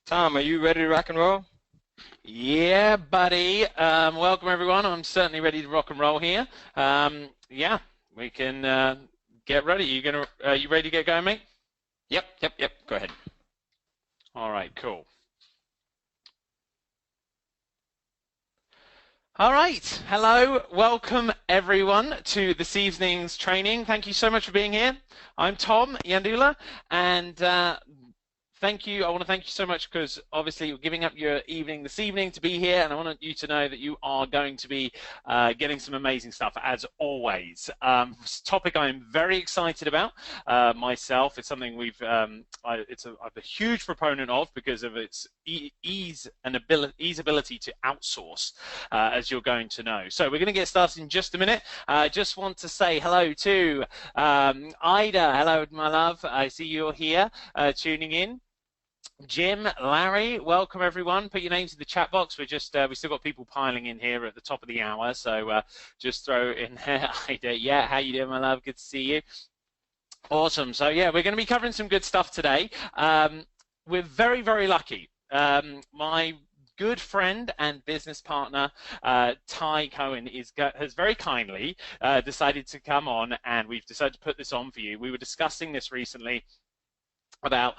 Tom, are you ready to rock and roll? Yeah, buddy. Welcome everyone. I'm certainly ready to rock and roll here. Yeah, we can get ready. You ready to get going, mate? Yep. Go ahead. All right, cool. All right. Hello. Welcome everyone to this evening's training. Thank you so much for being here. I'm Tom Yandula, and thank you. I want to thank you so much because obviously you're giving up your evening this evening to be here, and I want you to know that you are going to be getting some amazing stuff as always. Topic I'm very excited about myself. It's something I'm a huge proponent of because of its ease and ability to outsource, as you're going to know. So we're going to get started in just a minute. I just want to say hello to Ida. Hello, my love. I see you're here tuning in. Jim, Larry, welcome everyone. Put your names in the chat box. We still got people piling in here at the top of the hour, so just throw it in there. Yeah, how you doing, my love? Good to see you. Awesome. So yeah, we're going to be covering some good stuff today. We're very, very lucky. My good friend and business partner, Ty Cohen, has very kindly decided to come on, and we've decided to put this on for you. We were discussing this recently about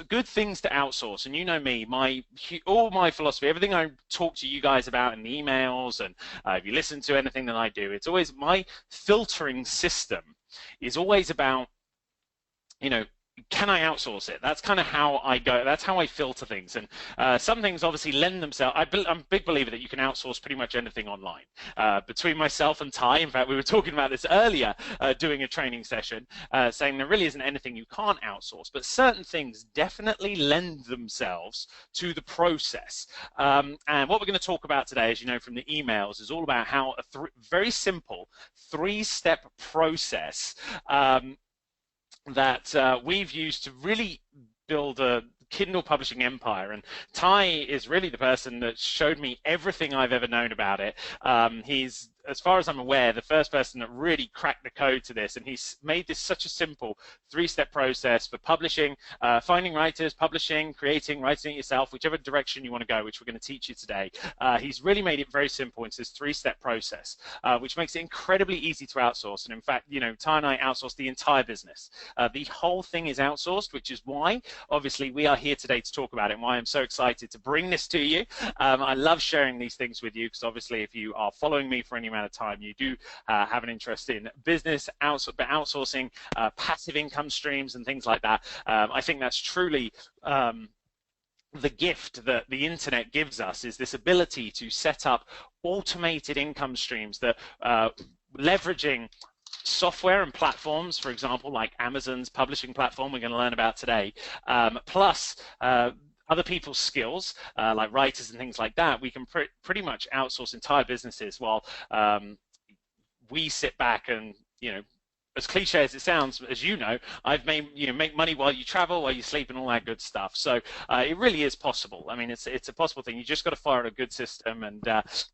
good things to outsource, and you know me, all my philosophy, everything I talk to you guys about in the emails, and if you listen to anything that I do, it's always my filtering system is always about, can I outsource it? That's kind of how I go. That's how I filter things. And some things obviously lend themselves. I'm a big believer that you can outsource pretty much anything online. Between myself and Ty, in fact, we were talking about this earlier, doing a training session, saying there really isn't anything you can't outsource, but certain things definitely lend themselves to the process. And what we're going to talk about today, as you know from the emails, is all about how a very simple three-step process that we've used to really build a Kindle publishing empire. And Ty is really the person that showed me everything I've ever known about it. He's, as far as I'm aware, the first person that really cracked the code to this, and he's made this such a simple three-step process for publishing, finding writers, publishing, creating, writing it yourself, whichever direction you want to go, which we're going to teach you today. He's really made it very simple. It's this three-step process, which makes it incredibly easy to outsource. And in fact, Ty and I outsource the entire business. The whole thing is outsourced, which is why, obviously, we are here today to talk about it, and why I'm so excited to bring this to you. I love sharing these things with you because obviously if you are following me for any amount of time, you do have an interest in business, outsourcing, passive income streams and things like that. I think that's truly the gift that the internet gives us, is this ability to set up automated income streams that leveraging software and platforms, for example, like Amazon's publishing platform we're going to learn about today, plus other people's skills, like writers and things like that. We can pretty much outsource entire businesses while we sit back and, as cliche as it sounds, as you know, I've made make money while you travel, while you sleep, and all that good stuff. So it really is possible. I mean, it's a possible thing. You just got to fire a good system, and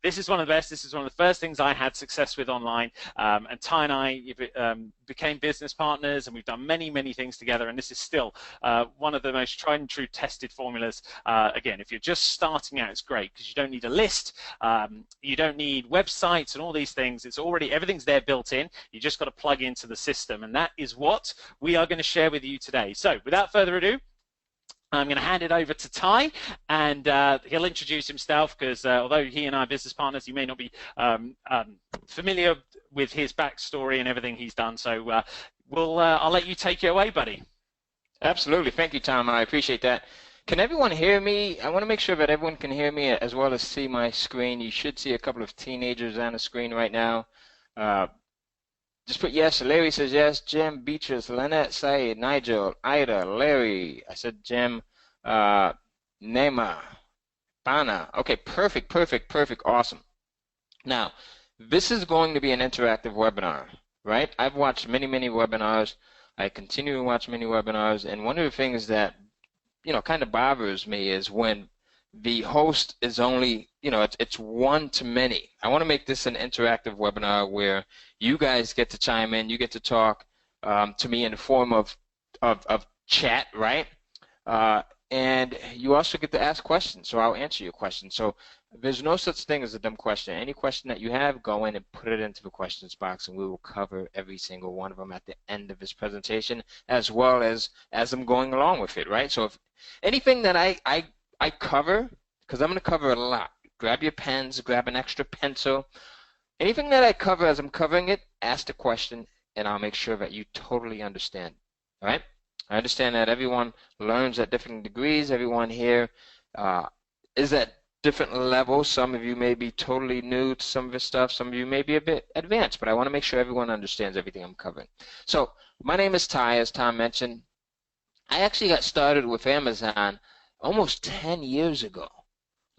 this is one of the best. This is one of the first things I had success with online. And Ty and I became business partners, and we've done many, many things together. And this is still one of the most tried and true tested formulas. Again, if you're just starting out, it's great because you don't need a list, you don't need websites and all these things. It's already, everything's there built in. You just got to plug into the system, and that is what we are going to share with you today. So without further ado, I'm going to hand it over to Ty, and he'll introduce himself because although he and I are business partners, you may not be familiar with his backstory and everything he's done. So I'll let you take it away, buddy. Absolutely. Thank you, Tom. I appreciate that. Can everyone hear me? I want to make sure that everyone can hear me as well as see my screen. You should see a couple of teenagers on the screen right now. Just put yes. Larry says yes. Jim, Beatrice, Lynette, Said, Nigel, Ida, Larry. I said Jim, Nema, Bana. Okay, perfect. Awesome. Now, this is going to be an interactive webinar, right? I've watched many webinars. I continue to watch many webinars, and one of the things that kind of bothers me is when the host is only, it's one to many. I want to make this an interactive webinar where you guys get to chime in, you get to talk to me in the form of chat, right? And you also get to ask questions, so I'll answer your questions. So there's no such thing as a dumb question. Any question that you have, go in and put it into the questions box, and we will cover every single one of them at the end of this presentation, as well as I'm going along with it, right? So if anything that I cover, because I'm going to cover a lot, grab your pens, grab an extra pencil. Anything that I cover as I'm covering it, ask the question, and I'll make sure that you totally understand. All right? I understand that everyone learns at different degrees. Everyone here is at different levels. Some of you may be totally new to some of this stuff. Some of you may be a bit advanced, but I want to make sure everyone understands everything I'm covering. So my name is Ty, as Tom mentioned. I actually got started with Amazon almost 10 years ago.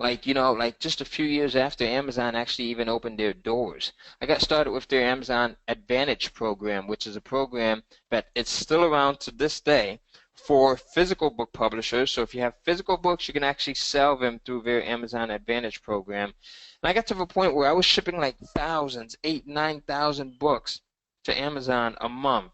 Like, like just a few years after Amazon actually even opened their doors. I got started with their Amazon Advantage program, which is a program that it's still around to this day for physical book publishers. So if you have physical books, you can actually sell them through their Amazon Advantage program. And I got to the point where I was shipping like thousands, 8,000, 9,000 books to Amazon a month.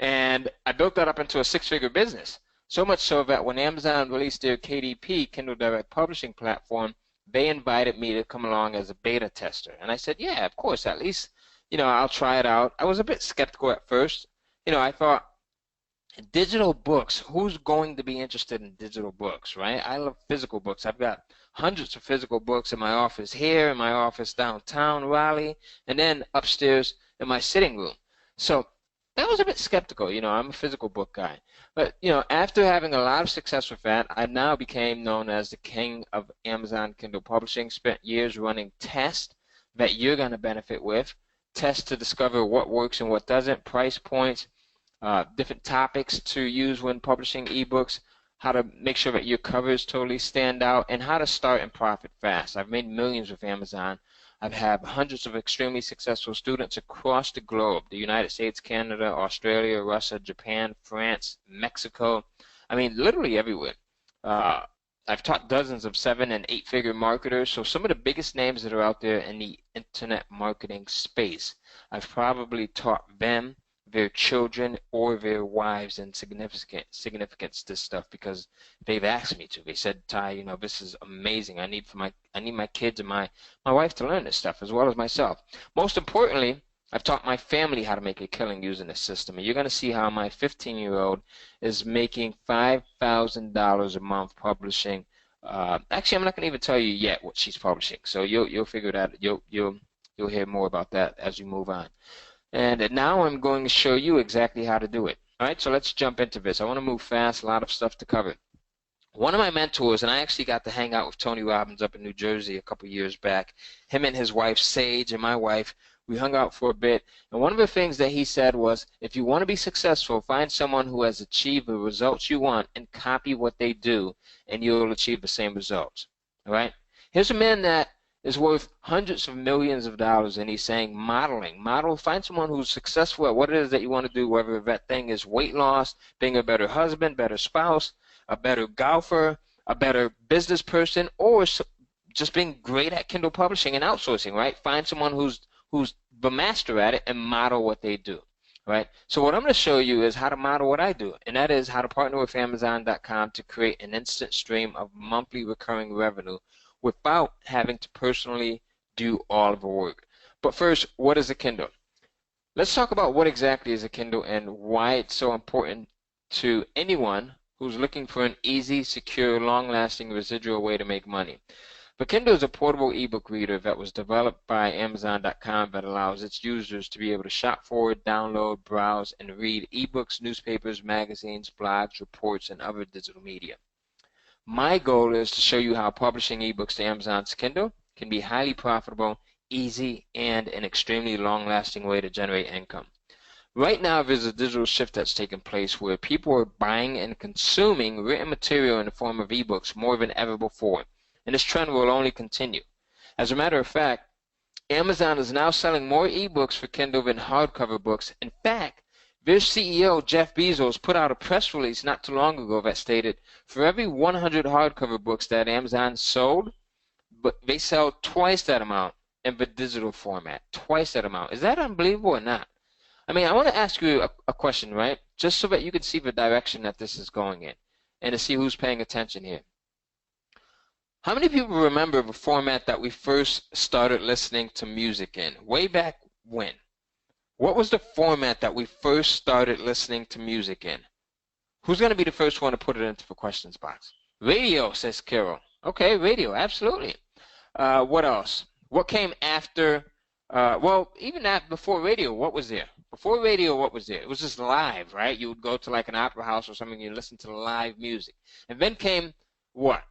And I built that up into a six-figure business. So much so that when Amazon released their KDP, Kindle Direct Publishing platform, they invited me to come along as a beta tester. And I said, yeah, of course, at least, I'll try it out. I was a bit skeptical at first. I thought, digital books, who's going to be interested in digital books, right? I love physical books. I've got hundreds of physical books in my office here, in my office downtown Raleigh, and then upstairs in my sitting room. So I was a bit skeptical. I'm a physical book guy. But, after having a lot of success with that, I now became known as the king of Amazon Kindle Publishing, spent years running tests that you're going to benefit with, tests to discover what works and what doesn't, price points, different topics to use when publishing ebooks, how to make sure that your covers totally stand out, and how to start and profit fast. I've made millions with Amazon. I've had hundreds of extremely successful students across the globe, the United States, Canada, Australia, Russia, Japan, France, Mexico. I mean, literally everywhere. I've taught dozens of 7- and 8-figure marketers, so some of the biggest names that are out there in the internet marketing space, I've probably taught them, their children, or their wives in significance this stuff because they've asked me to. They said, Ty, this is amazing. I need my kids and my wife to learn this stuff as well as myself. Most importantly, I've taught my family how to make a killing using this system. And you're going to see how my 15-year-old is making $5,000 a month publishing. Actually, I'm not going to even tell you yet what she's publishing. So you'll figure it out. You'll hear more about that as you move on. And now I'm going to show you exactly how to do it. All right, so let's jump into this. I want to move fast, a lot of stuff to cover. One of my mentors, and I actually got to hang out with Tony Robbins up in New Jersey a couple years back, him and his wife Sage and my wife, we hung out for a bit. And one of the things that he said was, if you want to be successful, find someone who has achieved the results you want and copy what they do, and you'll achieve the same results. All right? Here's a man that is worth hundreds of millions of dollars, and he's saying find someone who's successful at what it is that you want to do, whether that thing is weight loss, being a better husband, better spouse, a better golfer, a better business person, or just being great at Kindle publishing and outsourcing, right? Find someone who's the master at it and model what they do, right? So what I'm going to show you is how to model what I do, and that is how to partner with Amazon.com to create an instant stream of monthly recurring revenue without having to personally do all of the work. But first, what is a Kindle? Let's talk about what exactly is a Kindle and why it's so important to anyone who's looking for an easy, secure, long-lasting residual way to make money. The Kindle is a portable ebook reader that was developed by Amazon.com that allows its users to be able to shop for, download, browse, and read ebooks, newspapers, magazines, blogs, reports, and other digital media. My goal is to show you how publishing ebooks to Amazon's Kindle can be highly profitable, easy, and an extremely long-lasting way to generate income. Right now, there's a digital shift that's taken place where people are buying and consuming written material in the form of ebooks more than ever before, and this trend will only continue. As a matter of fact, Amazon is now selling more ebooks for Kindle than hardcover books. In fact, their CEO, Jeff Bezos, put out a press release not too long ago that stated, for every 100 hardcover books that Amazon sold, but they sell twice that amount in the digital format. Twice that amount. Is that unbelievable or not? I mean, I want to ask you a question, right? Just so that you can see the direction that this is going in. and to see who's paying attention here. How many people remember the format that we first started listening to music in? Way back when? What was the format that we first started listening to music in? Who's going to be the first one to put it into the questions box? Radio, says Carol. Okay, radio, absolutely. What else? What came after? Well, even before radio, what was there? Before radio, what was there? It was just live, right? You would go to like an opera house or something, you listen to live music. And then came what?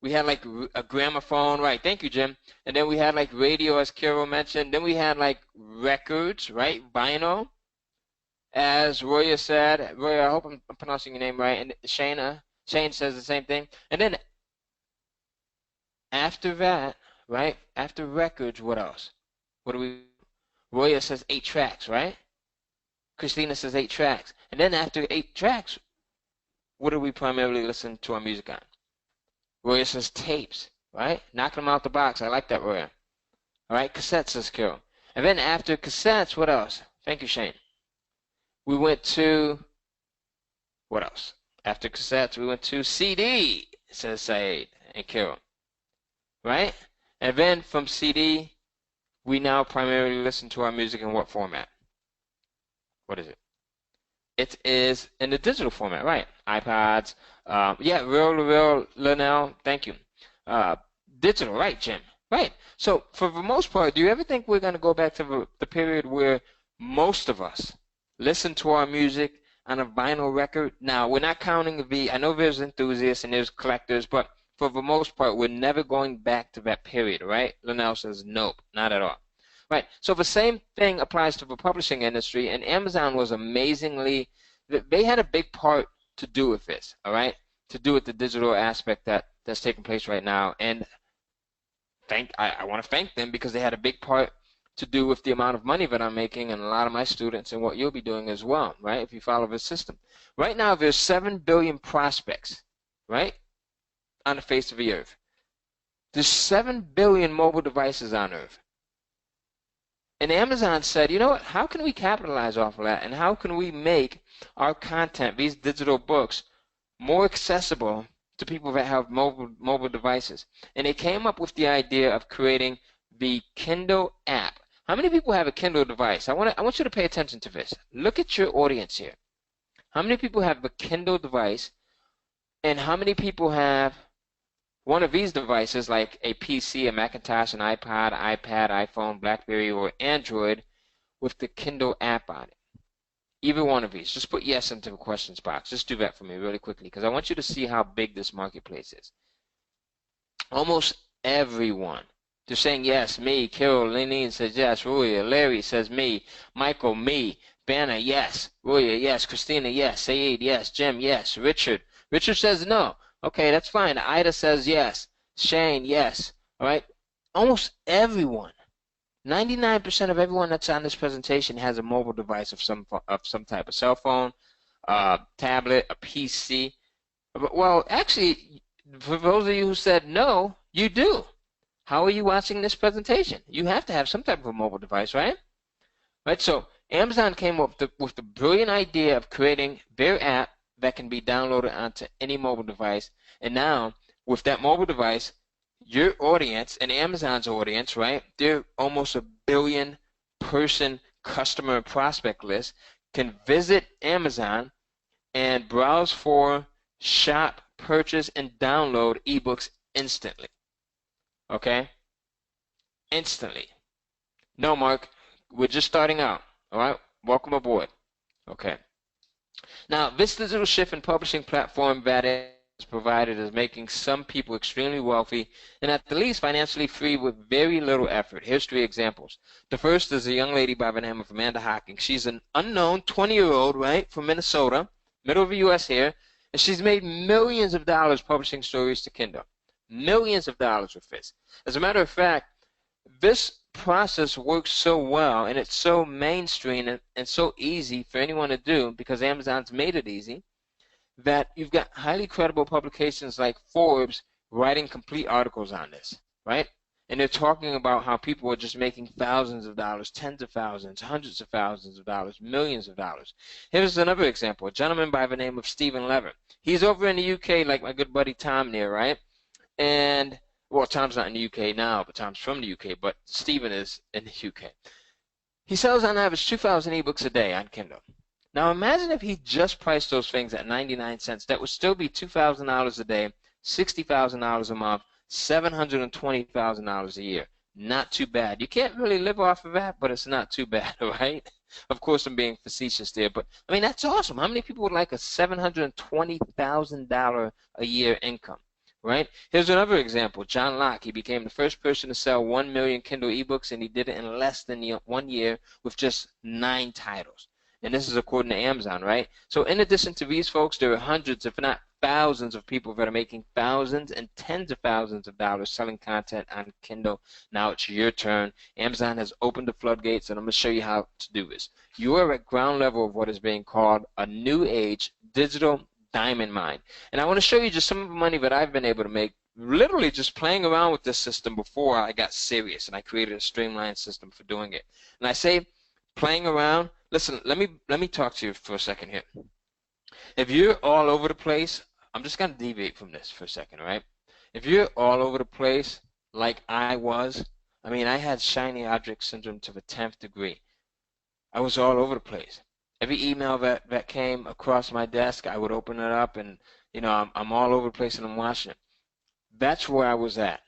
We had like a gramophone, right? Thank you, Jim. And then we had like radio, as Carol mentioned. Then we had like records, right? Vinyl, as Roya said. Roya, I hope I'm pronouncing your name right. And Shane says the same thing. And then after that, right? After records, what else? What do we? Roya says 8 tracks, right? Christina says 8 tracks. And then after 8 tracks, what do we primarily listen to our music on? Roya says tapes, right? Knocking them out the box. I like that, Roya. All right, cassettes, says Carol. And then after cassettes, what else? Thank you, Shane. We went to, what else? After cassettes, we went to CD, says Saeed and Carol. Right? And then from CD, we now primarily listen to our music in what format? What is it? It is in the digital format, right? iPods. Yeah, real, Linnell, thank you. Digital, right, Jim? Right. So for the most part, do you ever think we're going to go back to the period where most of us listen to our music on a vinyl record? Now, we're not counting I know there's enthusiasts and there's collectors, but for the most part, we're never going back to that period, right? Linnell says, nope, not at all. Right, so the same thing applies to the publishing industry, and Amazon was amazingly, they had a big part to do with this, all right, to do with the digital aspect that's taking place right now, and I want to thank them because they had a big part to do with the amount of money that I'm making and a lot of my students and what you'll be doing as well, right, if you follow this system. Right now, there's 7 billion prospects, right, on the face of the earth. There's 7 billion mobile devices on earth. And Amazon said, you know what, how can we capitalize off of that, and how can we make our content, these digital books, more accessible to people that have mobile devices? And they came up with the idea of creating the Kindle app. How many people have a Kindle device? I want you to pay attention to this. Look at your audience here. How many people have a Kindle device, and how many people have one of these devices, like a PC, a Macintosh, an iPod, iPad, iPhone, BlackBerry, or Android, with the Kindle app on it? Either one of these. Just put yes into the questions box. Just do that for me really quickly, because I want you to see how big this marketplace is. Almost everyone. They're saying yes. Me. Carol, Lenine says yes. Ruya. Larry says me. Michael, me. Banner, yes. Ruya, yes. Christina, yes. Saeed, yes. Jim, yes. Richard. Richard says no. Okay, that's fine. Ida says yes. Shane, yes. All right. Almost everyone, 99% of everyone that's on this presentation has a mobile device of some type, a cell phone, tablet, a PC. Well, actually, for those of you who said no, you do. How are you watching this presentation? You have to have some type of a mobile device, right? Right. So Amazon came up with the brilliant idea of creating their app that can be downloaded onto any mobile device. And now, with that mobile device, your audience and Amazon's audience, right, they're almost 1 billion person customer and prospect list, can visit Amazon and browse for, shop, purchase, and download ebooks instantly. Okay? Instantly. No, Mark, we're just starting out. All right? Welcome aboard. Okay. Now, this digital shift in publishing platform that is provided is making some people extremely wealthy and at the least financially free with very little effort. Here's 3 examples. The first is a young lady by the name of Amanda Hawkins. She's an unknown 20-year-old, right, from Minnesota, middle of the U.S. here, and she's made millions of dollars publishing stories to Kindle. Millions of dollars with this. As a matter of fact, this process works so well and it's so mainstream and so easy for anyone to do because Amazon's made it easy that you've got highly credible publications like Forbes writing complete articles on this, right? And they're talking about how people are just making thousands of dollars, tens of thousands, hundreds of thousands of dollars, millions of dollars. Here's another example. A gentleman by the name of Stephen Lever. He's over in the UK like my good buddy Tom there, right? And, well, Tom's not in the UK now, but Tom's from the UK, but Stephen is in the UK. He sells on average 2,000 ebooks a day on Kindle. Now imagine if he just priced those things at 99 cents. That would still be $2,000 a day, $60,000 a month, $720,000 a year. Not too bad. You can't really live off of that, but it's not too bad, right? Of course, I'm being facetious there, but I mean, that's awesome. How many people would like a $720,000 a year income, right? Here's another example. John Locke, he became the first person to sell 1 million Kindle ebooks, and he did it in less than 1 year with just 9 titles. And this is according to Amazon, right? So in addition to these folks, there are hundreds, if not thousands of people that are making thousands and tens of thousands of dollars selling content on Kindle. Now it's your turn. Amazon has opened the floodgates, and I'm going to show you how to do this. You are at ground level of what is being called a new age digital diamond mine. And I want to show you just some of the money that I've been able to make literally just playing around with this system before I got serious, and I created a streamlined system for doing it. And I say playing around. Listen, let me talk to you for a second here. If you're all over the place, I'm just going to deviate from this for a second, all right? If you're all over the place like I was, I mean, I had shiny object syndrome to the 10th degree. I was all over the place. Every email that came across my desk, I would open it up, and, you know, I'm all over the place and I'm watching it. That's where I was at.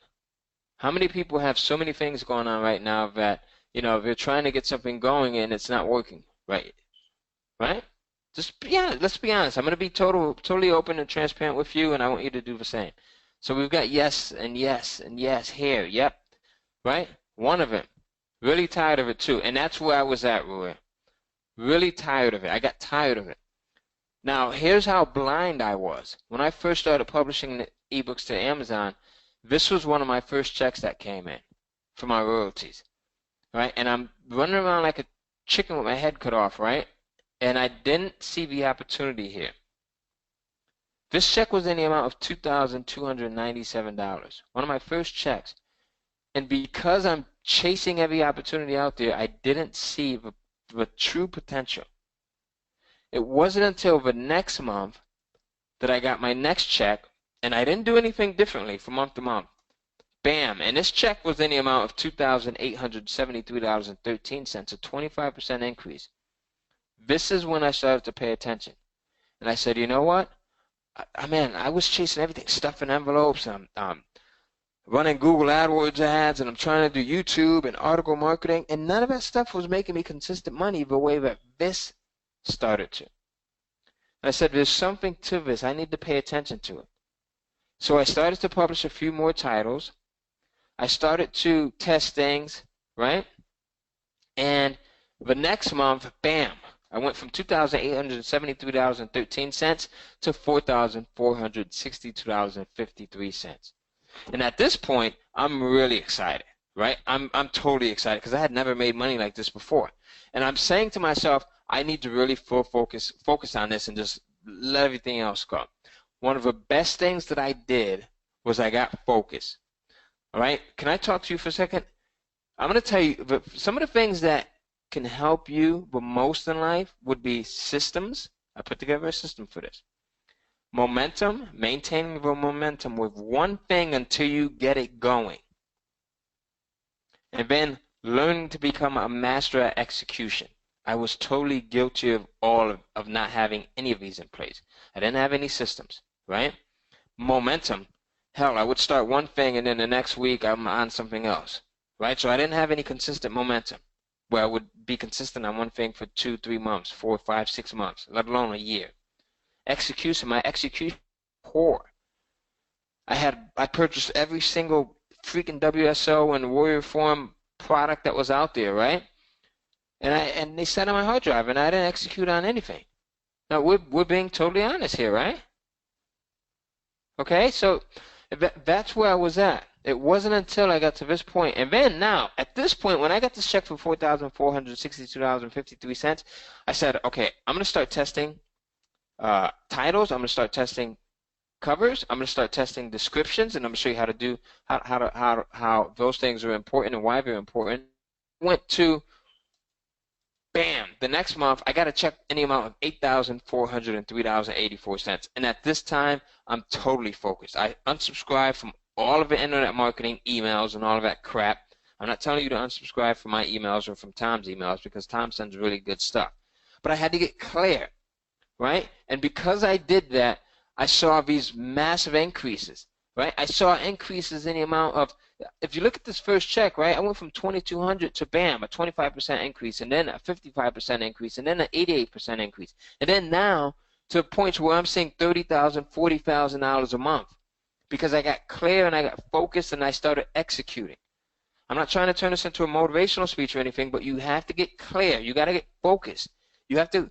How many people have so many things going on right now that, you know, they're trying to get something going and it's not working, right? Right? Just be honest. Let's be honest. I'm going to be totally open and transparent with you, and I want you to do the same. So we've got yes and yes and yes here. Yep. Right? One of them. Really tired of it too. And that's where I was at, Roy. Really tired of it. I got tired of it. Now, here's how blind I was. When I first started publishing the ebooks to Amazon, this was one of my first checks that came in for my royalties. Right? And I'm running around like a chicken with my head cut off, right? And I didn't see the opportunity here. This check was in the amount of $2,297, one of my first checks. And because I'm chasing every opportunity out there, I didn't see the true potential. It wasn't until the next month that I got my next check, and I didn't do anything differently from month to month. Bam! And this check was in the amount of $2,873.13, a 25% increase. This is when I started to pay attention. And I said, you know what? I was chasing everything, stuffing envelopes, and running Google AdWords ads, and I'm trying to do YouTube and article marketing, and none of that stuff was making me consistent money the way that this started to. And I said, there's something to this. I need to pay attention to it. So I started to publish a few more titles. I started to test things, right? And the next month, bam, I went from $2,873.13 to $4,462.53. And at this point, I'm really excited, right? I'm totally excited because I had never made money like this before. And I'm saying to myself, I need to really focus on this and just let everything else go. One of the best things that I did was I got focused. All right? Can I talk to you for a second? I'm going to tell you some of the things that can help you the most in life would be systems. I put together a system for this. Momentum, maintaining the momentum with one thing until you get it going. And then learning to become a master at execution. I was totally guilty of of not having any of these in place. I didn't have any systems, right? Momentum. Hell, I would start one thing and then the next week I'm on something else, right? So I didn't have any consistent momentum where I would be consistent on one thing for 2, 3 months, 4, 5, 6 months, let alone a year. Execution, my execution poor. I purchased every single freaking WSO and Warrior Form product that was out there, right? And they sat on my hard drive, and I didn't execute on anything. Now we're being totally honest here, right? Okay, so that's where I was at. It wasn't until I got to this point, and then now at this point, when I got this check for $4,462.53, I said, okay, I'm gonna start testing titles. I'm gonna start testing covers. I'm going to start testing descriptions, and I'm going to show you how to do how those things are important and why they're important. Went to bam, the next month I got a check in the amount of $8,403.84. And at this time, I'm totally focused. I unsubscribed from all of the internet marketing emails and all of that crap. I'm not telling you to unsubscribe from my emails or from Tom's emails because Tom sends really good stuff. But I had to get clear, right? And because I did that, I saw these massive increases, right? I saw increases in the amount of, if you look at this first check, right, I went from 2,200 to bam, a 25% increase, and then a 55% increase, and then an 88% increase, and then now to a point where I'm seeing $30,000, $40,000 a month because I got clear and I got focused and I started executing. I'm not trying to turn this into a motivational speech or anything, but you have to get clear. You got to get focused. You have to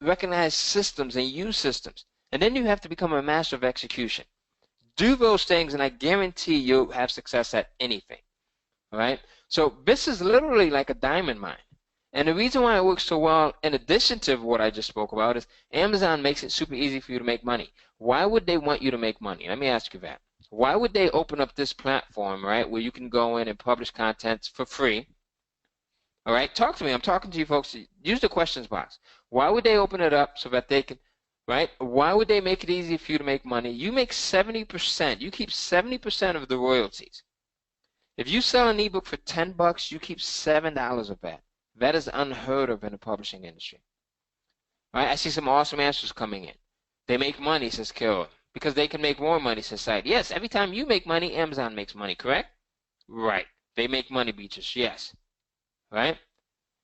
recognize systems and use systems, and then you have to become a master of execution. Do those things, and I guarantee you'll have success at anything. All right? So this is literally like a diamond mine. And the reason why it works so well, in addition to what I just spoke about, is Amazon makes it super easy for you to make money. Why would they want you to make money? Let me ask you that. Why would they open up this platform, right, where you can go in and publish content for free? All right? Talk to me. I'm talking to you folks. Use the questions box. Why would they open it up so that they can, right? Why would they make it easy for you to make money? You make 70%. You keep 70% of the royalties. If you sell an ebook for $10, you keep $7 of that. That is unheard of in the publishing industry. Right? I see some awesome answers coming in. They make money, says Carol, because they can make more money, says Syed. Yes, every time you make money, Amazon makes money, correct? Right. They make money, Beatrice. Yes. Right?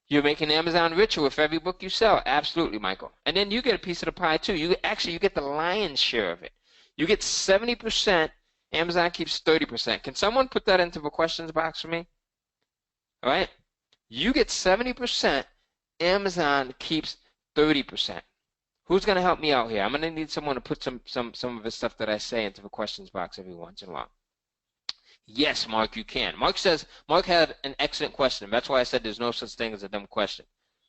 You're making Amazon richer with every book you sell. Absolutely, Michael. And then you get a piece of the pie, too. You get the lion's share of it. You get 70%. Amazon keeps 30%. Can someone put that into the questions box for me? All right? You get 70%. Amazon keeps 30%. Who's going to help me out here? I'm going to need someone to put some of the stuff that I say into the questions box every once in a while. Yes, Mark, you can. Mark had an excellent question. That's why I said there's no such thing as a dumb question.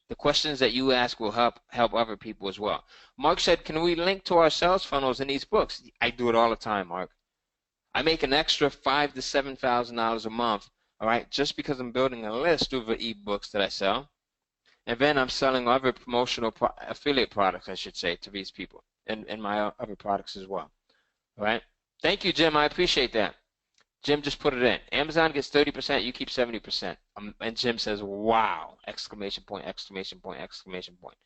The questions that you ask will help other people as well. Mark said, can we link to our sales funnels in these books? I do it all the time, Mark. I make an extra $5,000 to $7,000 a month, all right, just because I'm building a list of the ebooks that I sell. And then I'm selling other promotional affiliate products, I should say, to these people and my other products as well. All right? Thank you, Jim. I appreciate that. Jim just put it in. Amazon gets 30%, you keep 70%. And Jim says, wow, exclamation point, exclamation point, exclamation point.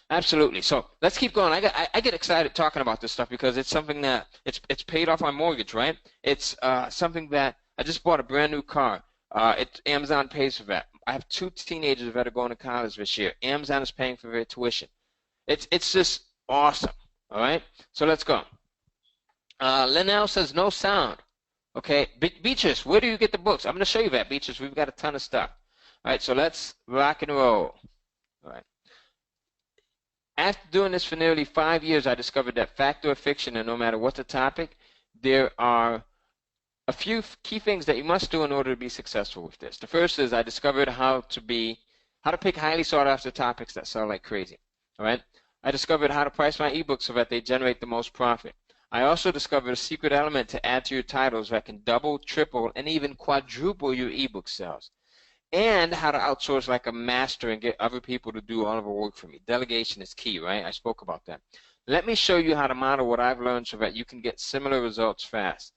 Absolutely. So let's keep going. I get excited talking about this stuff because it's something that it's paid off my mortgage, right? It's something that I just bought a brand new car. Amazon pays for that. I have 2 teenagers that are going to college this year. Amazon is paying for their tuition. It's just awesome. All right. So let's go. Linnell says no sound. Okay, Beatrice, where do you get the books? I'm going to show you that, Beatrice. We've got a ton of stuff. All right, so let's rock and roll. All right. After doing this for nearly 5 years, I discovered that fact or fiction, and no matter what the topic, there are a few key things that you must do in order to be successful with this. The first is I discovered how to pick highly sought after topics that sell like crazy. All right. I discovered how to price my ebooks so that they generate the most profit. I also discovered a secret element to add to your titles that can double, triple, and even quadruple your ebook sales. And how to outsource like a master and get other people to do all of the work for me. Delegation is key, right? I spoke about that. Let me show you how to model what I've learned so that you can get similar results fast.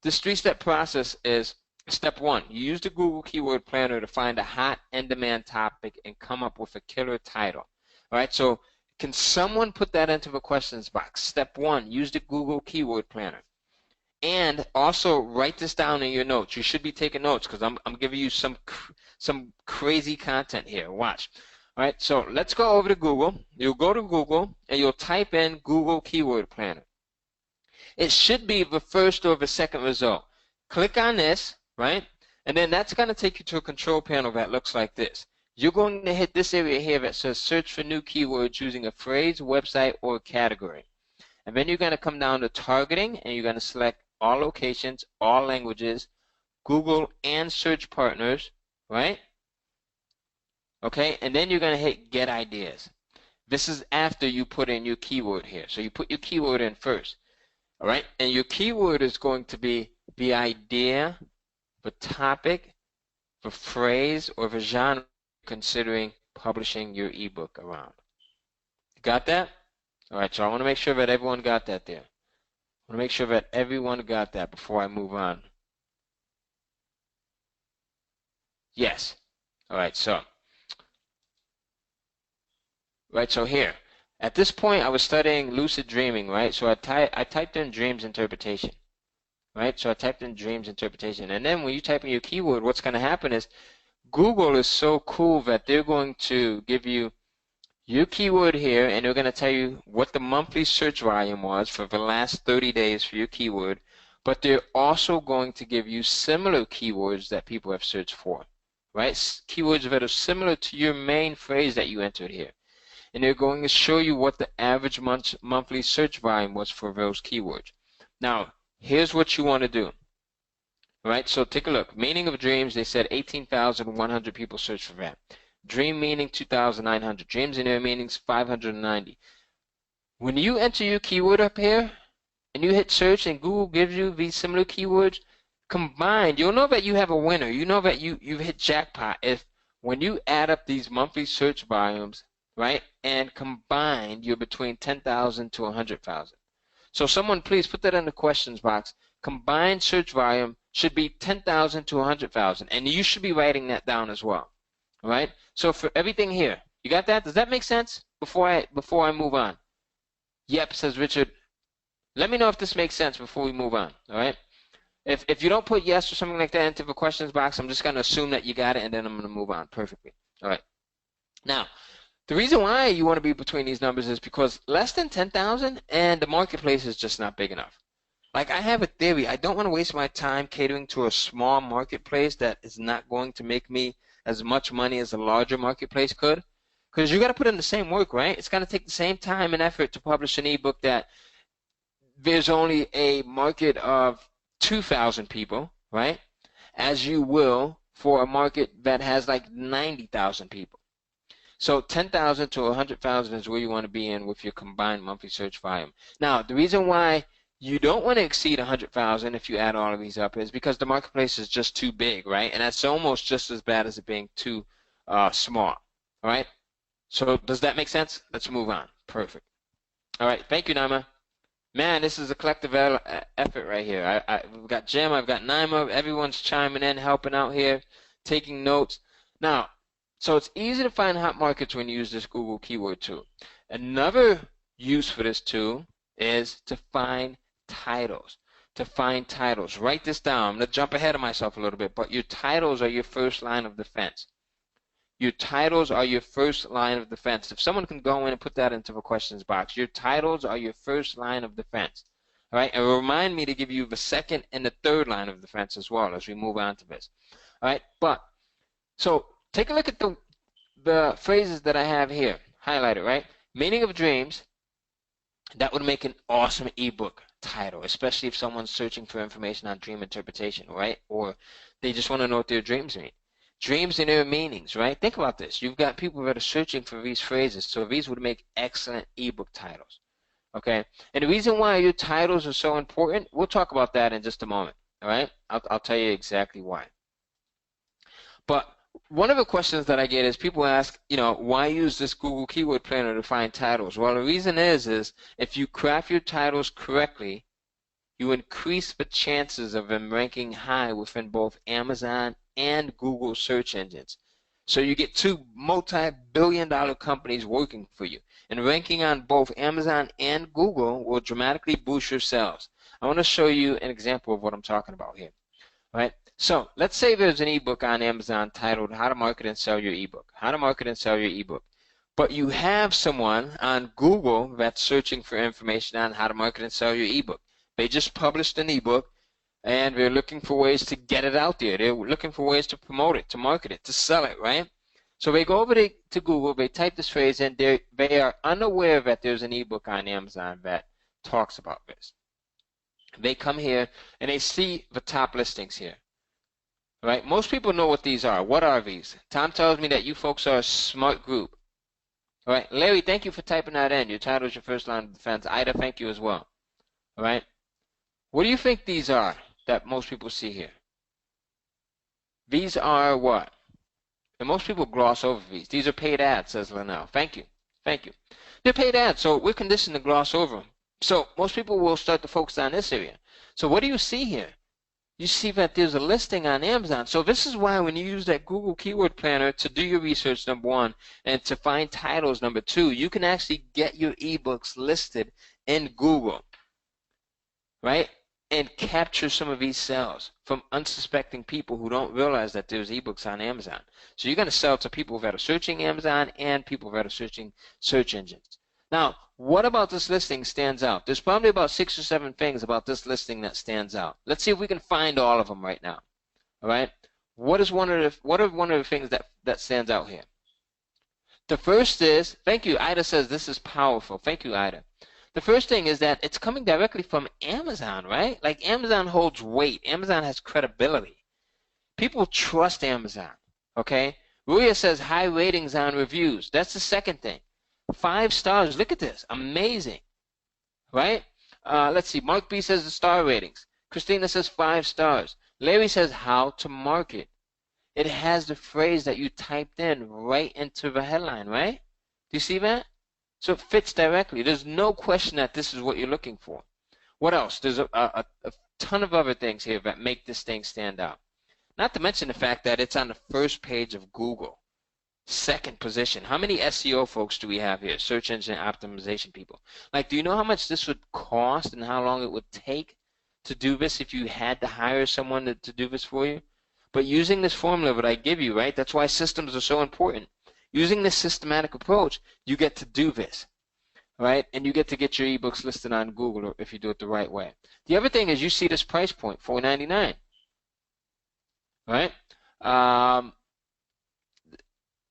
This 3-step process is step 1. You use the Google Keyword Planner to find a hot in-demand topic and come up with a killer title. All right, so can someone put that into the questions box? Step 1, use the Google Keyword Planner. And also write this down in your notes. You should be taking notes because I'm giving you some crazy content here. Watch. All right, so let's go over to Google. You'll go to Google and you'll type in Google Keyword Planner. It should be the first or the second result. Click on this, right? And then that's going to take you to a control panel that looks like this. You're going to hit this area here that says search for new keywords using a phrase, website, or category. And then you're going to come down to targeting and you're going to select all locations, all languages, Google and search partners, right? Okay, and then you're going to hit get ideas. This is after you put in your keyword here. So you put your keyword in first. All right, and your keyword is going to be the idea, the topic, the phrase, or the genre considering publishing your ebook around. Got that? All right, so I want to make sure that everyone got that there. I want to make sure that everyone got that before I move on. Yes. All right, so here. At this point, I was studying lucid dreaming, right? So I typed in dreams interpretation, right? So I typed in dreams interpretation. And then when you type in your keyword, what's going to happen is Google is so cool that they're going to give you your keyword here, and they're going to tell you what the monthly search volume was for the last 30 days for your keyword, but they're also going to give you similar keywords that people have searched for, right? Keywords that are similar to your main phrase that you entered here. And they're going to show you what the average monthly search volume was for those keywords. Now, here's what you want to do. Right, so take a look. Meaning of dreams, they said 18,100 people searched for that. Dream meaning 2,900. Dreams and their meanings 590. When you enter your keyword up here and you hit search and Google gives you these similar keywords combined, you'll know that you have a winner. You know that you've hit jackpot if when you add up these monthly search volumes, right, and combined, you're between 10,000 to 100,000. So someone please put that in the questions box. Combined search volume should be 10,000 to 100,000, and you should be writing that down as well. All right. So for everything here, you got that? Does that make sense? Before I move on. Yep, says Richard. Let me know if this makes sense before we move on. All right. If you don't put yes or something like that into the questions box, I'm just going to assume that you got it, and then I'm going to move on perfectly. All right. Now, the reason why you want to be between these numbers is because less than 10,000 and the marketplace is just not big enough. Like I have a theory. I don't want to waste my time catering to a small marketplace that is not going to make me as much money as a larger marketplace could. Because you got to put in the same work, right? It's going to take the same time and effort to publish an ebook that there's only a market of 2,000 people, right? As you will for a market that has like 90,000 people. So 10,000 to 100,000 is where you want to be in with your combined monthly search volume. Now, the reason why you don't want to exceed 100,000 if you add all of these up is because the marketplace is just too big, right? And that's almost just as bad as it being too small, all right? So does that make sense? Let's move on. Perfect. All right. Thank you, Naima. Man, this is a collective effort right here. We've got Jim, I've got Naima. Everyone's chiming in, helping out here, taking notes. Now, so it's easy to find hot markets when you use this Google keyword tool. Another use for this tool is to find titles. Write this down. I'm going to jump ahead of myself a little bit, but your titles are your first line of defense. Your titles are your first line of defense. If someone can go in and put that into the questions box, your titles are your first line of defense. All right, and remind me to give you the second and the third line of defense as well as we move on to this. All right, so take a look at the phrases that I have here highlighted, right? Meaning of dreams. That would make an awesome ebook title, especially if someone's searching for information on dream interpretation, right? Or they just want to know what their dreams mean. Dreams and their meanings, right? Think about this. You've got people that are searching for these phrases, so these would make excellent ebook titles, okay? And the reason why your titles are so important, we'll talk about that in just a moment, all right? I'll tell you exactly why. But one of the questions that I get is people ask, why use this Google Keyword Planner to find titles? Well, the reason is if you craft your titles correctly, you increase the chances of them ranking high within both Amazon and Google search engines. So you get two multi-billion-dollar companies working for you. And ranking on both Amazon and Google will dramatically boost your sales. I want to show you an example of what I'm talking about here. All right? So let's say there's an ebook on Amazon titled How to Market and Sell Your Ebook. How to Market and Sell Your Ebook. But you have someone on Google that's searching for information on how to market and sell your ebook. They just published an ebook and they're looking for ways to get it out there. They're looking for ways to promote it, to market it, to sell it, right? So they go over to Google, they type this phrase in, they are unaware that there's an ebook on Amazon that talks about this. They come here and they see the top listings here. Right? Most people know what these are. What are these? Tom tells me that you folks are a smart group. All right, Larry, thank you for typing that in. Your title is your first line of defense. Ida, thank you as well. All right. What do you think these are that most people see here? These are what? And most people gloss over these. These are paid ads, says Linnell. Thank you. Thank you. They're paid ads, so we're conditioned to gloss over them. So most people will start to focus on this area. So what do you see here? You see that there's a listing on Amazon. So this is why when you use that Google Keyword Planner to do your research, number one, and to find titles, number two, you can actually get your ebooks listed in Google, right? And capture some of these sales from unsuspecting people who don't realize that there's ebooks on Amazon. So you're going to sell to people that are searching Amazon and people that are searching search engines. Now, what about this listing stands out? There's probably about 6 or 7 things about this listing that stands out. Let's see if we can find all of them right now. All right? What are one of the things that stands out here? The first is, thank you, Ida says this is powerful. Thank you, Ida. The first thing is that it's coming directly from Amazon, right? Like Amazon holds weight. Amazon has credibility. People trust Amazon, okay? Ruya says high ratings on reviews. That's the second thing. 5 stars. Look at this. Amazing, right? Let's see. Mark B says the star ratings. Christina says 5 stars. Larry says how to market. It has the phrase that you typed in right into the headline, right? Do you see that? So it fits directly. There's no question that this is what you're looking for. What else? There's a ton of other things here that make this thing stand out. Not to mention the fact that it's on the first page of Google. Second position. How many SEO folks do we have here? Search engine optimization people. Like, do you know how much this would cost and how long it would take to do this if you had to hire someone to do this for you? But using this formula that I give you, right, that's why systems are so important. Using this systematic approach, you get to do this, right? And you get to get your ebooks listed on Google if you do it the right way. The other thing is you see this price point, $4.99, right?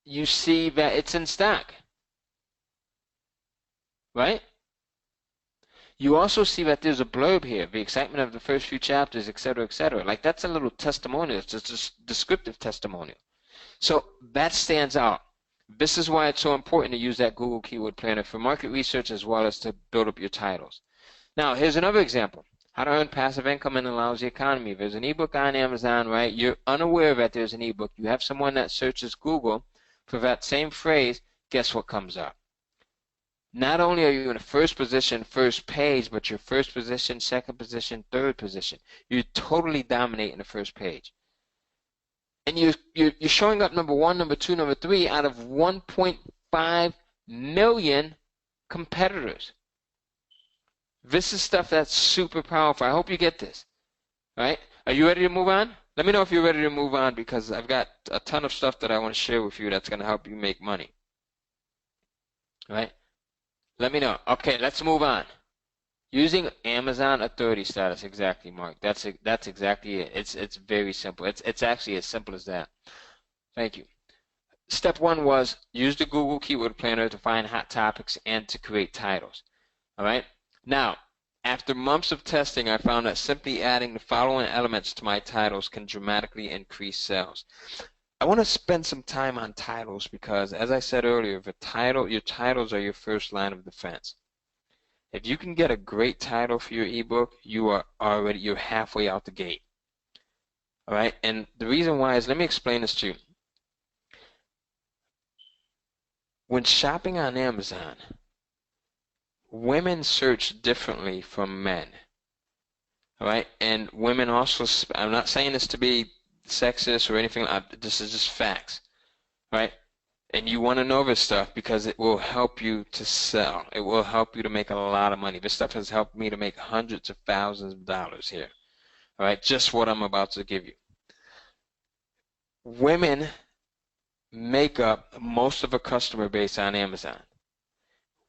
You see that it's in stock, right? You also see that there's a blurb here, the excitement of the first few chapters, etc., etc. Like that's a little testimonial. It's just a descriptive testimonial. So that stands out. This is why it's so important to use that Google Keyword Planner for market research as well as to build up your titles. Now, here's another example. How to earn passive income in a lousy economy. There's an ebook on Amazon, right? You're unaware that there's an ebook. You have someone that searches Google for that same phrase. Guess what comes up? Not only are you in the first position, first page, but your first position, second position, third position. You totally dominate in the first page. And you're showing up number 1, number 2, number 3 out of 1.5 million competitors. This is stuff that's super powerful. I hope you get this. All right? Are you ready to move on? Let me know if you're ready to move on because I've got a ton of stuff that I want to share with you that's going to help you make money. All right? Let me know. Okay, let's move on. Using Amazon authority status, exactly, Mark. That's exactly it. It's very simple. It's actually as simple as that. Thank you. Step 1 was use the Google Keyword Planner to find hot topics and to create titles. All right. Now, after months of testing, I found that simply adding the following elements to my titles can dramatically increase sales. I want to spend some time on titles because, as I said earlier, your titles are your first line of defense. If you can get a great title for your ebook, you're halfway out the gate. All right, and the reason why is, let me explain this to you. When shopping on Amazon, women search differently from men. All right, and women also, I'm not saying this to be sexist or anything, this is just facts. All right. And you want to know this stuff because it will help you to sell. It will help you to make a lot of money. This stuff has helped me to make hundreds of thousands of dollars here. All right, just what I'm about to give you. Women make up most of a customer base on Amazon.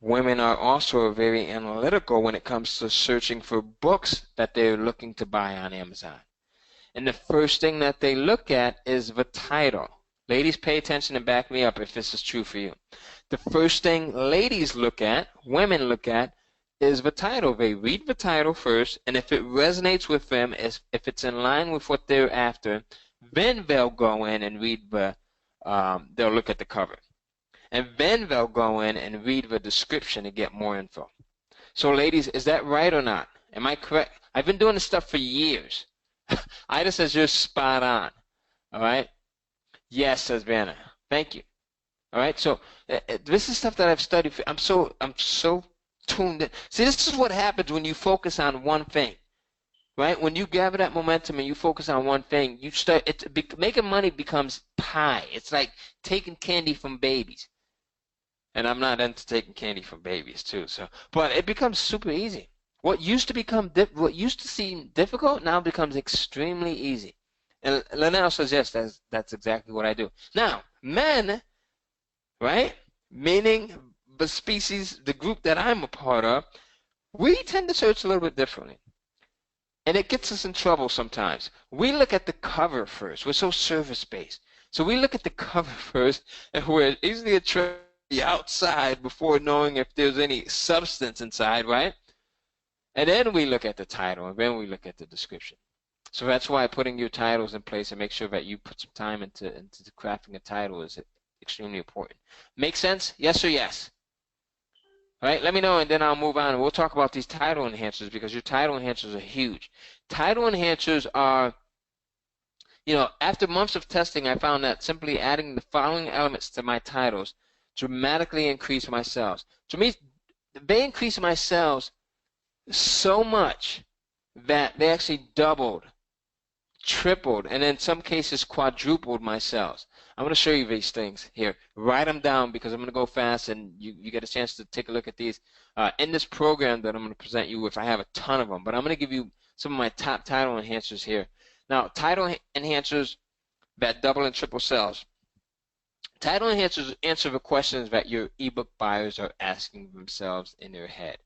Women are also very analytical when it comes to searching for books that they're looking to buy on Amazon. And the first thing that they look at is the title. Ladies, pay attention and back me up if this is true for you. The first thing ladies look at, women look at, is the title. They read the title first, and if it resonates with them, if it's in line with what they're after, then they'll go in and read they'll look at the cover. And then they'll go in and read the description to get more info. So ladies, is that right or not? Am I correct? I've been doing this stuff for years. Ida says you're spot on. All right. Yes, says Vanna. Thank you. All right. So this is stuff that I've studied. I'm so tuned in. See, this is what happens when you focus on one thing. Right? When you gather that momentum and you focus on one thing, you start making money becomes pie. It's like taking candy from babies. And I'm not into taking candy from babies too. So, but it becomes super easy. What used to seem difficult now becomes extremely easy. And Linnell says yes, that's exactly what I do. Now, men, right? Meaning the species, the group that I'm a part of, we tend to search a little bit differently. And it gets us in trouble sometimes. We look at the cover first. We're so service-based. So we look at the cover first, and we're easily attracted to the outside before knowing if there's any substance inside, right? And then we look at the title, and then we look at the description. So that's why putting your titles in place and make sure that you put some time into crafting a title is extremely important. Make sense? Yes or yes? All right, let me know, and then I'll move on. We'll talk about these title enhancers because your title enhancers are huge. Title enhancers are, after months of testing, I found that simply adding the following elements to my titles dramatically increased my sales. To me, they increased my sales so much that they actually doubled, tripled, and in some cases quadrupled my sales. I'm going to show you these things here. Write them down because I'm going to go fast and you get a chance to take a look at these. In this program that I'm going to present you with, I have a ton of them, but I'm going to give you some of my top title enhancers here. Now, title enhancers that double and triple sales. Title enhancers answer the questions that your ebook buyers are asking themselves in their head.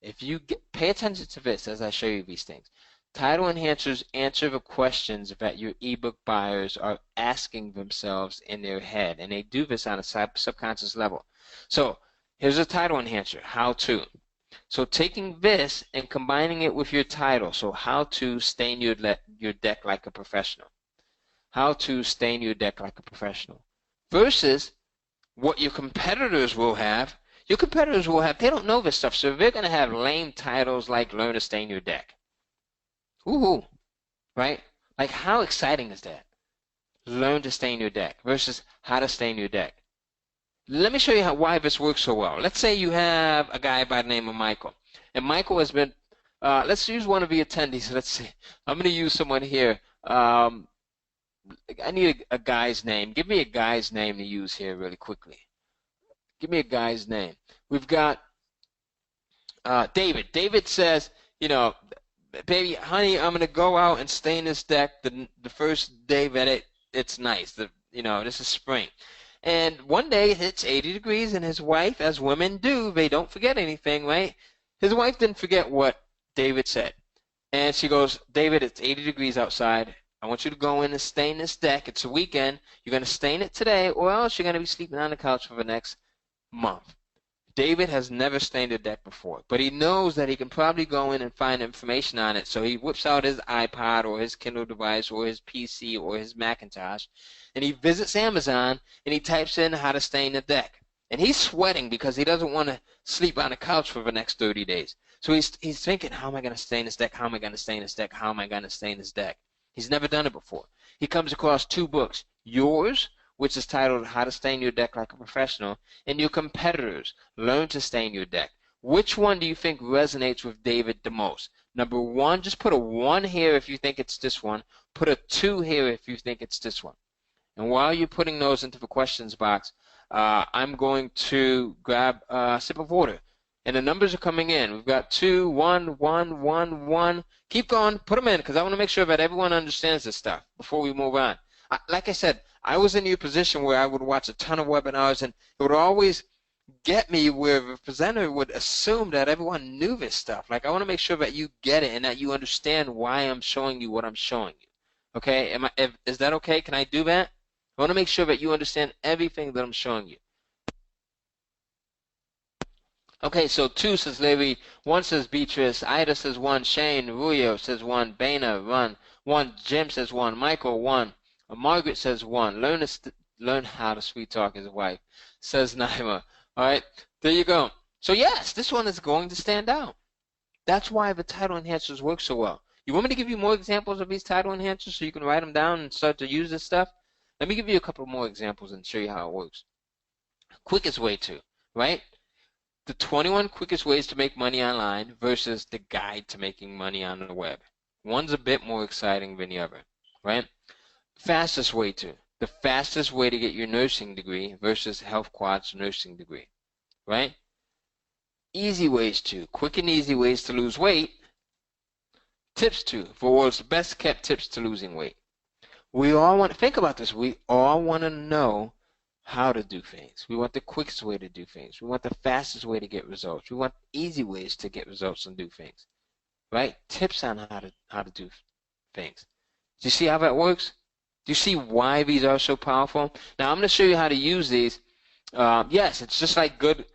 If you pay attention to this as I show you these things. Title enhancers answer the questions that your ebook buyers are asking themselves in their head, and they do this on a subconscious level. So here's a title enhancer, how to. So taking this and combining it with your title, so how to stain your deck like a professional. How to stain your deck like a professional. Versus what your competitors will have. Your competitors will have, they don't know this stuff, so they're going to have lame titles like Learn to Stain Your Deck. Ooh, right? Like, how exciting is that? Learn to stain your deck versus how to stain your deck. Let me show you why this works so well. Let's say you have a guy by the name of Michael. And Michael has been, let's use one of the attendees. Let's see. I'm going to use someone here. I need a guy's name. Give me a guy's name to use here really quickly. Give me a guy's name. We've got David. David says, baby, honey, I'm gonna go out and stain this deck the first day that it's nice. This is spring, and one day it's 80 degrees, and his wife, as women do, they don't forget anything, right? His wife didn't forget what David said, and she goes, David, it's 80 degrees outside. I want you to go in and stain this deck. It's a weekend. You're gonna stain it today, or else you're gonna be sleeping on the couch for the next month. David has never stained a deck before, but he knows that he can probably go in and find information on it. So he whips out his iPod or his Kindle device or his PC or his Macintosh, and he visits Amazon and he types in how to stain a deck. And he's sweating because he doesn't want to sleep on the couch for the next 30 days. So he's thinking, how am I going to stain this deck? How am I going to stain this deck? How am I going to stain this deck? He's never done it before. He comes across two books, yours, which is titled How to Stain Your Deck Like a Professional, and your competitors, Learn to Stain Your Deck. Which one do you think resonates with David the most? Number one, just put a 1 here if you think it's this one. Put a 2 here if you think it's this one. And while you're putting those into the questions box, I'm going to grab a sip of water. And the numbers are coming in. We've got 2, 1, 1, 1, 1. Keep going. Put them in because I want to make sure that everyone understands this stuff before we move on. Like I said, I was in your position where I would watch a ton of webinars, and it would always get me where the presenter would assume that everyone knew this stuff. Like, I want to make sure that you get it and that you understand why I'm showing you what I'm showing you. Okay? Is that okay? Can I do that? I want to make sure that you understand everything that I'm showing you. Okay, so 2 says Larry, 1 says Beatrice, Ida says 1, Shane, Ruyo says 1, Bana, 1, Jim says 1, Michael, 1. Margaret says 1. Learn how to sweet talk his wife, says Naima. All right, there you go. So yes, this one is going to stand out. That's why the title enhancers work so well. You want me to give you more examples of these title enhancers so you can write them down and start to use this stuff? Let me give you a couple more examples and show you how it works. Quickest way to, right? The 21 quickest ways to make money online versus the guide to making money on the web. One's a bit more exciting than the other, right? Fastest way to, the fastest way to get your nursing degree versus Health Quad's nursing degree, right? Easy ways to, quick and easy ways to lose weight. Tips to, for world's best kept tips to losing weight. We all want to think about this. We all want to know how to do things. We want the quickest way to do things. We want the fastest way to get results. We want easy ways to get results and do things, right? Tips on how to do things. Do you see how that works? Do you see why these are so powerful? Now I'm going to show you how to use these. Yes, it's just like good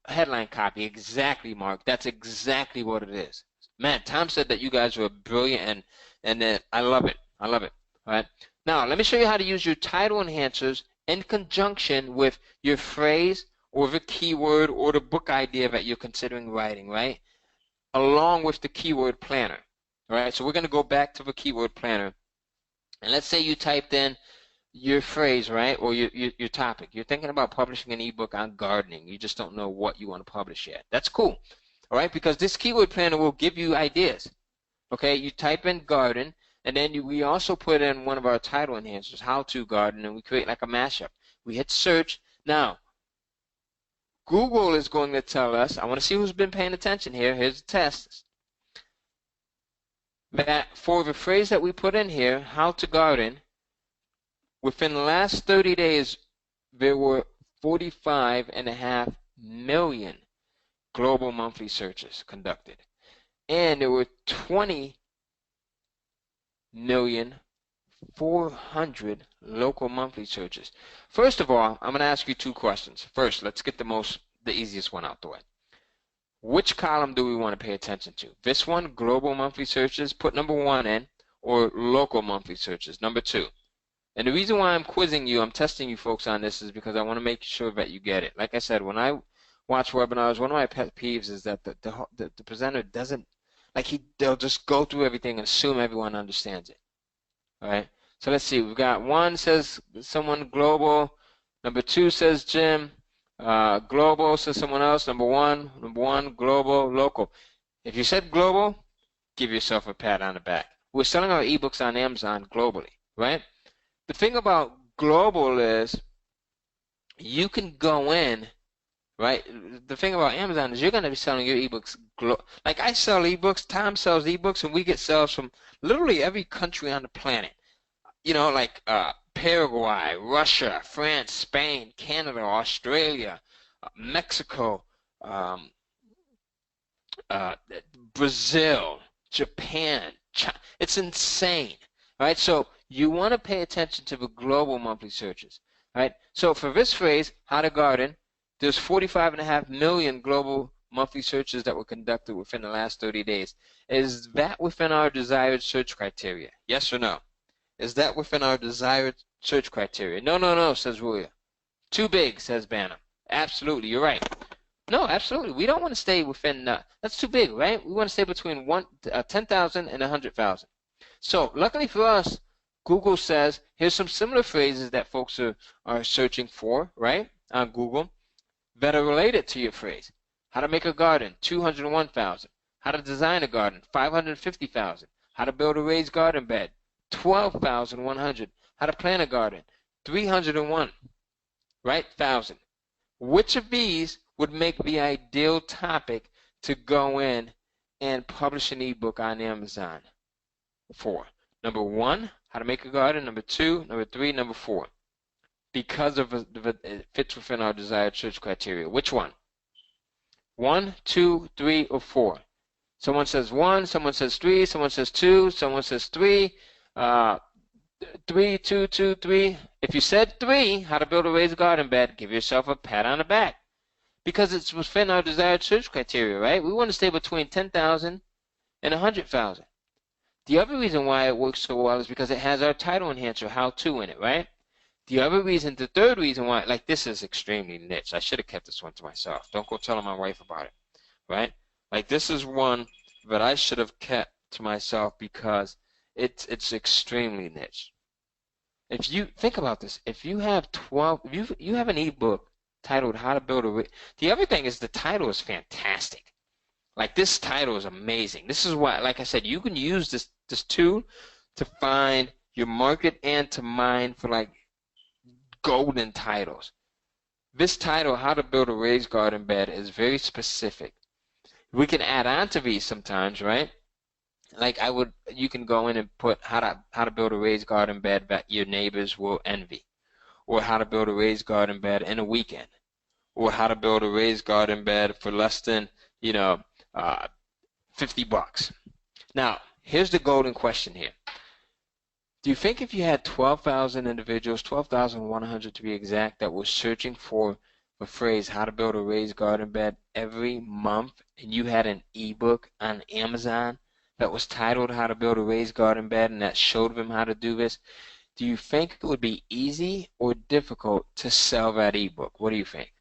headline copy. Exactly, Mark. That's exactly what it is. Man, Tom said that you guys were brilliant, and I love it. I love it. All right. Now let me show you how to use your title enhancers in conjunction with your phrase or the keyword or the book idea that you're considering writing, right? Along with the keyword planner. All right, so we're going to go back to the keyword planner. And let's say you typed in your phrase, right, or your topic. You're thinking about publishing an ebook on gardening. You just don't know what you want to publish yet. That's cool, all right, because this keyword planner will give you ideas. Okay, you type in garden, and then we also put in one of our title enhancers, how to garden, and we create like a mashup. We hit search. Now, Google is going to tell us, I want to see who's been paying attention here. Here's the test. That for the phrase that we put in here, how to garden, within the last 30 days, there were 45.5 million global monthly searches conducted. And there were 20,400,000 local monthly searches. First of all, I'm going to ask you two questions. First, let's get the easiest one out the way. Which column do we want to pay attention to? This one, global monthly searches, put number 1 in, or local monthly searches, number 2. And the reason why I'm quizzing you, I'm testing you folks on this, is because I want to make sure that you get it. Like I said, when I watch webinars, one of my pet peeves is that the presenter doesn't, like they'll just go through everything and assume everyone understands it. All right. So let's see. We've got 1 says someone global. Number 2 says Jim. Global says someone else. Number one, global, local. If you said global, give yourself a pat on the back. We're selling our ebooks on Amazon globally, right? The thing about global is you can go in, right? The thing about Amazon is you're going to be selling your ebooks. Like I sell ebooks, Tom sells ebooks, and we get sales from literally every country on the planet. You know, like Paraguay, Russia, France, Spain, Canada, Australia, Mexico, Brazil, Japan, China. It's insane, right? So you want to pay attention to the global monthly searches, right? So for this phrase, how to garden, there's 45.5 million global monthly searches that were conducted within the last 30 days. Is that within our desired search criteria? Yes or no? Is that within our desired search criteria? No, no, no, says William. Too big, says Banner. Absolutely, you're right. No, absolutely. We don't want to stay within, that's too big, right? We want to stay between 10,000 and 100,000. So luckily for us, Google says, here's some similar phrases that folks are searching for, right, on Google, that are related to your phrase. How to make a garden, 201,000. How to design a garden, 550,000. How to build a raised garden bed, 12,100. How to plant a garden, 301, right, thousand. Which of these would make the ideal topic to go in and publish an ebook on Amazon for? Number 1, how to make a garden. Number 2, number 3, number 4. Because of it fits within our desired search criteria. Which one? 1, 2, 3, or 4? Someone says 1, someone says 3, someone says 2, someone says 3. 3, 2, 2, 3. If you said 3, how to build a raised garden bed, give yourself a pat on the back. Because it's within our desired search criteria, right? We want to stay between 10,000 and 100,000. The other reason why it works so well is because it has our title enhancer, how to, in it, right? The other reason, the third reason why, like this is extremely niche. I should have kept this one to myself. Don't go telling my wife about it, right? Like this is one that I should have kept to myself because it's extremely niche. If you think about this, if you have 12, if you have an ebook titled How to Build a, the other thing is the title is fantastic. Like this title is amazing. This is why, like I said, you can use this tool to find your market and to mine for like golden titles. This title, How to Build a Raised Garden Bed, is very specific. We can add on to these sometimes, right? Like you can go in and put how to build a raised garden bed that your neighbors will envy, or how to build a raised garden bed in a weekend, or how to build a raised garden bed for less than, you know, uh, $50. Now, here's the golden question here. Do you think if you had 12,000 individuals, 12,100 to be exact, that were searching for the phrase how to build a raised garden bed every month, and you had an ebook on Amazon that was titled How to Build a Raised Garden Bed and that showed them how to do this, do you think it would be easy or difficult to sell that ebook? What do you think?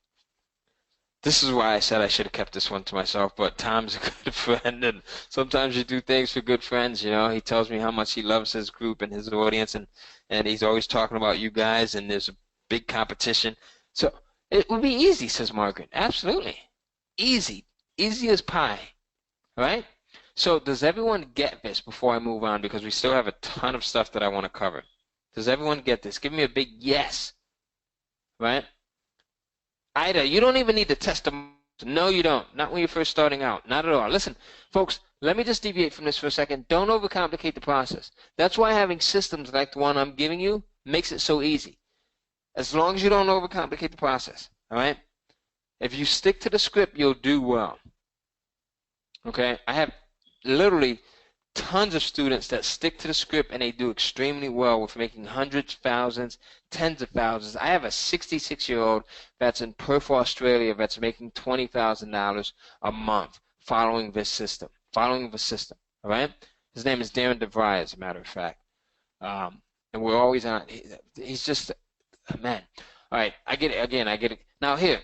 This is why I said I should have kept this one to myself, but Tom's a good friend, and sometimes you do things for good friends, you know. He tells me how much he loves his group and his audience, and he's always talking about you guys, and there's a big competition. So it would be easy, says Margaret. Absolutely. Easy. Easy as pie. All right? So does everyone get this before I move on? Because we still have a ton of stuff that I want to cover. Does everyone get this? Give me a big yes. Right? Ida, you don't even need to test them. No, you don't. Not when you're first starting out. Not at all. Listen, folks, let me just deviate from this for a second. Don't overcomplicate the process. That's why having systems like the one I'm giving you makes it so easy. As long as you don't overcomplicate the process. All right? If you stick to the script, you'll do well. Okay? I have literally tons of students that stick to the script and they do extremely well with making hundreds, thousands, tens of thousands. I have a 66-year-old that's in Perth, Australia, that's making $20,000 a month following this system, following the system. All right? His name is Darren DeVry, as a matter of fact. And we're always on. He's just a man. All right, I get it. Again, I get it. Now here,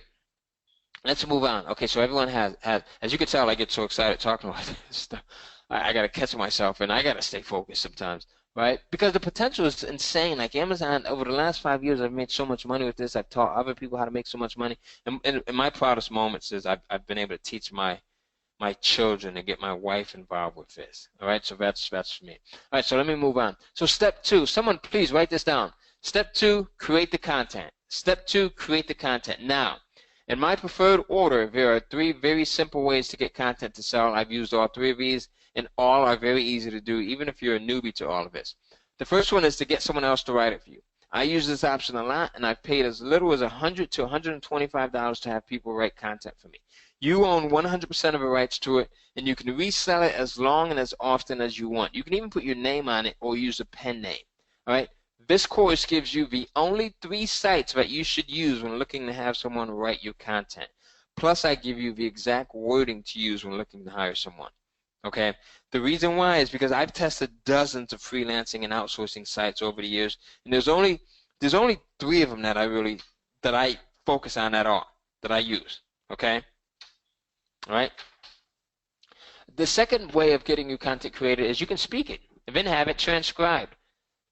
let's move on. Okay, so everyone has, as you can tell, I get so excited talking about this stuff. I got to catch myself, and I got to stay focused sometimes, right? Because the potential is insane. Like Amazon, over the last 5 years, I've made so much money with this. I've taught other people how to make so much money. And my proudest moments is I've been able to teach my children and get my wife involved with this. All right, so that's for me. All right, so let me move on. So step 2, someone please write this down. Step 2, create the content. Step 2, create the content. Now, in my preferred order, there are 3 very simple ways to get content to sell. I've used all 3 of these, and all are very easy to do, even if you're a newbie to all of this. The first one is to get someone else to write it for you. I use this option a lot, and I've paid as little as $100 to $125 to have people write content for me. You own 100% of the rights to it, and you can resell it as long and as often as you want. You can even put your name on it or use a pen name. All right? This course gives you the only 3 sites that you should use when looking to have someone write your content. Plus, I give you the exact wording to use when looking to hire someone. Okay? The reason why is because I've tested dozens of freelancing and outsourcing sites over the years, and there's only 3 of them that I focus on at all, that I use. Okay? All right? The second way of getting your content created is you can speak it and then have it transcribed.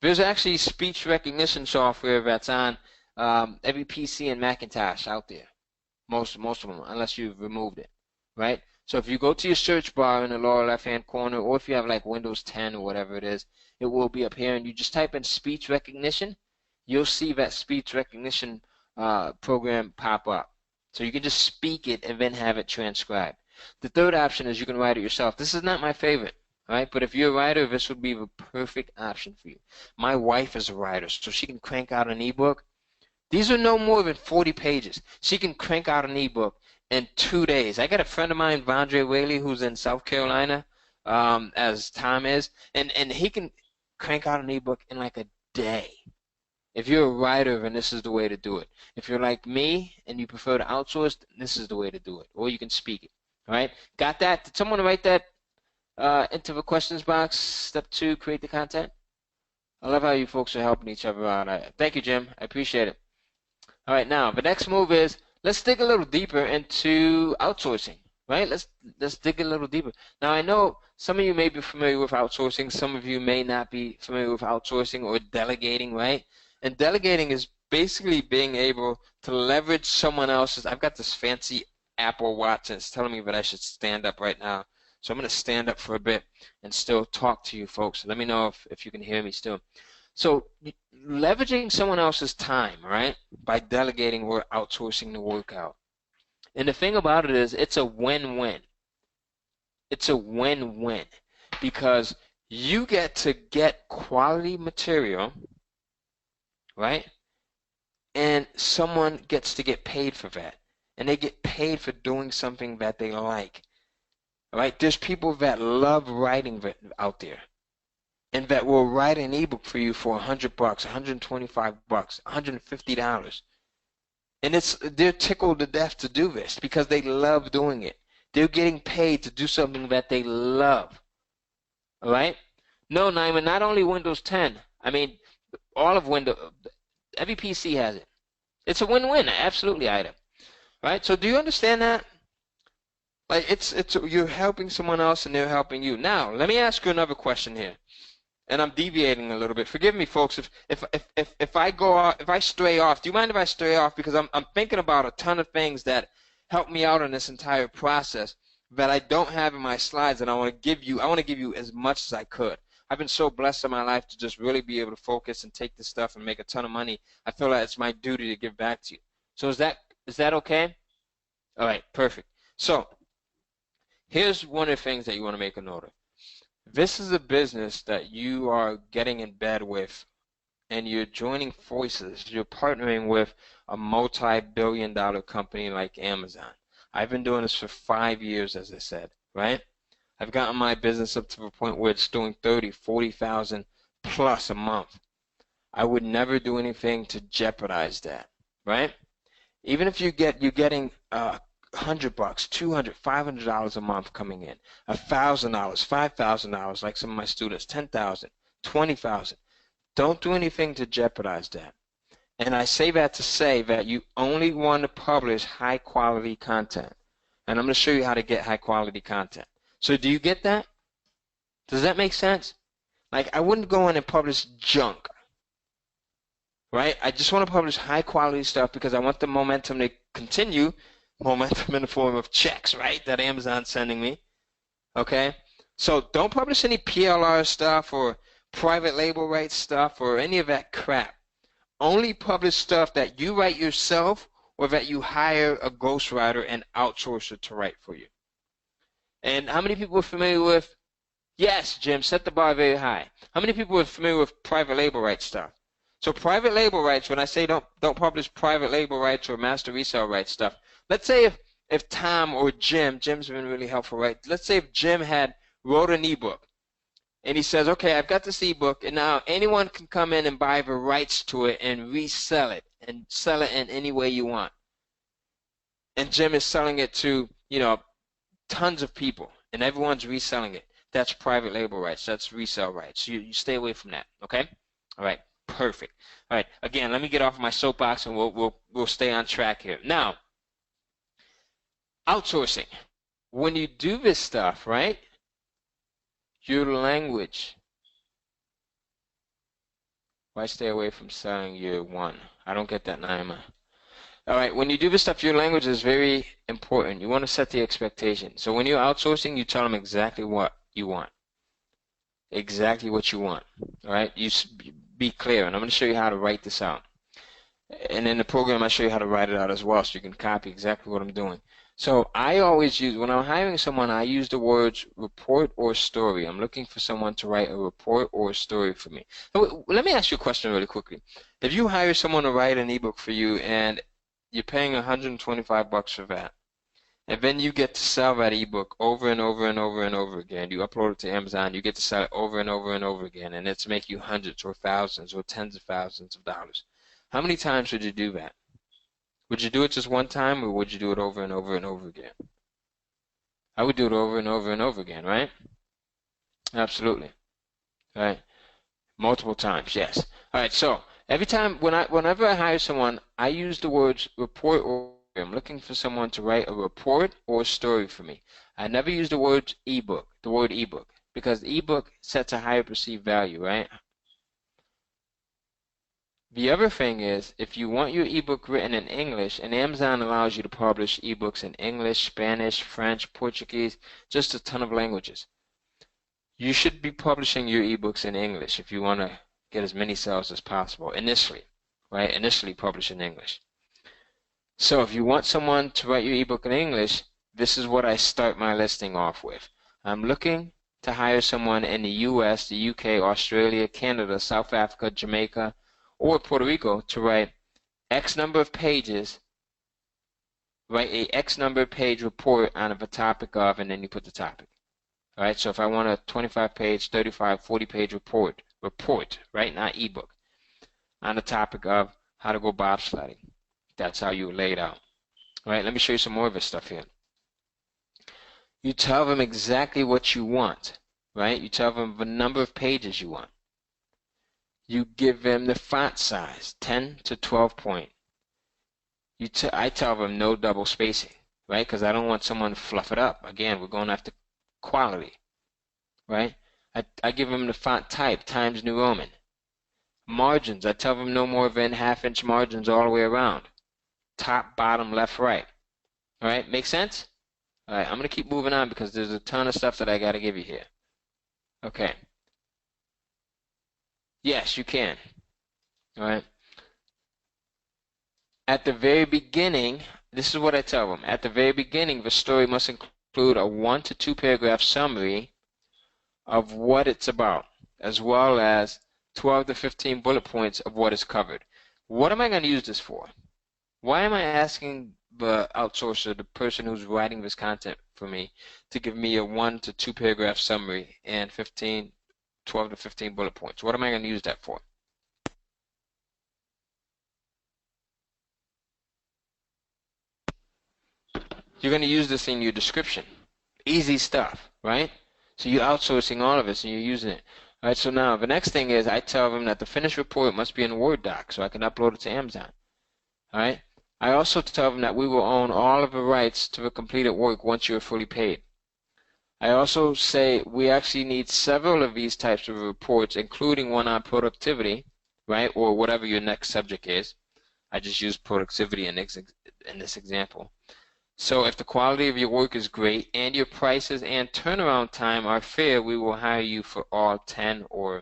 There's actually speech recognition software that's on every PC and Macintosh out there. Most of them, unless you've removed it, right? So if you go to your search bar in the lower left-hand corner, or if you have like Windows 10 or whatever it is, it will be up here, and you just type in speech recognition. You'll see that speech recognition program pop up. So you can just speak it and then have it transcribed. The third option is you can write it yourself. This is not my favorite. All right, but if you're a writer, this would be the perfect option for you. My wife is a writer, so she can crank out an ebook. These are no more than 40 pages. She can crank out an ebook in 2 days. I got a friend of mine, Vondre Whaley, who's in South Carolina, as Tom is, and he can crank out an ebook in like a day. If you're a writer, then this is the way to do it. If you're like me and you prefer to outsource, this is the way to do it. Or you can speak it. All right, got that? Did someone write that into the questions box? Step 2, create the content. I love how you folks are helping each other out. Thank you, Jim. I appreciate it. All right, now the next move is let's dig a little deeper into outsourcing. right? Let's dig a little deeper. Now, I know some of you may be familiar with outsourcing. Some of you may not be familiar with outsourcing or delegating, right? And delegating is basically being able to leverage someone else's. I've got this fancy Apple Watch, and it's telling me that I should stand up right now. So I'm going to stand up for a bit and still talk to you folks. Let me know if you can hear me still. So leveraging someone else's time, right, by delegating or outsourcing the workout. And the thing about it is, it's a win-win. It's a win-win because you get to get quality material, right? And someone gets to get paid for that. And they get paid for doing something that they like. All right? There's people that love writing out there and that will write an ebook for you for $100, $125, $150. And they're tickled to death to do this because they love doing it. They're getting paid to do something that they love. All right? No, Nyman, not only Windows 10. I mean, all of Windows, every PC has it. It's a win-win, absolutely, Ida. Right? So do you understand that? Like it's you're helping someone else and they're helping you. Now, let me ask you another question here. And I'm deviating a little bit. Forgive me, folks, if I go off, if I stray off. Do you mind if I stray off? Because I'm thinking about a ton of things that help me out in this entire process that I don't have in my slides, and I want to give you as much as I could. I've been so blessed in my life to just really be able to focus and take this stuff and make a ton of money. I feel like it's my duty to give back to you. So is that okay? All right, perfect. So here's one of the things that you want to make a note of. This is a business that you are getting in bed with, and you're joining forces. You're partnering with a multi-billion-dollar company like Amazon. I've been doing this for 5 years, as I said, right? I've gotten my business up to the point where it's doing 30, 40,000 plus a month. I would never do anything to jeopardize that, right? Even if you're getting $100, $200, $500 a month coming in, $1,000, $5,000, like some of my students, $10,000, $20,000. Don't do anything to jeopardize that. And I say that to say that you only want to publish high quality content. And I'm going to show you how to get high quality content. So do you get that? Does that make sense? Like, I wouldn't go in and publish junk, right? I just want to publish high quality stuff because I want the momentum to continue. Momentum in the form of checks, right, that Amazon's sending me, okay? So don't publish any PLR stuff or private label rights stuff or any of that crap. Only publish stuff that you write yourself or that you hire a ghostwriter and outsourcer to write for you. And how many people are familiar with, yes, Jim, set the bar very high. How many people are familiar with private label rights stuff? So private label rights, when I say don't publish private label rights or master resale rights stuff, let's say if Tom or Jim's been really helpful, right? Let's say if Jim wrote an ebook and he says, okay, I've got this ebook and now anyone can come in and buy the rights to it and resell it and sell it in any way you want. And Jim is selling it to, tons of people and everyone's reselling it. That's private label rights. That's resale rights. You stay away from that, okay? All right, perfect. All right, again, let me get off my soapbox and we'll stay on track here. Now, outsourcing. When you do this stuff, right, your language. Why stay away from selling year one? I don't get that, Naima. All right, when you do this stuff, your language is very important. You want to set the expectation. So when you're outsourcing, you tell them exactly what you want. Exactly what you want. All right, you be clear, and I'm going to show you how to write this out. And in the program, I'll show you how to write it out as well, so you can copy exactly what I'm doing. So I always use, when I'm hiring someone, I use the words report or story. I'm looking for someone to write a report or a story for me. Now, let me ask you a question really quickly. If you hire someone to write an ebook for you and you're paying $125 for that, and then you get to sell that ebook over and over and over and over again. You upload it to Amazon, you get to sell it over and over and over again, and it's make you hundreds or thousands or tens of thousands of dollars. How many times would you do that? Would you do it just one time, or would you do it over and over and over again? I would do it over and over and over again, right? Absolutely. Right? Multiple times, yes. All right, so every time, whenever I hire someone, I use the words report or I'm looking for someone to write a report or a story for me. I never use the word ebook, because ebook sets a higher perceived value, right? The other thing is, if you want your ebook written in English, and Amazon allows you to publish ebooks in English, Spanish, French, Portuguese, just a ton of languages. You should be publishing your ebooks in English if you want to get as many sales as possible initially, right? Initially publish in English. So if you want someone to write your ebook in English, this is what I start my listing off with. I'm looking to hire someone in the US, the UK, Australia, Canada, South Africa, Jamaica, or Puerto Rico to write X number of pages, write a X number of page report on a topic of, and then you put the topic. All right, so if I want a 25-page, 35, 40-page report, right, not ebook, on the topic of how to go bobsledding. That's how you lay it out. All right, let me show you some more of this stuff here. You tell them exactly what you want, right? You tell them the number of pages you want. You give them the font size, 10 to 12 point. I tell them no double spacing, right? Because I don't want someone to fluff it up. Again, we're going after quality, right? I give them the font type, Times New Roman. Margins, I tell them no more than half-inch margins all the way around. Top, bottom, left, right. All right, make sense? All right, I'm going to keep moving on because there's a ton of stuff that I got to give you here. Okay. Yes, you can. All right. At the very beginning, this is what I tell them. At the very beginning, the story must include a 1 to 2 paragraph summary of what it's about, as well as 12 to 15 bullet points of what is covered. What am I going to use this for? Why am I asking the outsourcer, the person who's writing this content for me, to give me a 1 to 2 paragraph summary and 12 to 15 bullet points? What am I going to use that for? You're going to use this in your description. Easy stuff, right? So you're outsourcing all of this and you're using it. All right, so now the next thing is I tell them that the finished report must be in a Word doc so I can upload it to Amazon. All right? I also tell them that we will own all of the rights to the completed work once you're fully paid. I also say we actually need several of these types of reports, including one on productivity, right, or whatever your next subject is. I just use productivity in this example. So if the quality of your work is great and your prices and turnaround time are fair, we will hire you for all 10 or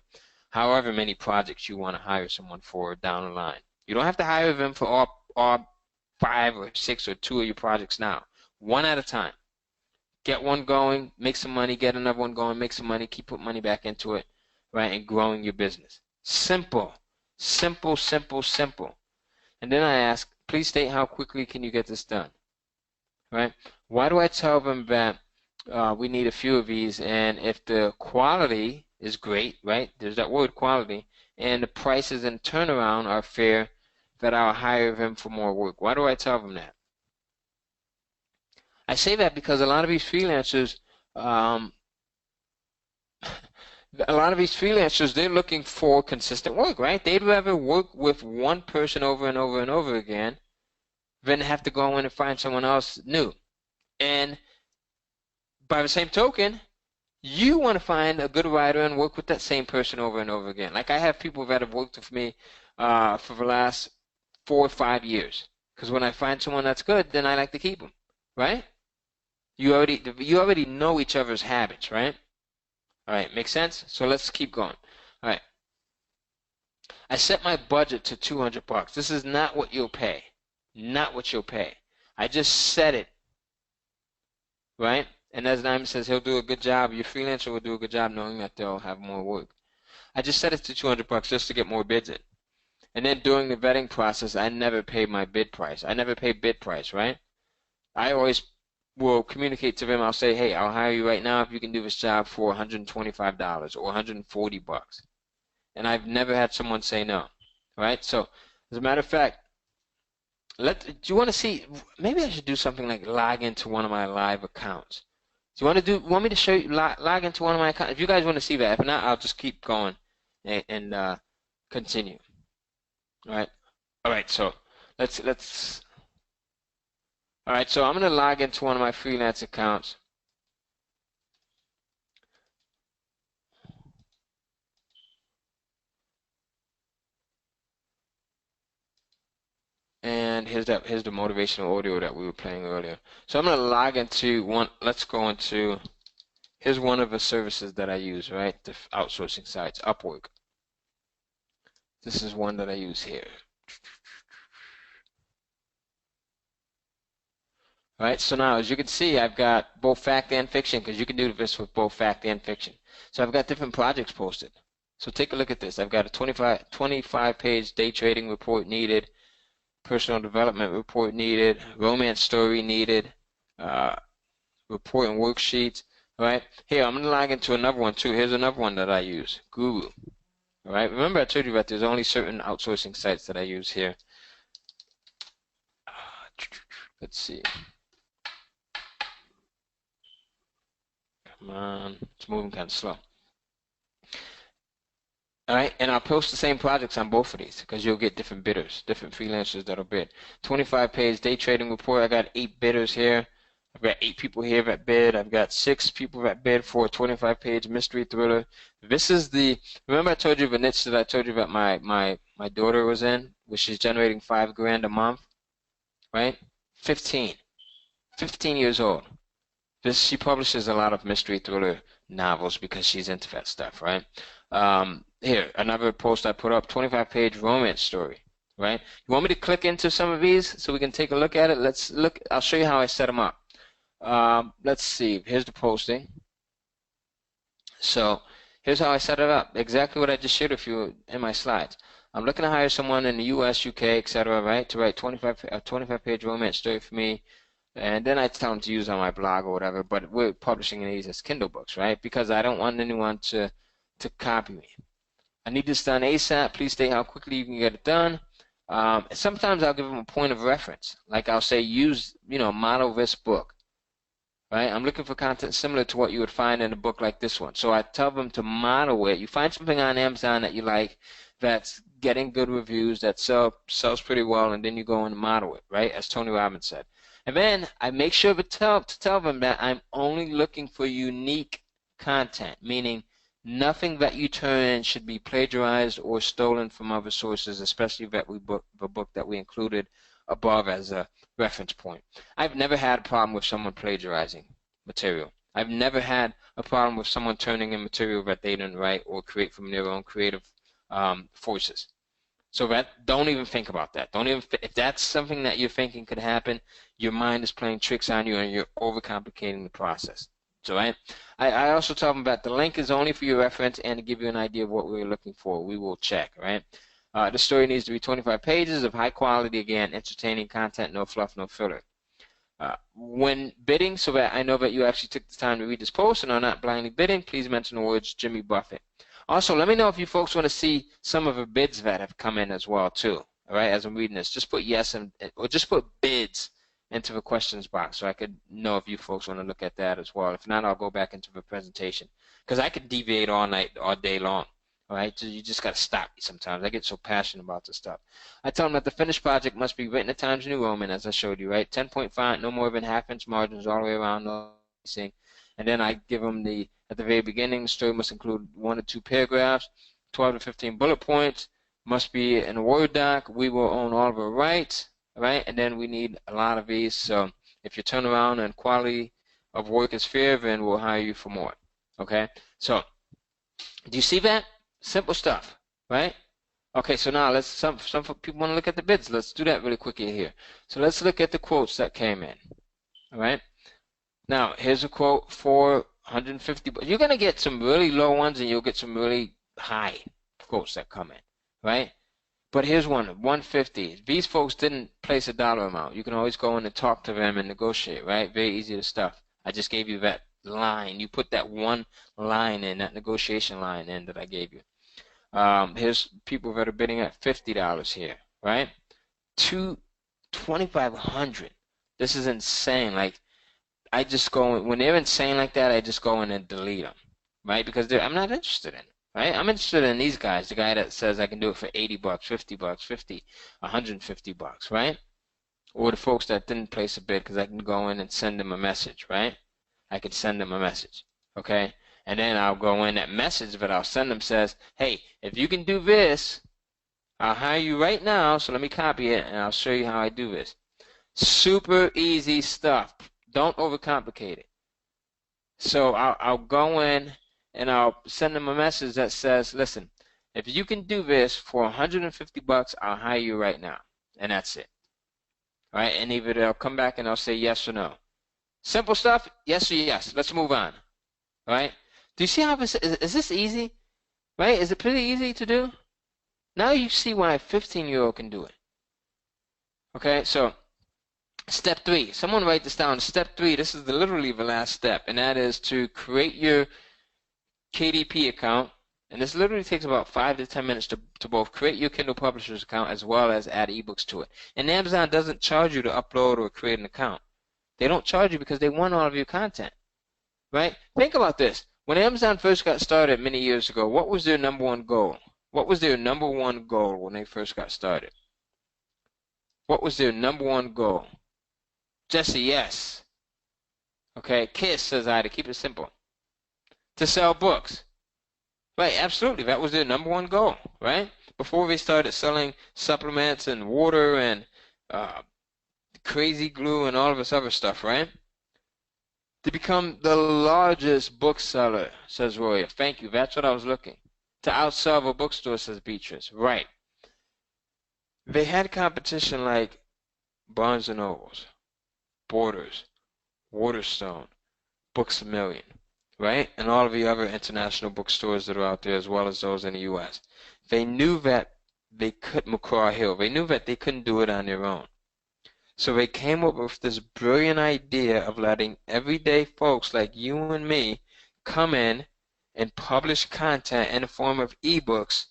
however many projects you want to hire someone for down the line. You don't have to hire them for all 5 or 6 or 2 of your projects now. One at a time. Get one going, make some money, get another one going, make some money, keep putting money back into it, right, and growing your business. Simple. Simple, simple, simple. And then I ask, please state how quickly can you get this done? Right? Why do I tell them that we need a few of these, and if the quality is great, right? There's that word quality, and the prices and turnaround are fair, that I'll hire them for more work. Why do I tell them that? I say that because a lot of these freelancers, they're looking for consistent work, right? They'd rather work with one person over and over and over again than have to go in and find someone else new. And by the same token, you want to find a good writer and work with that same person over and over again. Like I have people that have worked with me for the last 4 or 5 years. Because when I find someone that's good, then I like to keep them, right? You already know each other's habits, right? All right, make sense? So let's keep going. All right. I set my budget to $200. This is not what you'll pay. Not what you'll pay. I just set it, right? And as Naim says, he'll do a good job. Your freelancer will do a good job knowing that they'll have more work. I just set it to $200 just to get more bids in. And then during the vetting process, I never pay my bid price. I never pay bid price, right? I always will communicate to them. I'll say, hey, I'll hire you right now if you can do this job for $125 or $140. And I've never had someone say no, right? So, as a matter of fact, do you want to see? Maybe I should do something like log into one of my live accounts. Do you want me to show you log into one of my accounts? If you guys want to see that, if not, I'll just keep going and continue. All right. So let's. All right, so I'm going to log into one of my freelance accounts. And here's the motivational audio that we were playing earlier. So I'm going to log into one. Let's go into, here's one of the services that I use, right? The outsourcing sites, Upwork. This is one that I use here. All right, so now as you can see, I've got both fact and fiction, because you can do this with both fact and fiction. So I've got different projects posted. So take a look at this. I've got a 25 page day trading report needed, personal development report needed, romance story needed, report and worksheets. All right, here I'm going to log into another one too. Here's another one that I use, Guru. All right, remember I told you that there's only certain outsourcing sites that I use here. Let's see. Come on, it's moving kind of slow. All right, and I'll post the same projects on both of these because you'll get different bidders, different freelancers that'll bid. 25 page day trading report. I got 8 bidders here. I've got 8 people here that bid. I've got 6 people that bid for a 25 page mystery thriller. This is the, remember I told you the niche that I told you that my daughter was in, which is generating $5,000 a month, right? 15 years old. She publishes a lot of mystery thriller novels because she's into that stuff, right? Here, another post I put up, 25 page romance story, right? You want me to click into some of these so we can take a look at it? Let's look. I'll show you how I set them up. Let's see. Here's the posting. So here's how I set it up. Exactly what I just shared with you in my slides. I'm looking to hire someone in the U.S., U.K., etc., right, to write a 25 page romance story for me. And then I tell them to use on my blog or whatever, but we're publishing these as Kindle books, right? Because I don't want anyone to copy me. I need this done ASAP. Please state how quickly you can get it done. Sometimes I'll give them a point of reference. Like I'll say, use, model this book, right? I'm looking for content similar to what you would find in a book like this one. So I tell them to model it. You find something on Amazon that you like that's getting good reviews, that sells pretty well, and then you go and model it, right? As Tony Robbins said. And then I make sure to tell them that I'm only looking for unique content, meaning nothing that you turn in should be plagiarized or stolen from other sources, especially the book that we included above as a reference point. I've never had a problem with someone plagiarizing material. I've never had a problem with someone turning in material that they didn't write or create from their own creative forces. So don't even think about that. If that's something that you're thinking could happen, your mind is playing tricks on you and you're overcomplicating the process. So I also tell them that the link is only for your reference and to give you an idea of what we're looking for. We will check, right? The story needs to be 25 pages of high quality, again, entertaining content, no fluff, no filler. When bidding, so that I know that you actually took the time to read this post and are not blindly bidding, please mention the words Jimmy Buffett. Also, let me know if you folks want to see some of the bids that have come in as well, too. All right, as I'm reading this, just put yes or just put bids into the questions box so I could know if you folks want to look at that as well. If not, I'll go back into the presentation because I could deviate all night, all day long. All right, so you just got to stop me sometimes. I get so passionate about this stuff. I tell them that the finished project must be written at Times New Roman, as I showed you, right? 10-point font, no more than half-inch margins all the way around, no spacing. And then I give them at the very beginning, the story must include 1 or 2 paragraphs, 12 to 15 bullet points, must be in a Word doc. We will own all of the rights, right? And then we need a lot of these. So if your turnaround and quality of work is fair, then we'll hire you for more, okay? So do you see that? Simple stuff, right? Okay, so now some people want to look at the bids. Let's do that really quickly here. So let's look at the quotes that came in, all right? Now, here's a quote for 150. You're going to get some really low ones and you'll get some really high quotes that come in, right? But here's one, 150. These folks didn't place a dollar amount. You can always go in and talk to them and negotiate, right? Very easy to stuff. I just gave you that line. You put that one line in, that negotiation line in that I gave you. Here's people that are bidding at $50 here, right? $2,500. This is insane. Like, I just go, when they're insane like that, I just go in and delete them, right? Because I'm not interested in it, right? I'm interested in these guys, the guy that says I can do it for $80, $50, $50, $150, right? or the folks that didn't place a bid, because I can go in and send them a message, right? I could send them a message, okay? And then I'll go in that message that I'll send them says, hey, if you can do this, I'll hire you right now, so let me copy it, and I'll show you how I do this. Super easy stuff. Don't overcomplicate it. So I'll go in and I'll send them a message that says, listen, if you can do this for 150 bucks, I'll hire you right now. And that's it. All right? And either they'll come back and they'll say yes or no. Simple stuff, yes or yes. Let's move on. All right? Do you see how this is this easy? Right? Is it pretty easy to do? Now you see why a 15-year-old can do it. Okay, so step 3. Someone write this down. Step 3, this is literally the last step, and that is to create your KDP account. And this literally takes about 5 to 10 minutes to both create your Kindle Publishers account as well as add ebooks to it. And Amazon doesn't charge you to upload or create an account. They don't charge you because they want all of your content. Right? Think about this. When Amazon first got started many years ago, what was their number one goal? What was their number one goal when they first got started? What was their number one goal? Jesse, yes. Okay, Kiss says I, to keep it simple. To sell books. Right, absolutely. That was their number one goal, right? Before they started selling supplements and water and crazy glue and all of this other stuff, right? To become the largest bookseller, says Roya. Thank you. That's what I was looking. To outsell a bookstore, says Beatrice. Right. They had competition like Barnes & Nobles, Borders, Waterstone, Books A Million, right? And all of the other international bookstores that are out there as well as those in the U.S. They knew that they couldn't, McGraw-Hill, they knew that they couldn't do it on their own. So they came up with this brilliant idea of letting everyday folks like you and me come in and publish content in the form of ebooks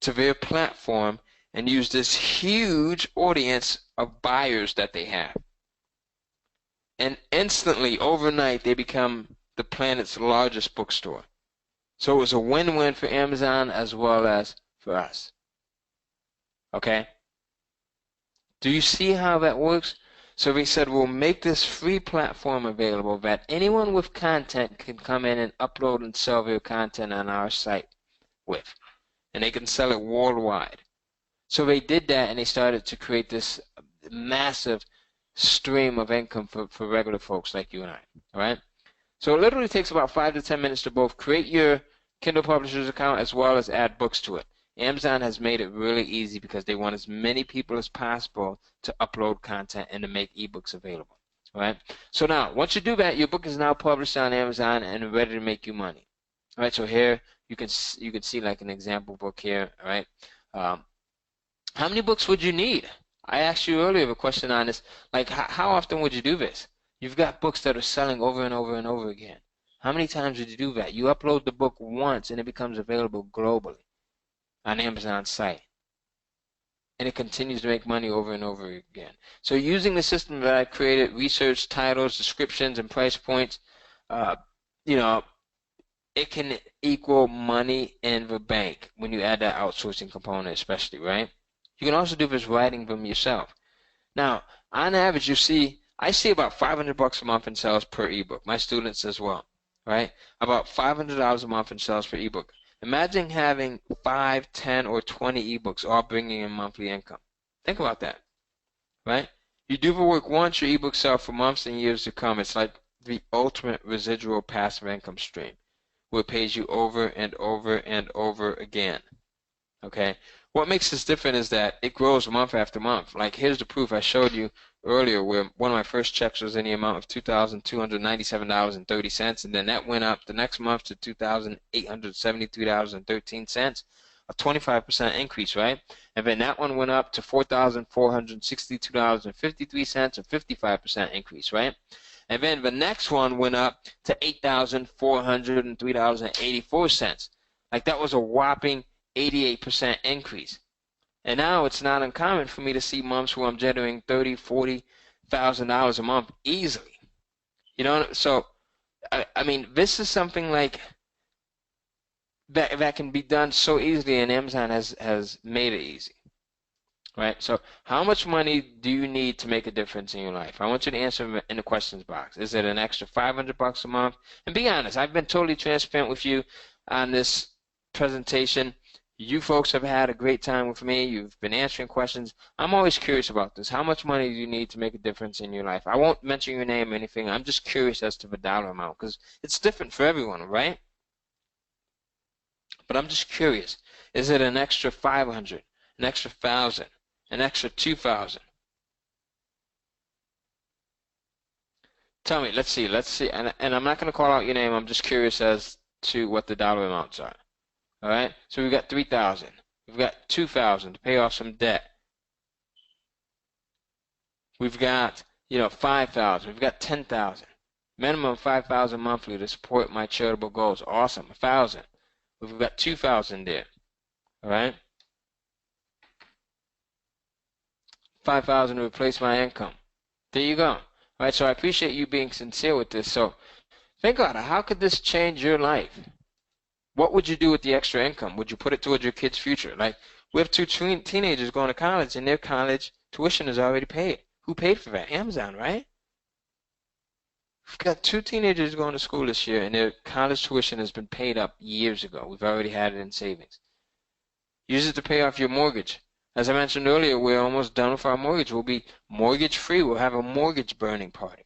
to their platform and use this huge audience of buyers that they have. And instantly, overnight, they become the planet's largest bookstore. So it was a win-win for Amazon as well as for us. Okay? Do you see how that works? So we said we'll make this free platform available that anyone with content can come in and upload and sell their content on our site with. And they can sell it worldwide. So they did that and they started to create this massive stream of income for regular folks like you and I. All right? So it literally takes about 5 to 10 minutes to both create your Kindle Publishers account as well as add books to it. Amazon has made it really easy because they want as many people as possible to upload content and to make ebooks available. All right? So now, once you do that, your book is now published on Amazon and ready to make you money. All right? So here you can see like an example book here. All right? How many books would you need? I asked you earlier a question on this. Like, how often would you do this? You've got books that are selling over and over and over again. How many times would you do that? You upload the book once and it becomes available globally on Amazon's site. And it continues to make money over and over again. So using the system that I created, research, titles, descriptions, and price points, you know, it can equal money in the bank when you add that outsourcing component especially, right? You can also do this writing them yourself. Now, on average, I see about $500 a month in sales per ebook. My students as well, right? About $500 a month in sales per ebook. Imagine having 5, 10, or 20 ebooks all bringing in monthly income. Think about that, right? You do the work once, your ebooks sell for months and years to come. It's like the ultimate residual passive income stream, where it pays you over and over and over again, okay? What makes this different is that it grows month after month. Like, here's the proof I showed you earlier where one of my first checks was in the amount of $2,297.30, and then that went up the next month to $2,873.13, a 25% increase, right? And then that one went up to $4,462.53, a 55% increase, right? And then the next one went up to $8,403.84. Like, that was a whopping 88% increase. And now it's not uncommon for me to see months where I'm generating $30,000, $40,000 a month easily. You know, so I mean, this is something like that can be done so easily, and Amazon has made it easy. right? So how much money do you need to make a difference in your life? I want you to answer in the questions box. Is it an extra $500 a month? And be honest, I've been totally transparent with you on this presentation. You folks have had a great time with me. You've been answering questions. I'm always curious about this. How much money do you need to make a difference in your life? I won't mention your name or anything. I'm just curious as to the dollar amount because it's different for everyone, right? But I'm just curious. Is it an extra 500, an extra 1,000, an extra 2,000? Tell me, let's see, and I'm not going to call out your name. I'm just curious as to what the dollar amounts are. All right, so we've got 3,000. We've got 2,000 to pay off some debt. We've got, 5,000. We've got 10,000. Minimum 5,000 monthly to support my charitable goals. Awesome. 1,000. We've got 2,000 there. All right. 5,000 to replace my income. There you go. All right. So I appreciate you being sincere with this. So think about it. How could this change your life? What would you do with the extra income? Would you put it towards your kid's future? Like, we have two teenagers going to college, and their college tuition is already paid. Who paid for that? Amazon, right? We've got two teenagers going to school this year, and their college tuition has been paid up years ago. We've already had it in savings. Use it to pay off your mortgage. As I mentioned earlier, we're almost done with our mortgage. We'll be mortgage-free. We'll have a mortgage burning party.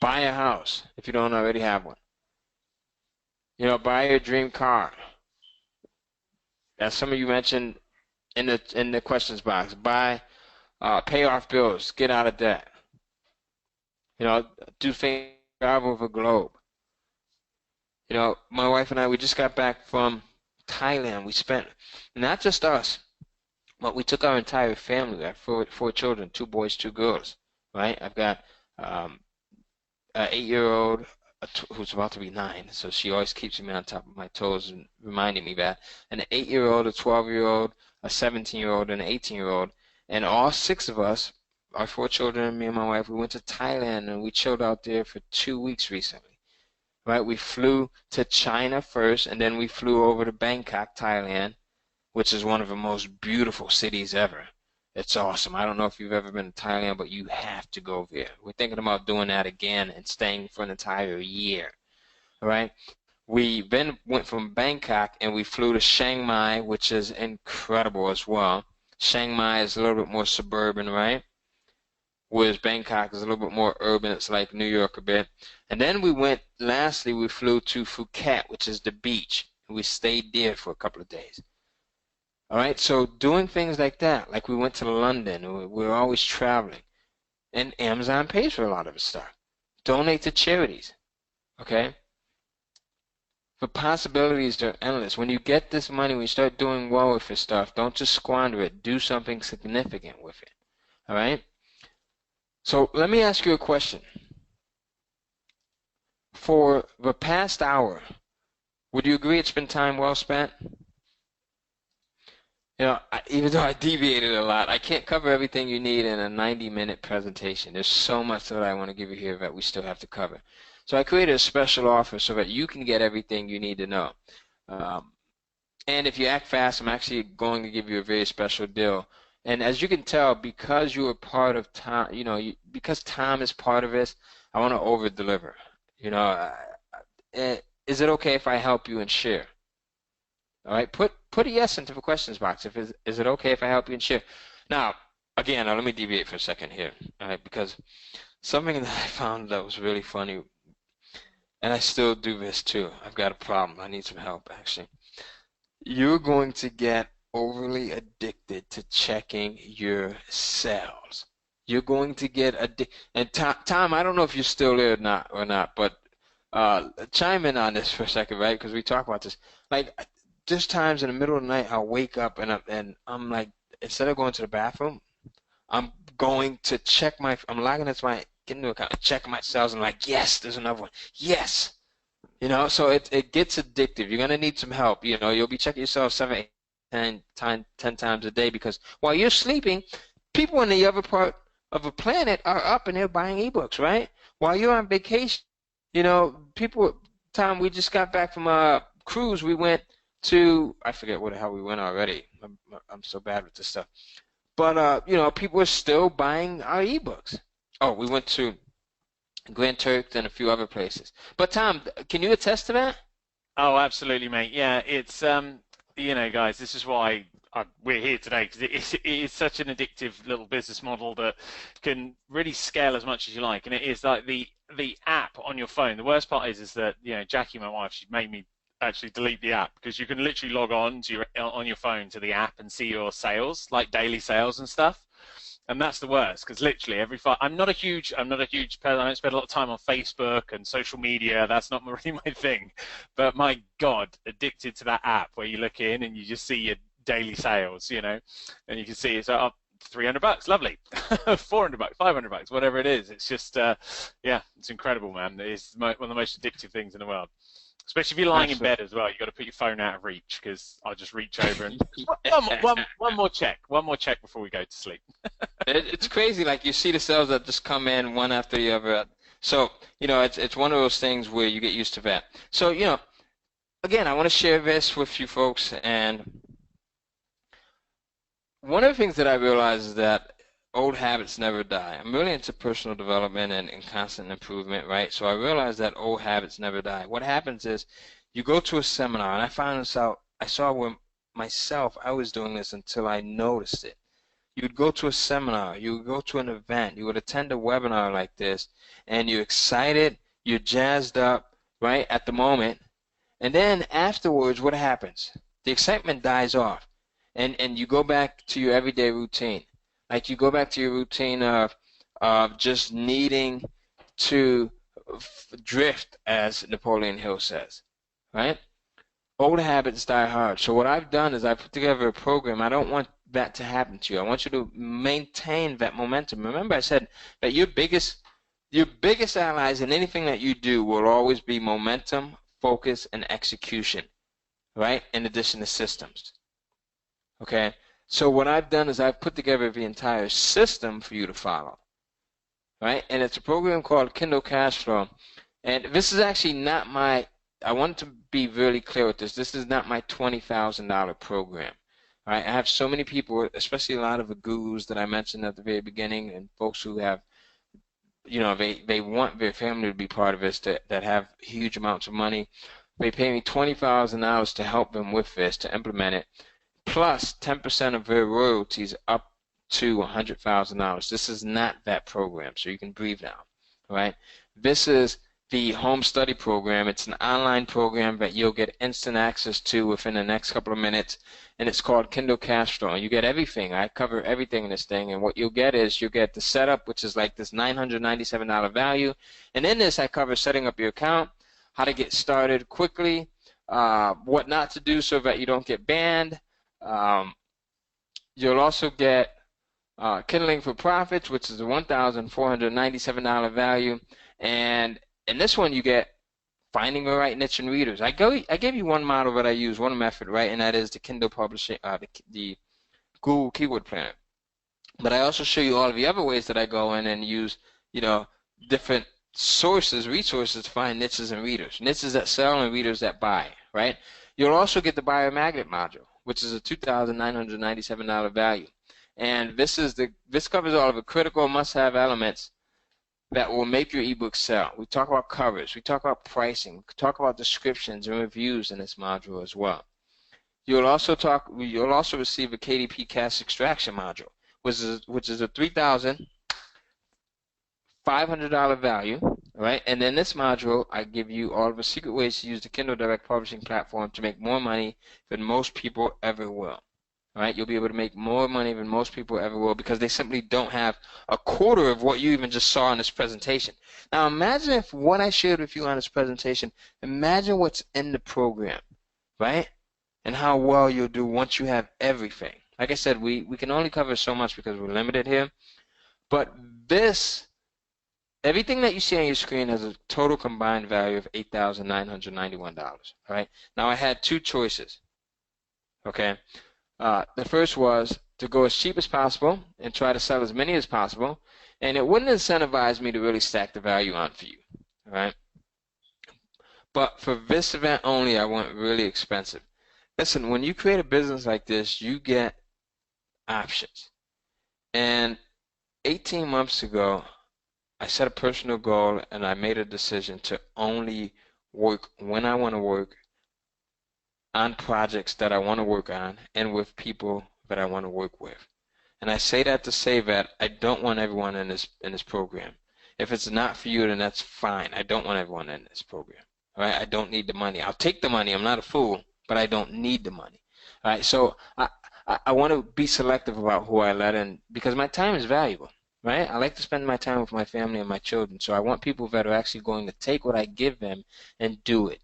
Buy a house if you don't already have one. Buy your dream car. As some of you mentioned in the questions box, pay off bills, get out of debt. Do things, travel the globe. My wife and I, we just got back from Thailand. We spent, not just us, but we took our entire family. We have four children, 2 boys, 2 girls, right? I've got an 8-year-old who's about to be 9, so she always keeps me on top of my toes and reminding me that. An 8-year-old, a 12-year-old, a 17-year-old, and an 18-year-old, and all 6 of us, our 4 children, me and my wife, we went to Thailand and we chilled out there for 2 weeks recently. Right? We flew to China first, and then we flew over to Bangkok, Thailand, which is one of the most beautiful cities ever. It's awesome. I don't know if you've ever been to Thailand, but you have to go there. We're thinking about doing that again and staying for an entire year. All right? We then went from Bangkok and we flew to Chiang Mai, which is incredible as well. Chiang Mai is a little bit more suburban, right? Whereas Bangkok is a little bit more urban. It's like New York a bit. And then lastly, we flew to Phuket, which is the beach. We stayed there for a couple of days. All right, so doing things like that, like we went to London, we're always traveling, and Amazon pays for a lot of the stuff. Donate to charities, okay? The possibilities are endless. When you get this money, when you start doing well with this stuff, don't just squander it. Do something significant with it, all right? So let me ask you a question. For the past hour, would you agree it's been time well spent? Even though I deviated a lot, I can't cover everything you need in a 90-minute presentation. There's so much that I want to give you here that we still have to cover. So I created a special offer so that you can get everything you need to know. And if you act fast, I'm actually going to give you a very special deal. And as you can tell, because you are part of Tom, because Tom is part of this, I want to over-deliver. Is it okay if I help you and share? All right, put a yes into the questions box. Is it okay if I help you and share? Now, again, let me deviate for a second here, all right, because something that I found that was really funny, and I still do this too. I've got a problem. I need some help, actually. You're going to get overly addicted to checking your cells. You're going to get addicted. And Tom, I don't know if you're still there or not, but chime in on this for a second, right? Because we talk about this. Like, there's times in the middle of the night I'll wake up and I'm like, instead of going to the bathroom, I'm going to I'm logging into my Kindle account and checking my cells and like, yes, there's another one. Yes. So it gets addictive. You're going to need some help. You'll be checking yourself 7, 8, 10 times a day because while you're sleeping, people in the other part of the planet are up and they're buying ebooks, right? While you're on vacation, Tom, we just got back from a cruise. We went to, I forget where the hell we went already. I'm so bad with this stuff. But you know, people are still buying our ebooks. Oh, we went to Grand Turks and a few other places. But Tom, can you attest to that? Oh, absolutely, mate. Yeah, it's guys, this is why we're here today because it is such an addictive little business model that can really scale as much as you like, and it is like the app on your phone. The worst part is that Jackie, my wife, she made me actually delete the app because you can literally log on your phone to the app and see your sales, like daily sales and stuff. And that's the worst because literally I'm not a huge person. I don't spend a lot of time on Facebook and social media. That's not really my thing. But my God, addicted to that app where you look in and you just see your daily sales, and you can see it's up $300, lovely, $400, $500, whatever it is. It's just, yeah, it's incredible, man. It's one of the most addictive things in the world. Especially if you're lying in Absolutely. bed as well, you've got to put your phone out of reach because I'll just reach over and one more check before we go to sleep. It's crazy. Like you see the cells that just come in one after the other. So, you know, it's one of those things where you get used to that. So, you know, again, I want to share this with you folks. And one of the things that I realize is that old habits never die. I'm really into personal development and constant improvement, right? So I realize that old habits never die. What happens is you go to a seminar, and I found this out. I saw when myself, I was doing this until I noticed it. You would go to a seminar, you would go to an event, you would attend a webinar like this, and you're excited, you're jazzed up, right, at the moment. And then afterwards, what happens? The excitement dies off, and you go back to your everyday routine. Like you go back to your routine of just needing to drift, as Napoleon Hill says, right? Old habits die hard. So what I've done is I put together a program. I don't want that to happen to you. I want you to maintain that momentum. Remember, I said that your biggest allies in anything that you do will always be momentum, focus, and execution, right? In addition to systems. Okay? So what I've done is I've put together the entire system for you to follow, right? And it's a program called Kindle Cashflow. And this is actually not my, I want to be really clear with this. This is not my $20,000 program. All right? I have so many people, especially a lot of the gurus that I mentioned at the very beginning, and folks who have, you know, they want their family to be part of this, that have huge amounts of money. They pay me $20,000 to help them with this, to implement it, plus 10% of their royalties up to $100,000. This is not that program, so you can breathe now, right? This is the home study program. It's an online program that you'll get instant access to within the next couple of minutes, and it's called Kindle Cashflow. You get everything. I cover everything in this thing, and what you'll get is you'll get the setup, which is like this $997 value, and in this I cover setting up your account, how to get started quickly, what not to do so that you don't get banned. Um, you'll also get Kindling for Profits, which is a $1,497 value, and in this one you get finding the right niche and readers. I gave you one model that I use, one method, right, and that is the Kindle publishing, the Google Keyword Planner. But I also show you all of the other ways that I go in and use, you know, different resources to find niches and readers. Niches that sell and readers that buy, right? You'll also get the Buyer Magnet module, which is a $2,997 value. And this covers all of the critical must-have elements that will make your ebook sell. We talk about covers, we talk about pricing, we talk about descriptions and reviews in this module as well. You'll also receive a KDP cash extraction module, which is a $3,500 value, right? And in this module, I give you all of the secret ways to use the Kindle Direct Publishing platform to make more money than most people ever will. Right? You'll be able to make more money than most people ever will because they simply don't have a quarter of what you even just saw in this presentation. Now imagine if what I shared with you on this presentation, imagine what's in the program, right? And how well you'll do once you have everything. Like I said, we can only cover so much because we're limited here. But everything that you see on your screen has a total combined value of $8,991. Right? Now I had two choices. Okay? The first was to go as cheap as possible and try to sell as many as possible, and it wouldn't incentivize me to really stack the value on for you, all right? But for this event only, I went really expensive. Listen, when you create a business like this, you get options. And 18 months ago, I set a personal goal and I made a decision to only work when I want to work on projects that I want to work on and with people that I want to work with. And I say that to say that I don't want everyone in this program. If it's not for you, then that's fine. I don't want everyone in this program. All right? I don't need the money. I'll take the money. I'm not a fool, but I don't need the money. All right? So I want to be selective about who I let in because my time is valuable. Right? I like to spend my time with my family and my children. So I want people that are actually going to take what I give them and do it.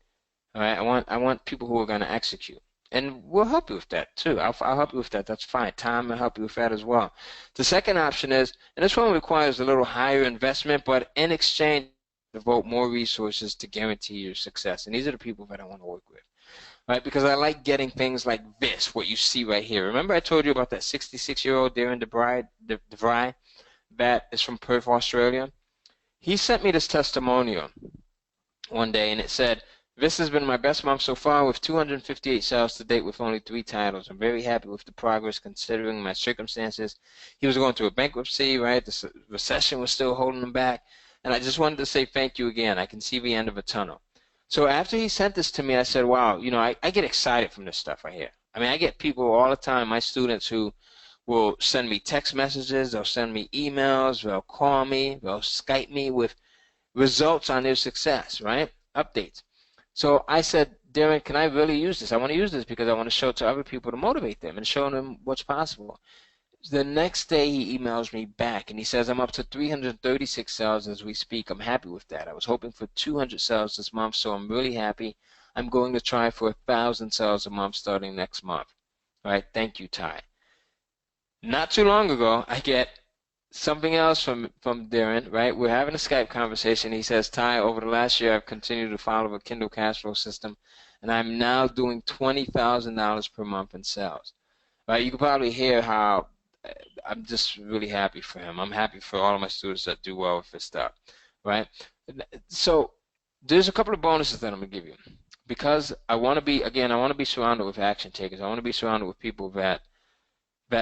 All right, I want people who are going to execute, and we'll help you with that too. I'll help you with that. That's fine. Time will help you with that as well. The second option is, and this one requires a little higher investment, but in exchange, devote more resources to guarantee your success. And these are the people that I want to work with, right? Because I like getting things like this, what you see right here. Remember I told you about that 66-year-old Darren DeVry that is from Perth, Australia? He sent me this testimonial one day, and it said, this has been my best month so far with 258 sales to date with only 3 titles. I'm very happy with the progress considering my circumstances. He was going through a bankruptcy, right? The recession was still holding him back. And I just wanted to say thank you again. I can see the end of a tunnel. So after he sent this to me, I said, wow, I get excited from this stuff right here. I mean, I get people all the time, my students, who will send me text messages, they'll send me emails, they'll call me, they'll Skype me with results on their success, right? Updates. So I said, Darren, can I really use this? I want to use this because I want to show it to other people to motivate them and show them what's possible. The next day he emails me back and he says, I'm up to 336 sales as we speak. I'm happy with that. I was hoping for 200 sales this month, so I'm really happy. I'm going to try for 1,000 sales a month starting next month. All right, thank you, Ty. Not too long ago, I get something else from Darren, right? We're having a Skype conversation. He says, Ty, over the last year, I've continued to follow a Kindle cash flow system, and I'm now doing $20,000 per month in sales. Right? You can probably hear how I'm just really happy for him. I'm happy for all of my students that do well with this stuff, right? So there's a couple of bonuses that I'm going to give you because I want to be surrounded with action takers. I want to be surrounded with people that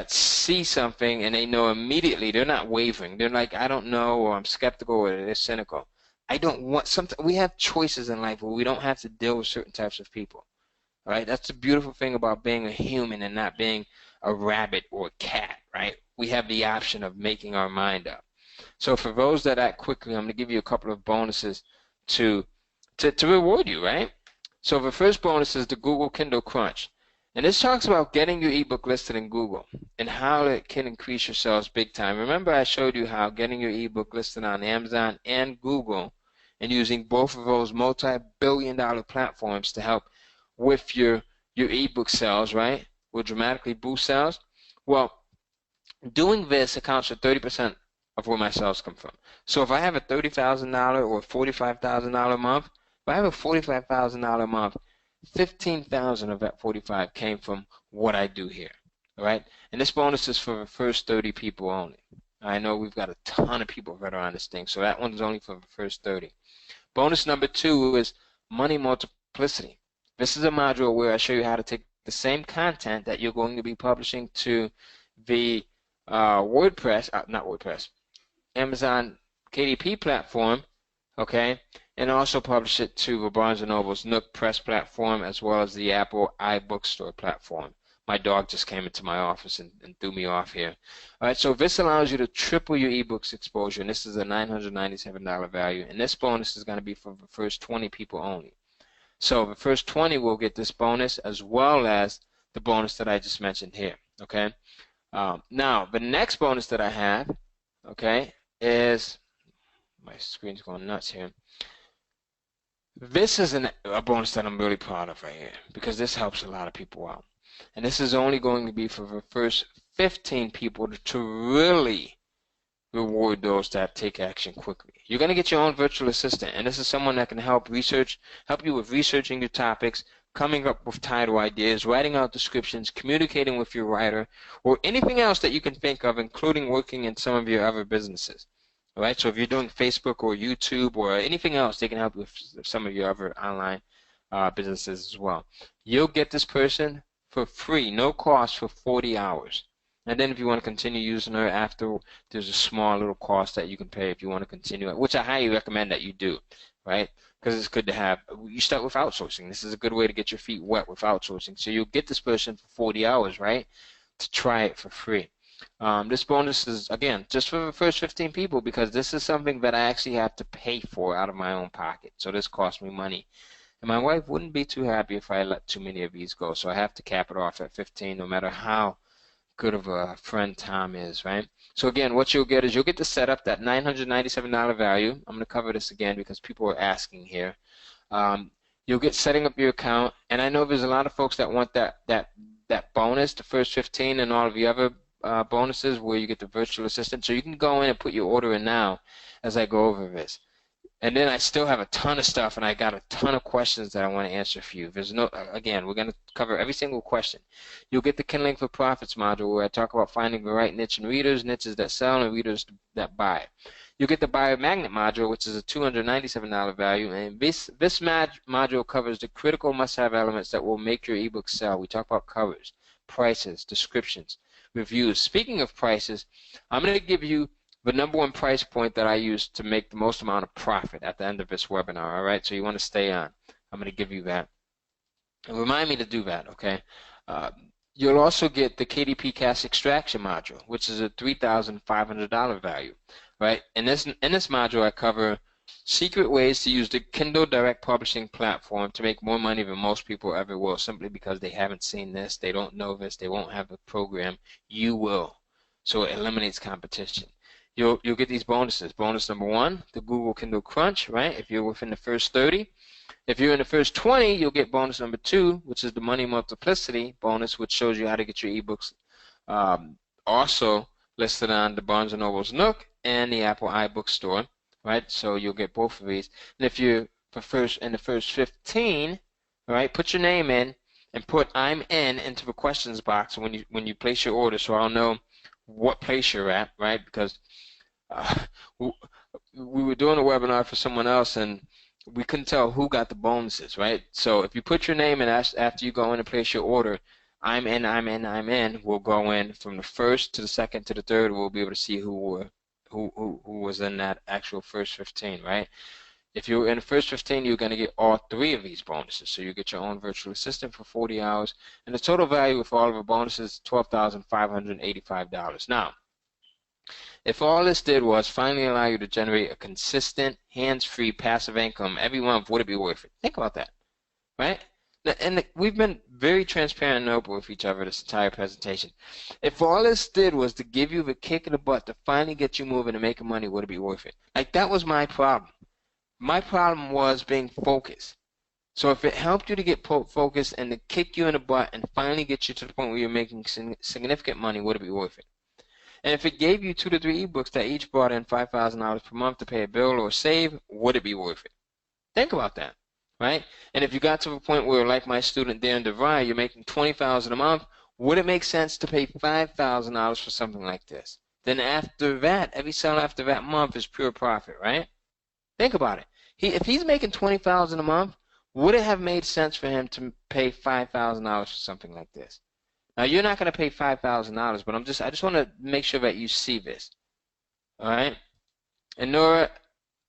see something and they know immediately. They're not wavering. They're like, I don't know, or I'm skeptical, or they're cynical. I don't want something. We have choices in life where we don't have to deal with certain types of people. All right, that's the beautiful thing about being a human and not being a rabbit or a cat. Right, we have the option of making our mind up. So for those that act quickly, I'm going to give you a couple of bonuses to reward you. Right. So the first bonus is the Google Kindle Crunch. And this talks about getting your ebook listed in Google and how it can increase your sales big time. Remember I showed you how getting your ebook listed on Amazon and Google and using both of those multi-billion-dollar platforms to help with your ebook sales, right, will dramatically boost sales. Well, doing this accounts for 30% of where my sales come from. So if I have a $30,000 or $45,000 month, if I have a $45,000 month, 15,000 of that 45 came from what I do here. All right, and this bonus is for the first 30 people only. I know we've got a ton of people that are on this thing, so that one's only for the first 30. Bonus number 2 is money multiplicity. This is a module where I show you how to take the same content that you're going to be publishing to the Amazon KDP platform, okay, and also publish it to the Barnes & Noble's Nook Press platform as well as the Apple iBookstore platform. My dog just came into my office and threw me off here. All right, so this allows you to triple your ebooks exposure, and this is a $997 value, and this bonus is going to be for the first 20 people only. So the first 20 will get this bonus as well as the bonus that I just mentioned here, okay? Now, the next bonus that I have, okay, is, my screen's going nuts here. This is a bonus that I'm really proud of right here because this helps a lot of people out. And this is only going to be for the first 15 people to really reward those that take action quickly. You're going to get your own virtual assistant, and this is someone that can help you with researching your topics, coming up with title ideas, writing out descriptions, communicating with your writer, or anything else that you can think of, including working in some of your other businesses. All right, so if you're doing Facebook or YouTube or anything else, they can help you with some of your other online businesses as well. You'll get this person for free, no cost, for 40 hours. And then if you want to continue using her after, there's a small little cost that you can pay if you want to continue it, which I highly recommend that you do, right? Because it's good to have. You start with outsourcing. This is a good way to get your feet wet with outsourcing. So you'll get this person for 40 hours, right, to try it for free. This bonus is, again, just for the first 15 people, because this is something that I actually have to pay for out of my own pocket. So this costs me money. And my wife wouldn't be too happy if I let too many of these go. So I have to cap it off at 15, no matter how good of a friend Tom is, right? So again, what you'll get is you'll get the setup, that $997 value. I'm going to cover this again because people are asking here. You'll get setting up your account, and I know there's a lot of folks that want that bonus, the first 15, and all of the other bonuses where you get the virtual assistant. So you can go in and put your order in now as I go over this. And then I still have a ton of stuff, and I got a ton of questions that I want to answer for you. There's no, again, we're going to cover every single question. You'll get the Kindling for Profits module where I talk about finding the right niche in readers, niches that sell, and readers that buy. You'll get the Buyer Magnet module, which is a $297 value, and this module covers the critical must-have elements that will make your ebook sell. We talk about covers, prices, descriptions, reviews. Speaking of prices, I'm going to give you the #1 price point that I use to make the most amount of profit at the end of this webinar, all right? So you want to stay on. I'm going to give you that. And remind me to do that, okay? You'll also get the KDP Cast Extraction module, which is a $3,500 value, right? In this module, I cover secret ways to use the Kindle Direct Publishing platform to make more money than most people ever will, simply because they haven't seen this, they don't know this, they won't have the program. You will. So it eliminates competition. You'll get these bonuses. Bonus #1, the Google Kindle Crunch, right? If you're within the first 30. If you're in the first 20, you'll get bonus #2, which is the Money Multiplicity bonus, which shows you how to get your ebooks also listed on the Barnes & Noble's Nook and the Apple iBook Store, right? So you'll get both of these. And if you're in the first 15, all right, put your name in and put "I'm in" into the questions box when you place your order, so I'll know what place you're at, right? Because we were doing a webinar for someone else and we couldn't tell who got the bonuses, right? So if you put your name in after you go in and place your order, "I'm in, I'm in, I'm in," we'll go in from the first to the second to the third. We'll be able to see who was in that actual first 15, right? If you're in the first 15, you're going to get all 3 of these bonuses. So you get your own virtual assistant for 40 hours. And the total value of all of the bonuses is $12,585. Now, if all this did was finally allow you to generate a consistent, hands-free passive income every month, would it be worth it? Think about that, right? And we've been very transparent and open with each other this entire presentation. If all this did was to give you the kick in the butt to finally get you moving and making money, would it be worth it? Like, that was my problem. My problem was being focused. So if it helped you to get focused and to kick you in the butt and finally get you to the point where you're making significant money, would it be worth it? And if it gave you 2 to 3 ebooks that each brought in $5,000 per month to pay a bill or save, would it be worth it? Think about that, right? And if you got to a point where, like my student Darren DeVry, you're making $20,000 a month, would it make sense to pay $5,000 for something like this? Then after that, every sale after that month is pure profit, right? Think about it. If he's making $20,000 a month, would it have made sense for him to pay $5,000 for something like this? Now, you're not going to pay $5,000, but I just want to make sure that you see this. All right? And Nora,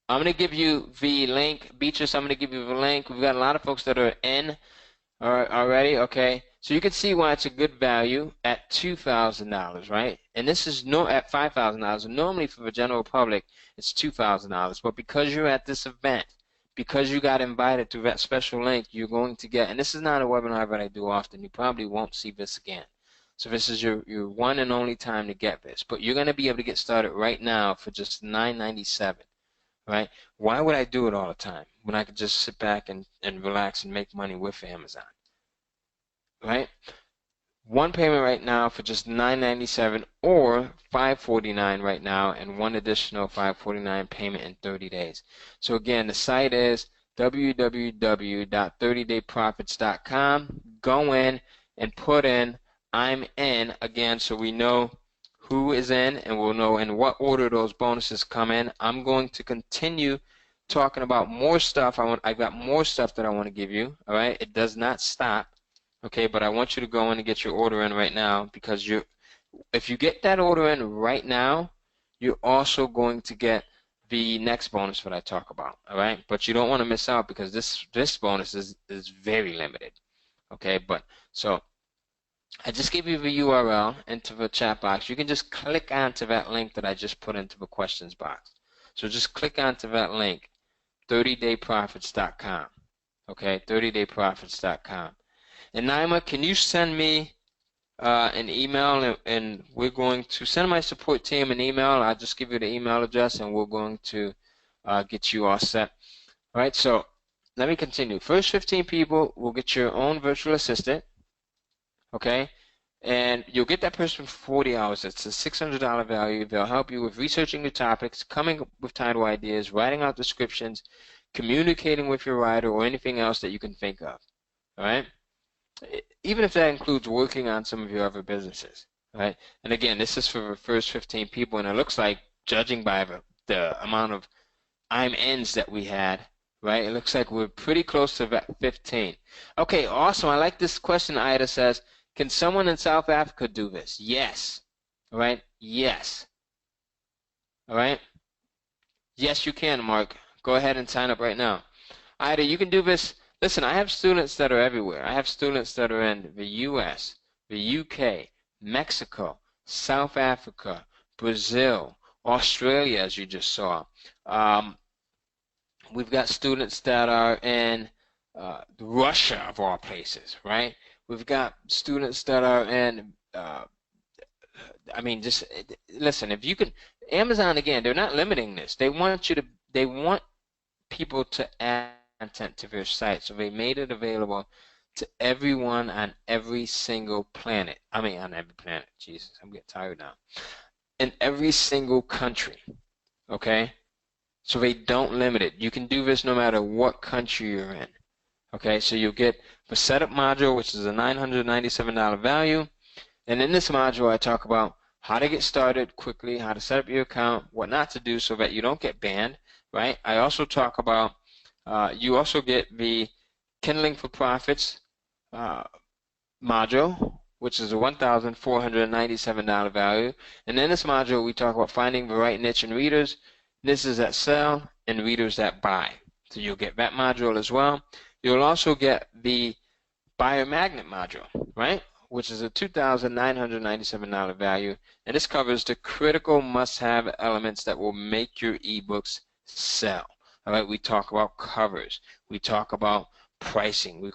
I'm going to give you the link. Beatrice, I'm going to give you the link. We've got a lot of folks that are in already. Okay? So you can see why it's a good value at $2,000, right? And this is at $5,000. Normally for the general public, it's $2,000. But because you're at this event, because you got invited to that special link, you're going to get, and this is not a webinar that I do often, you probably won't see this again. So this is your one and only time to get this. But you're going to be able to get started right now for just $997, right? Why would I do it all the time when I could just sit back and relax and make money with Amazon, right? One payment right now for just $997 or $549 right now, and one additional $549 payment in 30 days. So again, the site is www.30dayprofits.com. Go in and put in "I'm in" again, so we know who is in and we'll know in what order those bonuses come in. I'm going to continue talking about more stuff. I've got more stuff that I want to give you. All right, it does not stop. Okay, but I want you to go in and get your order in right now, because If you get that order in right now, you're also going to get the next bonus that I talk about, all right? But you don't want to miss out because this bonus is very limited, okay? But so I just gave you the URL into the chat box. You can just click onto that link that I just put into the questions box. So just click onto that link, 30dayprofits.com, okay? 30dayprofits.com. And Naima, can you send me an email, and we're going to send my support team an email. I'll just give you the email address, and we're going to get you all set. All right, so let me continue. First 15 people will get your own virtual assistant, okay? And you'll get that person for 40 hours. It's a $600 value. They'll help you with researching your topics, coming up with title ideas, writing out descriptions, communicating with your writer, or anything else that you can think of, all right? Even if that includes working on some of your other businesses, right? And again, this is for the first 15 people, and it looks like, judging by the amount of I'm ends that we had, right? It looks like we're pretty close to that 15. Okay, awesome. I like this question. Ida says, can someone in South Africa do this? Yes. All right? Yes. All right? Yes, you can, Mark. Go ahead and sign up right now. Ida, you can do this. Listen, I have students that are everywhere. I have students that are in the U.S., the U.K., Mexico, South Africa, Brazil, Australia, as you just saw. We've got students that are in Russia, of all places, right? We've got students that are in, I mean, just listen, if you can, Amazon, again, they're not limiting this. They want people to add content to their site, so they made it available to everyone on every single planet. I mean, on every planet. Jesus, I'm getting tired now. In every single country, okay? So they don't limit it. You can do this no matter what country you're in, okay? So you'll get the setup module, which is a $997 value, and in this module, I talk about how to get started quickly, how to set up your account, what not to do so that you don't get banned, right? I also talk about you also get the Kindling for Profits module, which is a $1,497 value. And in this module, we talk about finding the right niche in readers, niches that sell, and readers that buy. So you'll get that module as well. You'll also get the Buyer Magnet module, right? Which is a $2,997 value. And this covers the critical must-have elements that will make your ebooks sell. All right, we talk about covers. We talk about pricing.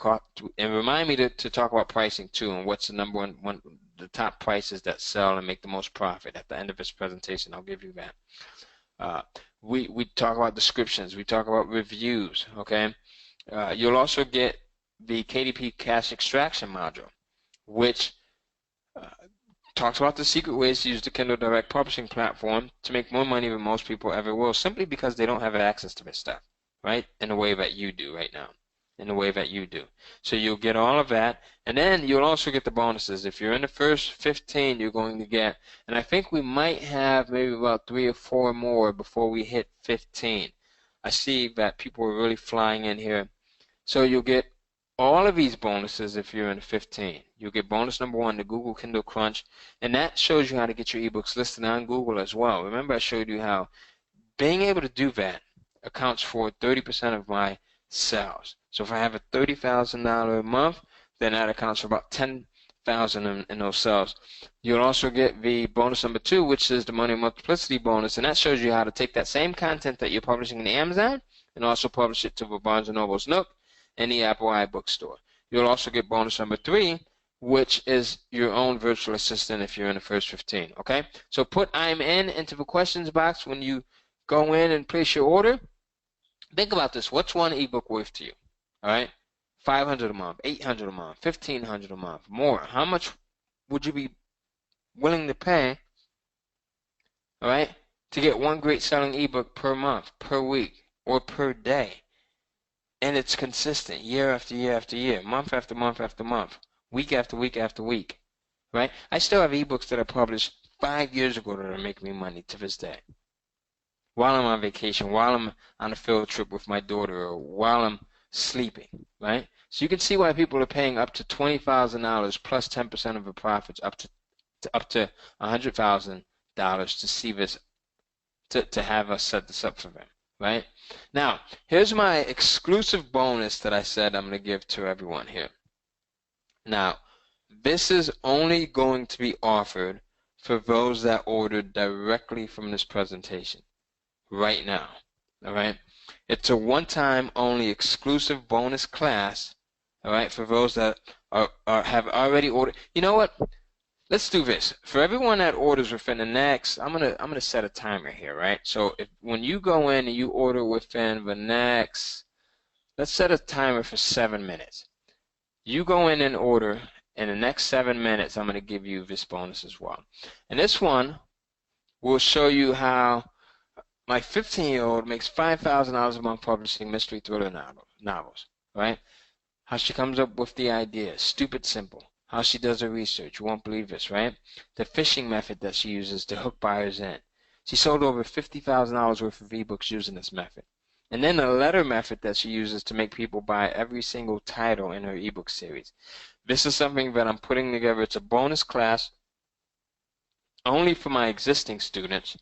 And remind me to talk about pricing too, and what's the number one, the top prices that sell and make the most profit. At the end of this presentation, I'll give you that. We talk about descriptions. We talk about reviews. Okay, you'll also get the KDP Cash Extraction module, which talks about the secret ways to use the Kindle Direct Publishing platform to make more money than most people ever will, simply because they don't have access to this stuff, right? In the way that you do right now, in the way that you do. So you'll get all of that, and then you'll also get the bonuses. If you're in the first 15, you're going to get, and I think we might have maybe about 3 or 4 more before we hit 15. I see that people are really flying in here. So you'll get all of these bonuses if you're in 15. You'll get bonus number 1, the Google Kindle Crunch, and that shows you how to get your ebooks listed on Google as well. Remember I showed you how being able to do that accounts for 30% of my sales. So if I have a $30,000 a month, then that accounts for about $10,000 in those sales. You'll also get the bonus number 2, which is the Money Multiplicity bonus, and that shows you how to take that same content that you're publishing in Amazon and also publish it to the Barnes & Noble's Nook and the Apple iBookstore. You'll also get bonus number 3, which is your own virtual assistant if you're in the first 15, okay? So put I'm in into the questions box when you go in and place your order. Think about this. What's one ebook worth to you, all right? $500 a month, $800 a month, $1,500 a month, more. How much would you be willing to pay, all right, to get one great selling ebook per month, per week, or per day? And it's consistent year after year after year, month after month after month, week after week after week, right? I still have ebooks that I published 5 years ago that are making me money to this day. While I'm on vacation, while I'm on a field trip with my daughter, or while I'm sleeping, right? So you can see why people are paying up to $20,000 plus 10% of the profits, up to up to $100,000 to see this, to have us set this up for them, right? Now, here's my exclusive bonus that I said I'm going to give to everyone here. Now, this is only going to be offered for those that ordered directly from this presentation right now, all right? It's a one-time only exclusive bonus class, all right, for those that have already ordered. You know what? Let's do this. For everyone that orders within the next, I'm gonna set a timer here, right? So when you go in and you order within the next, let's set a timer for 7 minutes. You go in and order, in the next 7 minutes, I'm gonna give you this bonus as well. And this one will show you how my 15-year-old makes $5,000 a month publishing mystery thriller novels, right? How she comes up with the ideas, stupid simple. How she does her research, you won't believe this, right? The fishing method that she uses to hook buyers in. She sold over $50,000 worth of ebooks using this method. And then the letter method that she uses to make people buy every single title in her ebook series. This is something that I'm putting together. It's a bonus class only for my existing students.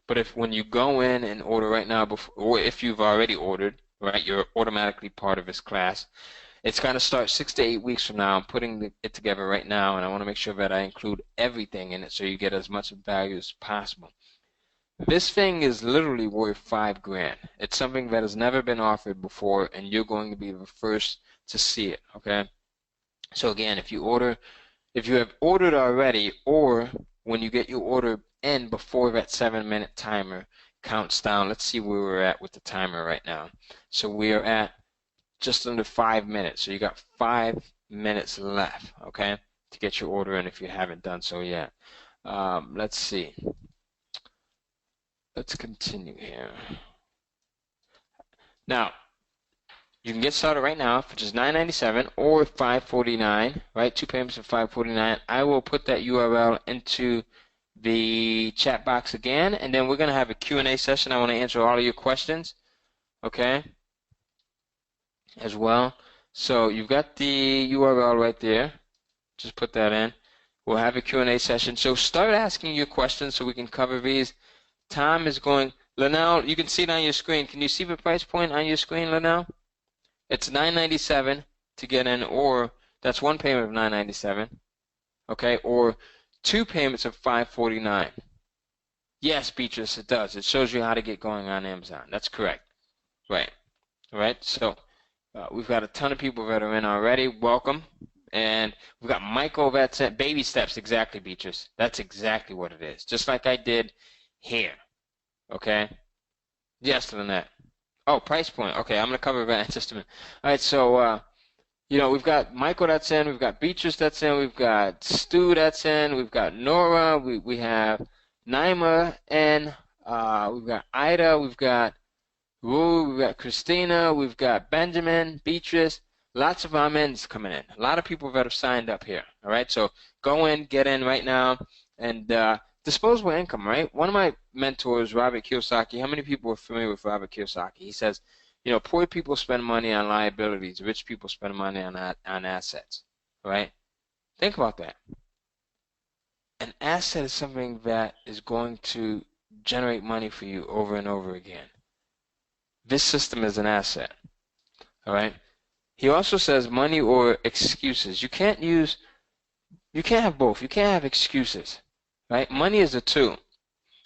But when you go in and order right now, or if you've already ordered, right, you're automatically part of this class. It's going to start 6 to 8 weeks from now. I'm putting it together right now, and I want to make sure that I include everything in it so you get as much value as possible. This thing is literally worth $5,000. It's something that has never been offered before, and you're going to be the first to see it, okay? So again, if you have ordered already, or when you get your order in before that 7-minute timer counts down, let's see where we're at with the timer right now. So we are at just under 5 minutes. So you got 5 minutes left, okay, to get your order in if you haven't done so yet. Let's see. Let's continue here. Now, you can get started right now for just $9.97 or $5.49, right? 2 payments of $5.49. I will put that URL into the chat box again, and then we're going to have a Q&A session. I want to answer all of your questions, okay, as well. So you've got the URL right there. Just put that in. We'll have a Q&A session. So start asking your questions so we can cover these. Tom is going. Linnell, you can see it on your screen. Can you see the price point on your screen, Linnell? It's $9.97 to get in, or that's one payment of $9.97, okay, or 2 payments of $5.49. Yes, Beatrice, it does. It shows you how to get going on Amazon. That's correct. Right. All right. So we've got a ton of people that are in already. Welcome. And we've got Michael that's at baby steps. Exactly, Beatrice. That's exactly what it is. Just like I did here. Okay? Yes, Lynette. Oh, price point. Okay, I'm going to cover that in just a minute. All right, so, we've got Michael that's in. We've got Beatrice that's in. We've got Stu that's in. We've got Nora. We have Naima in. We've got Ida. We've got Rue. We've got Christina. We've got Benjamin, Beatrice. Lots of amens coming in. A lot of people that have signed up here. All right, so go in, get in right now, and disposable income, right? One of my mentors, Robert Kiyosaki, how many people are familiar with Robert Kiyosaki? He says, poor people spend money on liabilities. Rich people spend money on assets, right? Think about that. An asset is something that is going to generate money for you over and over again. This system is an asset, all right? He also says money or excuses. You can't have both. You can't have excuses, right? Money is a tool.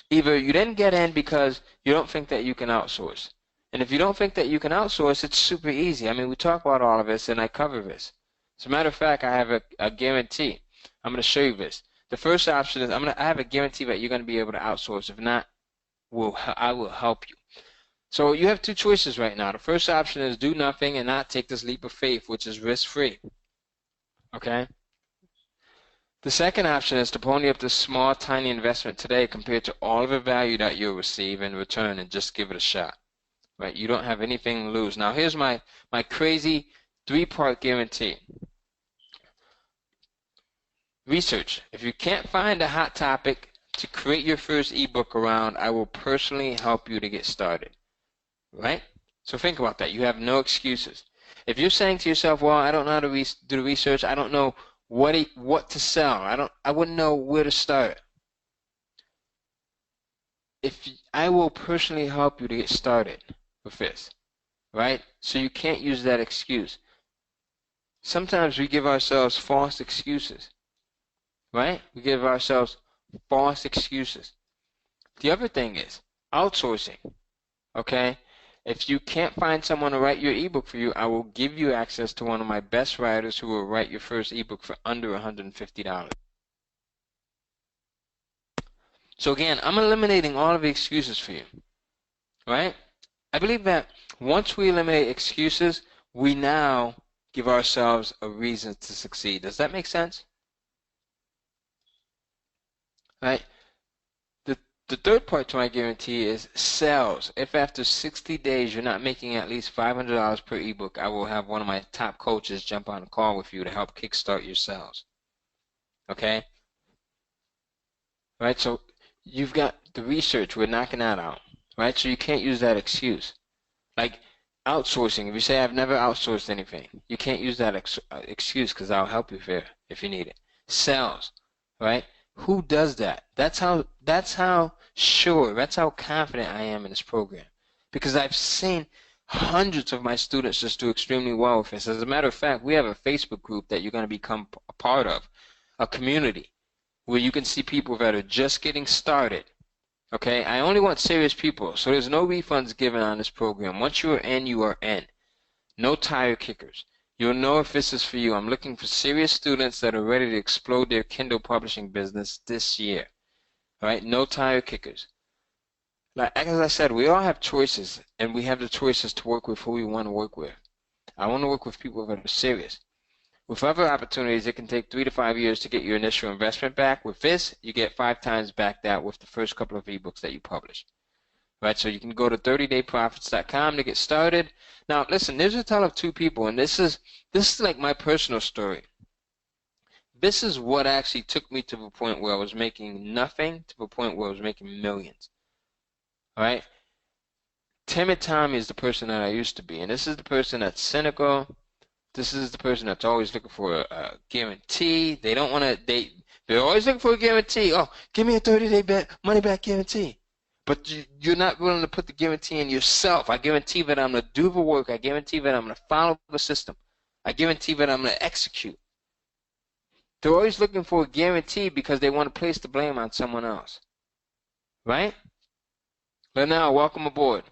Either you didn't get in because you don't think that you can outsource. And if you don't think that you can outsource, it's super easy. I mean, we talk about all of this, and I cover this. As a matter of fact, I have a guarantee. I'm going to show you this. The first option is I have a guarantee that you're going to be able to outsource. If not, I will help you. So you have two choices right now. The first option is do nothing and not take this leap of faith, which is risk-free. Okay? The second option is to pony up this small, tiny investment today compared to all of the value that you'll receive in return and just give it a shot. Right? You don't have anything to lose. Now, here's my crazy 3-part guarantee. Research. If you can't find a hot topic to create your first ebook around, I will personally help you to get started. Right? So think about that. You have no excuses. If you're saying to yourself, well, I don't know how to do the research, I don't know what to sell. I wouldn't know where to start. I will personally help you to get started with this, right? So you can't use that excuse. Sometimes we give ourselves false excuses, right? We give ourselves false excuses. The other thing is outsourcing, okay? If you can't find someone to write your ebook for you, I will give you access to one of my best writers who will write your first ebook for under $150. So again, I'm eliminating all of the excuses for you, right? I believe that once we eliminate excuses, we now give ourselves a reason to succeed. Does that make sense? Right? The third part to my guarantee is sales. If after 60 days you're not making at least $500 per ebook, I will have one of my top coaches jump on a call with you to help kickstart your sales. Okay? Right? So you've got the research. We're knocking that out. Right? So you can't use that excuse. Like outsourcing. If you say, I've never outsourced anything, you can't use that excuse because I'll help you if you need it. Sales. Right? Who does that? That's how sure, that's how confident I am in this program. Because I've seen hundreds of my students just do extremely well with this. As a matter of fact, we have a Facebook group that you're going to become a part of, a community where you can see people that are just getting started. Okay? I only want serious people, so there's no refunds given on this program. Once you are in, you are in. No tire kickers. You'll know if this is for you. I'm looking for serious students that are ready to explode their Kindle publishing business this year. All right? No tire kickers. Like as I said, we all have choices, and we have the choices to work with who we want to work with. I want to work with people that are serious. With other opportunities, it can take 3 to 5 years to get your initial investment back. With this, you get 5 times back that with the first couple of ebooks that you publish. Right, so you can go to 30dayprofits.com to get started. Now, listen, there's a tale of two people, and this is like my personal story. This is what actually took me to the point where I was making nothing to the point where I was making millions. All right? Timid Tommy is the person that I used to be, and this is the person that's cynical. This is the person that's always looking for a guarantee. They don't want to. They're always looking for a guarantee. Oh, give me a 30-day money back guarantee. But you're not willing to put the guarantee in yourself. I guarantee that I'm going to do the work. I guarantee that I'm going to follow the system. I guarantee that I'm going to execute. They're always looking for a guarantee because they want to place the blame on someone else. Right? But now, welcome aboard.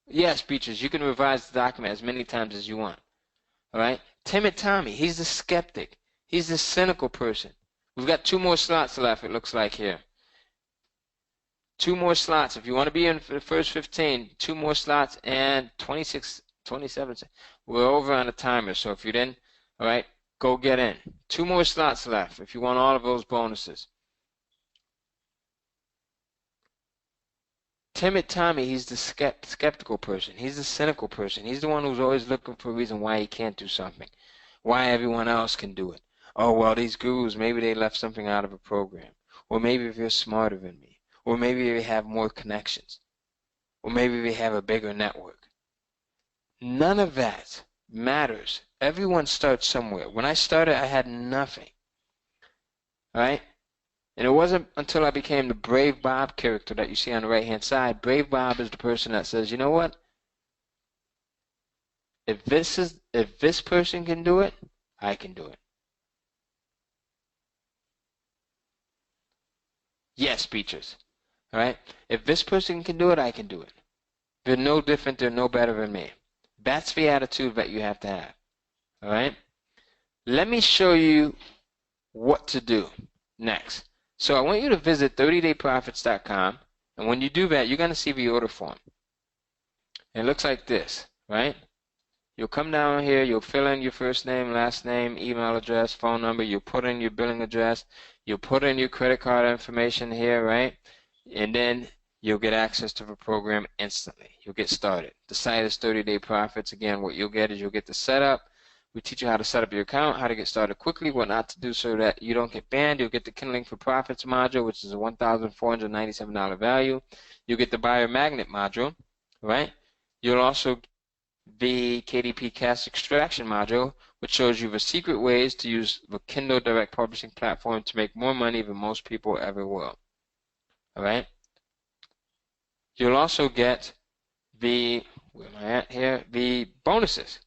Yes, Beatrice, you can revise the document as many times as you want. All right? Timid Tommy, he's the skeptic. He's the cynical person. We've got 2 more slots left, it looks like here. 2 more slots. If you want to be in for the first 15, 2 more slots and 26, 27. We're over on the timer, so if you didn't, all right, go get in. 2 more slots left if you want all of those bonuses. Timid Tommy, he's the skeptical person. He's the cynical person. He's the one who's always looking for a reason why he can't do something, why everyone else can do it. Oh, well, these gurus, maybe they left something out of a program. Or maybe they're smarter than me. Or maybe they have more connections. Or maybe they have a bigger network. None of that matters. Everyone starts somewhere. When I started, I had nothing. All right? And it wasn't until I became the Brave Bob character that you see on the right-hand side. Brave Bob is the person that says, you know what? If this person can do it, I can do it. Yes, Beatrice. All right? If this person can do it, I can do it. They're no different. They're no better than me. That's the attitude that you have to have. All right? Let me show you what to do next. So I want you to visit 30dayprofits.com. And when you do that, you're going to see the order form. And it looks like this, right? You'll come down here. You'll fill in your first name, last name, email address, phone number. You'll put in your billing address. You'll put in your credit card information here, right? And then you'll get access to the program instantly. You'll get started. The site is 30 Day Profits. Again, what you'll get is you'll get the setup. We teach you how to set up your account, how to get started quickly, what not to do so that you don't get banned. You'll get the Kindling for Profits module, which is a $1,497 value. You'll get the Buyer Magnet module, right? You'll also the KDP Cast Extraction module, which shows you the secret ways to use the Kindle Direct Publishing platform to make more money than most people ever will. All right? You'll also get where am I at here? The bonuses.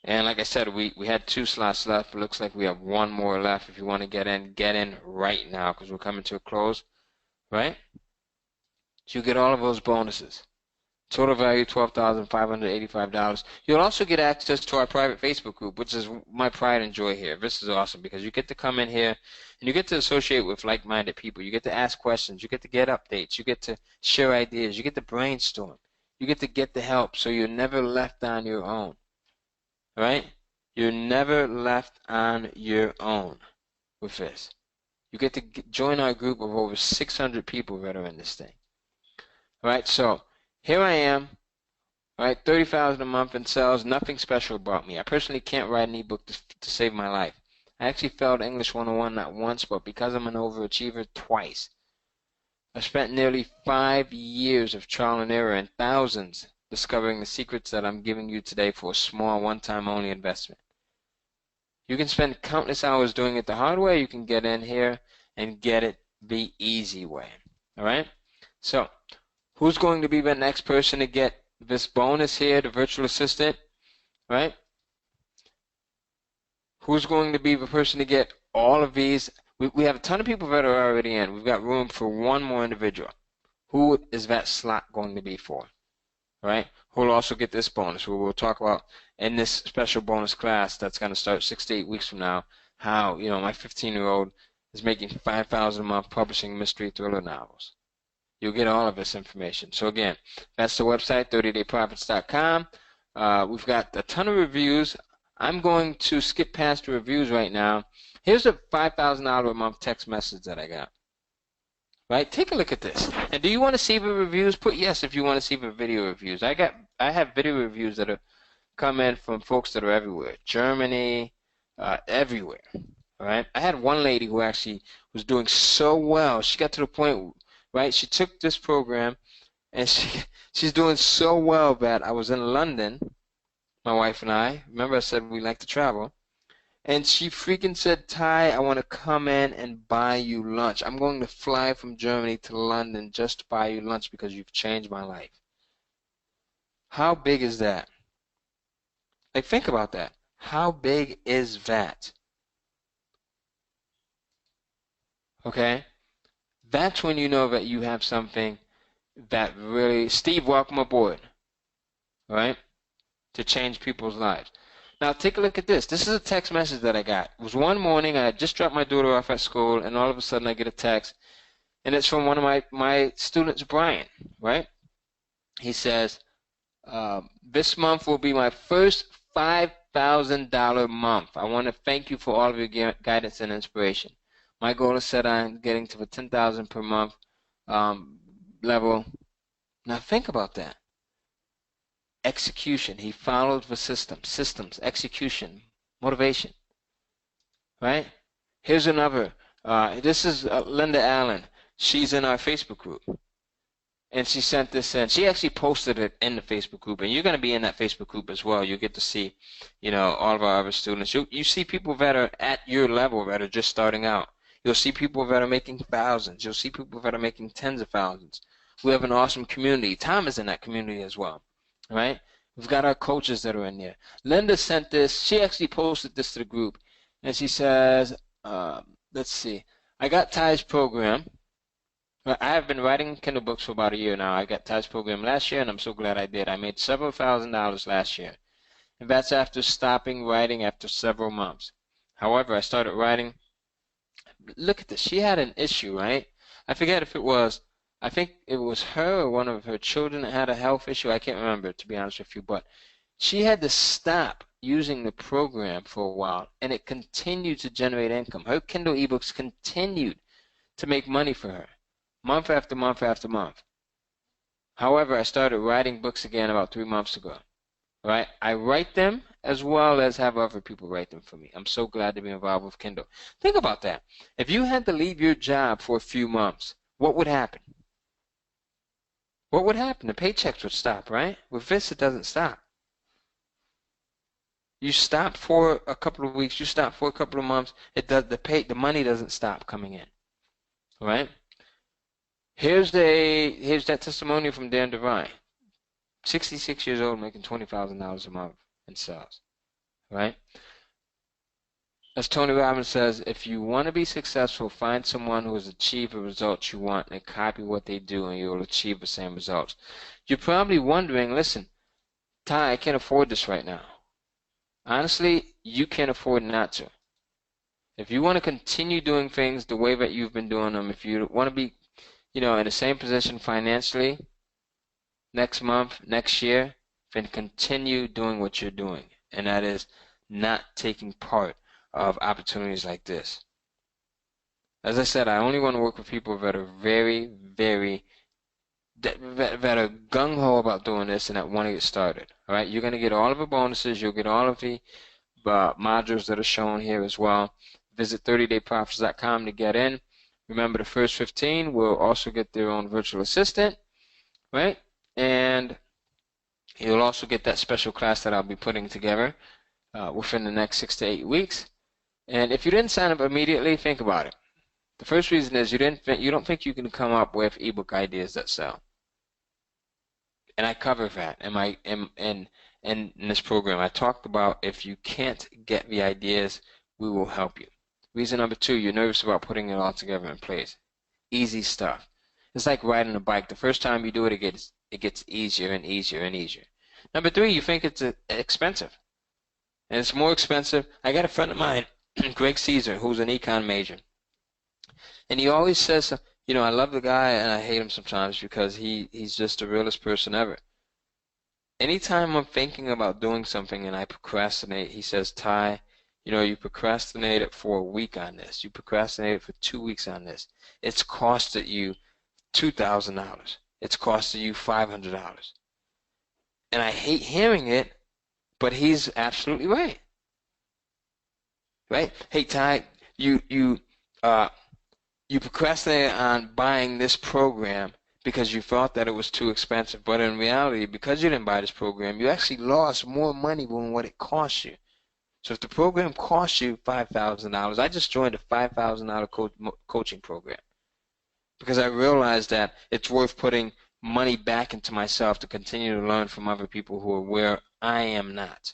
And like I said, we had 2 slots left. It looks like we have 1 more left. If you want to get in right now because we're coming to a close, right? So you get all of those bonuses. Total value $12,585. You'll also get access to our private Facebook group, which is my pride and joy here. This is awesome because you get to come in here and you get to associate with like-minded people. You get to ask questions. You get to get updates. You get to share ideas. You get to brainstorm. You get to get the help so you're never left on your own. All right? You're never left on your own with this. You get to join our group of over 600 people that are in this thing. All right, so here I am, all right, $30,000 a month in sales, nothing special about me. I personally can't write an ebook to save my life. I actually failed English 101 not once, but because I'm an overachiever, twice. I spent nearly 5 years of trial and error and thousands discovering the secrets that I'm giving you today for a small, one-time only investment. You can spend countless hours doing it the hard way. You can get in here and get it the easy way. All right? So, who's going to be the next person to get this bonus here, the virtual assistant, right? Who's going to be the person to get all of these? We have a ton of people that are already in. We've got room for 1 more individual. Who is that slot going to be for? All right? Who will also get this bonus? We'll talk about in this special bonus class that's going to start 6 to 8 weeks from now, how, you know, my 15-year-old is making $5,000 a month publishing mystery thriller novels. You'll get all of this information. So again, that's the website, 30dayprofits.com. We've got a ton of reviews. I'm going to skip past the reviews right now. Here's a $5,000 a month text message that I got. Right? Take a look at this. And do you want to see the reviews? Put yes if you want to see the video reviews. I have video reviews that are come in from folks that are everywhere. Germany, everywhere. All right? I had one lady who actually was doing so well. She got to the point, right? She took this program, and she's doing so well that I was in London, my wife and I. Remember I said we like to travel. And she freaking said, Ty, I want to come in and buy you lunch. I'm going to fly from Germany to London just to buy you lunch because you've changed my life. How big is that? Like, think about that. How big is that? Okay? That's when you know that you have something that really... Steve, welcome aboard. All right? To change people's lives. Now, take a look at this. This is a text message that I got. It was one morning. I had just dropped my daughter off at school, and all of a sudden I get a text, and it's from one of my students, Brian, right? He says, this month will be my first $5,000 month. I want to thank you for all of your guidance and inspiration. My goal is set on getting to the $10,000 per month level. Now, think about that. Execution. He followed the systems, execution, motivation. Right? Here's another. This is Linda Allen. She's in our Facebook group. And she sent this in. She actually posted it in the Facebook group. And you're going to be in that Facebook group as well. You get to see, you know, all of our other students. You see people that are at your level that are just starting out. You'll see people that are making thousands. You'll see people that are making tens of thousands. We have an awesome community. Tom is in that community as well. Right? We've got our coaches that are in there. Linda sent this. She actually posted this to the group. And she says, let's see. I got Ty's program. I have been writing Kindle books for about a year now. I got Ty's program last year, and I'm so glad I did. I made several $1,000s last year. And that's after stopping writing after several months. However, I started writing. Look at this. She had an issue, right? I forget if it was... I think it was her or one of her children that had a health issue. I can't remember, to be honest with you. But she had to stop using the program for a while, and it continued to generate income. Her Kindle ebooks continued to make money for her, month after month after month. However, I started writing books again about 3 months ago. Right? I write them as well as have other people write them for me. I'm so glad to be involved with Kindle. Think about that. If you had to leave your job for a few months, what would happen? what would happen? The paychecks would stop, right? With this, it doesn't stop. You stop for a couple of weeks, you stop for a couple of months, the money doesn't stop coming in. All right? Here's that testimonial from Dan Devine. 66 years old, making $20,000 a month in sales. Right? As Tony Robbins says, if you want to be successful, find someone who has achieved the results you want and copy what they do, and you will achieve the same results. You're probably wondering, listen, Ty, I can't afford this right now. Honestly, you can't afford not to. If you want to continue doing things the way that you've been doing them, if you want to be, in the same position financially next month, next year, then continue doing what you're doing. And that is not taking part of opportunities like this. As I said, I only want to work with people that are very, very, that are gung-ho about doing this and that want to get started. All right, you're going to get all of the bonuses. You'll get all of the modules that are shown here as well. Visit 30dayprofits.com to get in. Remember, the first 15 will also get their own virtual assistant, right? And you'll also get that special class that I'll be putting together within the next 6 to 8 weeks. And if you didn't sign up immediately, think about it. The first reason is you don't think you can come up with ebook ideas that sell. And I cover that in this program. I talked about if you can't get the ideas, we will help you. Reason number 2, you're nervous about putting it all together in place. Easy stuff. It's like riding a bike. The first time you do it, it gets easier and easier and easier. Number 3, you think it's expensive. And it's more expensive. I got a friend of mine, Greg Caesar, who's an econ major. And he always says, I love the guy and I hate him sometimes because he's just the realest person ever. Anytime I'm thinking about doing something and I procrastinate, he says, Ty, you procrastinated for a week on this. You procrastinated for 2 weeks on this. It's costed you $2,000. It's costed you $500. And I hate hearing it, but he's absolutely right. Right? Hey, Ty, you procrastinated on buying this program because you thought that it was too expensive. But in reality, because you didn't buy this program, you actually lost more money than what it cost you. So if the program cost you $5,000, I just joined a $5,000 coaching program because I realized that it's worth putting money back into myself to continue to learn from other people who are where I am not.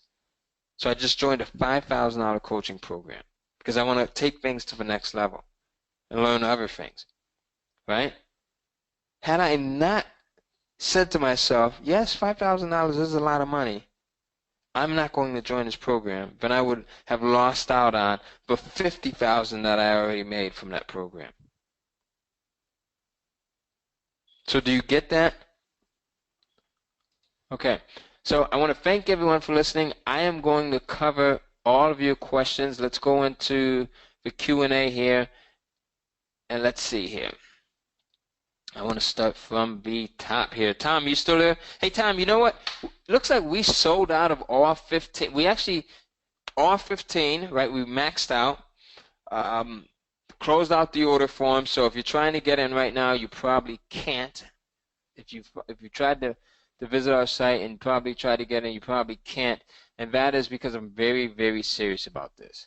So I just joined a $5,000 coaching program because I want to take things to the next level and learn other things, right? Had I not said to myself, yes, $5,000 is a lot of money, I'm not going to join this program, then I would have lost out on the $50,000 that I already made from that program. So do you get that? Okay. So I want to thank everyone for listening. I am going to cover all of your questions. Let's go into the Q&A here. And let's see here. I want to start from the top here. Tom, you still there? Hey, Tom, you know what? Looks like we sold out of all 15. We actually, all 15, right? We maxed out. Closed out the order form. So if you're trying to get in right now, you probably can't. If you tried to visit our site and probably try to get in, you probably can't. And that is because I'm very, very serious about this.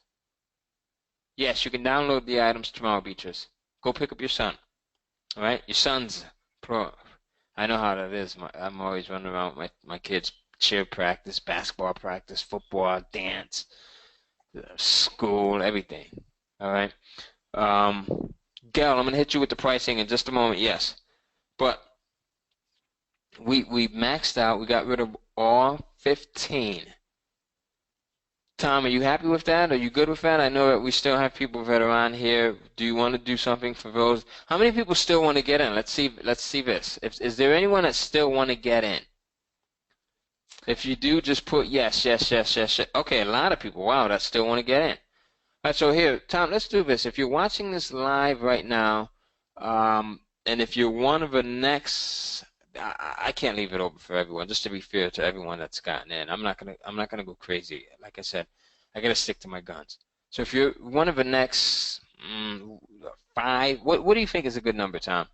Yes, you can download the items tomorrow, Beatrice. Go pick up your son. All right? Your son's pro. I know how that is. I'm always running around with my kids' cheer practice, basketball practice, football, dance, school, everything. All right? Gail, I'm going to hit you with the pricing in just a moment. Yes. But we maxed out. We got rid of all 15. Tom, are you happy with that? Are you good with that? I know that we still have people that are on here. Do you want to do something for those? How many people still want to get in? Let's see this. Is there anyone that still want to get in? If you do, just put yes, yes, yes, yes, yes. Okay, a lot of people. Wow, that still want to get in. All right, so here, Tom, let's do this. If you're watching this live right now, and if you're one of the next, I can't leave it open for everyone. Just to be fair to everyone that's gotten in, I'm not gonna go crazy. Like I said, I gotta stick to my guns. So if you're one of the next 5, what do you think is a good number, Tom?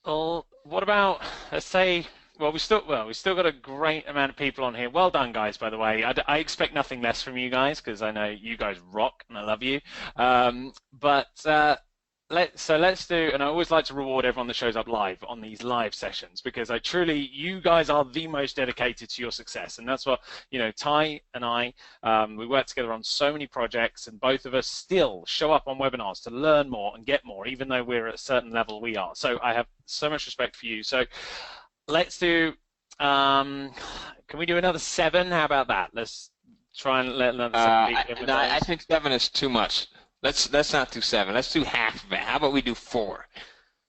Well, what about, let's say, we still got a great amount of people on here. Well done, guys, by the way. I expect nothing less from you guys because I know you guys rock and I love you. But let's do, and I always like to reward everyone that shows up live on these live sessions because you guys are the most dedicated to your success. And that's what, Ty and I, we work together on so many projects and both of us still show up on webinars to learn more and get more, even though we're at a certain level we are. So I have so much respect for you. So let's do, can we do another 7? How about that? Let's try and let another 7 people in with No, I those. think 7 is too much. Let's not do 7. Let's do half of it. How about we do 4?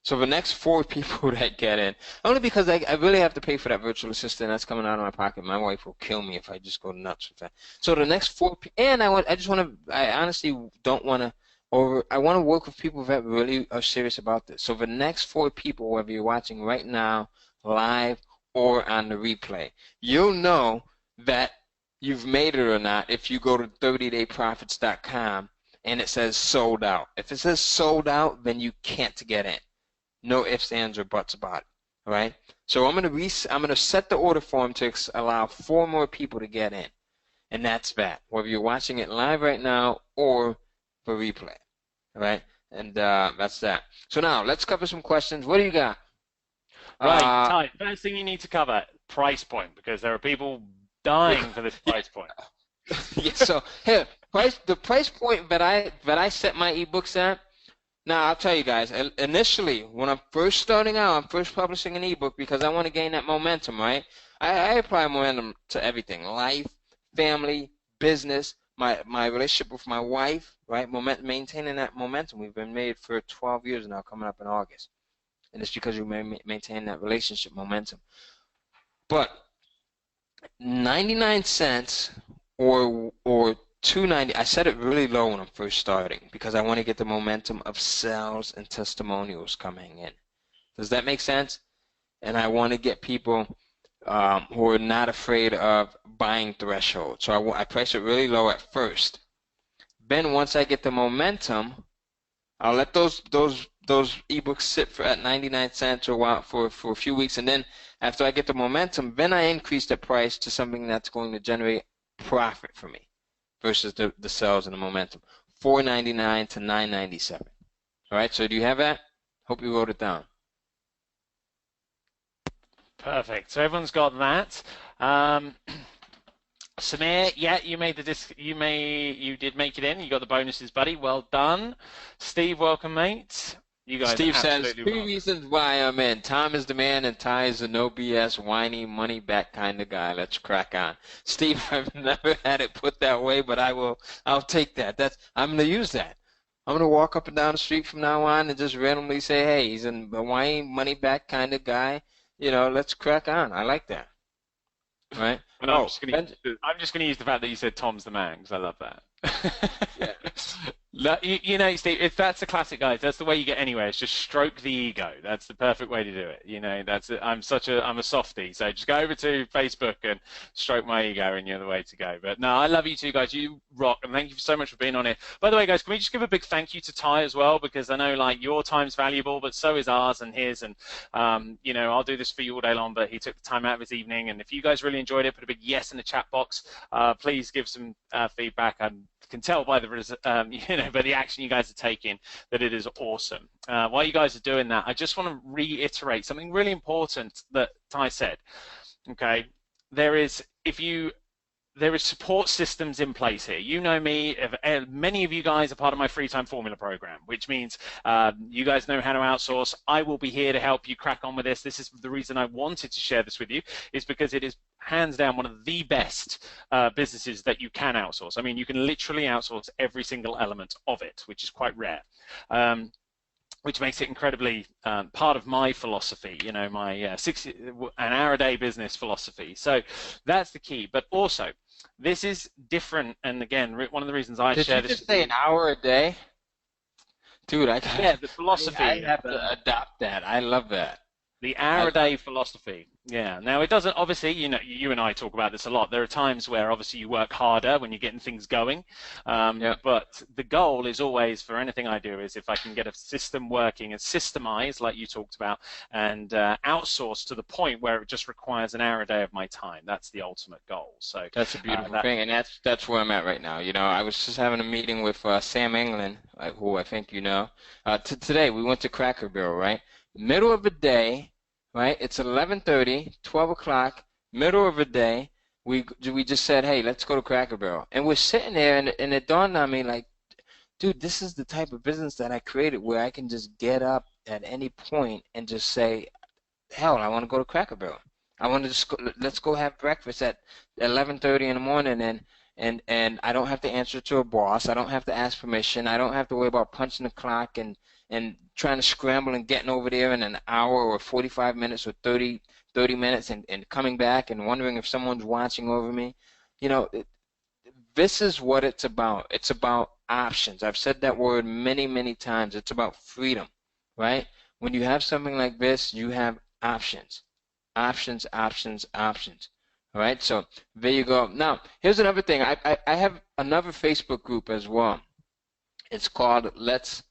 So the next 4 people that get in, only because I really have to pay for that virtual assistant that's coming out of my pocket. My wife will kill me if I just go nuts with that. So the next 4, and I honestly don't want to I want to work with people that really are serious about this. So the next 4 people, whether you're watching right now, live, or on the replay, you'll know that you've made it or not if you go to 30dayprofits.com and it says sold out. If it says sold out, then you can't get in. No ifs, ands, or buts about it. All right. So I'm gonna set the order form to allow 4 more people to get in, and that's that. Whether you're watching it live right now or for replay. All right. And that's that. So now let's cover some questions. What do you got? Right, Ty, first thing you need to cover, price point, because there are people dying for this price point. Yeah, so here, the price point that I set my ebooks at. Now I'll tell you guys. Initially, when I'm first starting out, I'm first publishing an ebook because I want to gain that momentum. Right? I apply momentum to everything: life, family, business, my relationship with my wife. Right? Maintaining that momentum. We've been married for 12 years now, coming up in August, and it's because we maintain that relationship momentum. But 99 cents or 290. I set it really low when I'm first starting because I want to get the momentum of sales and testimonials coming in. Does that make sense? And I want to get people who are not afraid of buying threshold. So I price it really low at first. Then once I get the momentum, I'll let those ebooks sit at 99 cents or for a few weeks, and then after I get the momentum, then I increase the price to something that's going to generate profit for me versus the sales and the momentum. $4.99 to $9.97. All right, so do you have that? Hope you wrote it down. Perfect. So everyone's got that. Samir, yeah, you made you did make it in. You got the bonuses, buddy. Well done. Steve, welcome, mate. You guys Steve says, absolutely 3 reasons why I'm in. Tom is the man and Ty is the no BS, whiny, money back kind of guy. Let's crack on. Steve, I've never had it put that way, but I'll take that. I'm going to use that. I'm going to walk up and down the street from now on and just randomly say, hey, he's a whiny, money back kind of guy. Let's crack on. I like that. Right? And I'm just going to use the fact that you said Tom's the man because I love that. Yeah. Steve, if that's the classic, guys, that's the way you get anywhere. It's just stroke the ego. That's the perfect way to do it. That's it. I'm a softie, so just go over to Facebook and stroke my ego, and you're the way to go. But no, I love you two guys. You rock, and thank you so much for being on here. By the way, guys, can we just give a big thank you to Ty as well, because I know your time's valuable, but so is ours and his. And I'll do this for you all day long, but he took the time out of his evening. And if you guys really enjoyed it, put a big yes in the chat box. Please give some feedback. I can tell by by the action you guys are taking that it is awesome. While you guys are doing that, I just want to reiterate something really important that Ty said. Okay, there is support systems in place here. You know me. Many of you guys are part of my free time formula program, which means you guys know how to outsource. I will be here to help you crack on with this. This is the reason I wanted to share this with you, is because it is hands down one of the best businesses that you can outsource. I mean, you can literally outsource every single element of it, which is quite rare. Which makes it incredibly part of my philosophy, my an hour a day business philosophy. So that's the key. But also, this is different. And again, one of the reasons I share this. Did you just say an hour a day? Dude, the philosophy. I have to adopt that. I love that. The hour a day philosophy. Yeah. Now it doesn't obviously, you and I talk about this a lot. There are times where obviously you work harder when you're getting things going. Yeah, But the goal is always for anything I do is if I can get a system working and systemize, like you talked about, and outsource to the point where it just requires an hour a day of my time. That's the ultimate goal. So that's a beautiful that thing, and that's where I'm at right now. I was just having a meeting with Sam England, who I think you know. Today we went to Cracker Barrel, right? Middle of the day, right? It's 11:30, 12 o'clock, middle of the day. We just said, hey, let's go to Cracker Barrel, and we're sitting there, and it dawned on me like, dude, this is the type of business that I created where I can just get up at any point and just say, hell, I want to go to Cracker Barrel. I want to just go, let's go have breakfast at 11:30 in the morning, and I don't have to answer to a boss. I don't have to ask permission. I don't have to worry about punching the clock and trying to scramble and getting over there in an hour or 45 minutes or 30 minutes and coming back and wondering if someone's watching over me. You know, this is what it's about. It's about options. I've said that word many, many times. It's about freedom, right? When you have something like this, you have options. Options, options, options. All right, so there you go. Now, here's another thing. I have another Facebook group as well. It's called Let's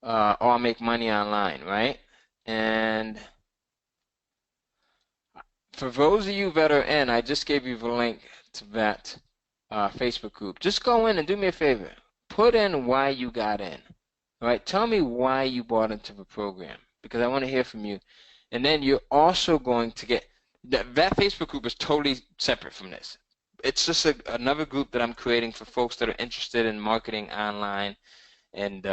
All Make Money Online, right? And for those of you that are in, I just gave you the link to that Facebook group. Just go in and do me a favor. Put in why you got in. All right, tell me why you bought into the program, because I want to hear from you. And then you're also going to get that Facebook group is totally separate from this. It's just another group that I'm creating for folks that are interested in marketing online. And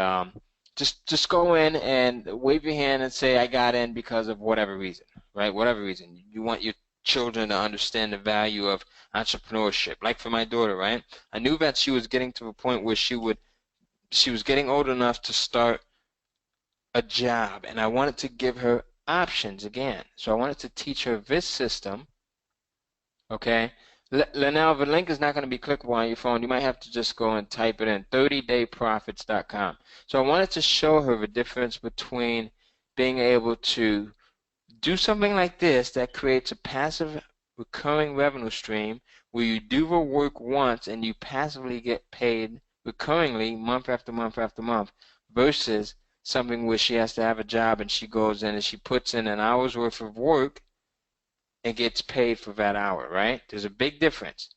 just go in and wave your hand and say, I got in because of whatever reason, right? Whatever reason. You want your children to understand the value of entrepreneurship. Like for my daughter, right? I knew that she was getting to a point where she was getting old enough to start a job, and I wanted to give her options again. So I wanted to teach her this system, okay? Now, the link is not going to be clickable on your phone. You might have to just go and type it in, 30dayprofits.com. So I wanted to show her the difference between being able to do something like this that creates a passive recurring revenue stream where you do the work once and you passively get paid recurringly month after month after month, versus something where she has to have a job and she goes in and she puts in an hour's worth of work and gets paid for that hour, right? There's a big difference.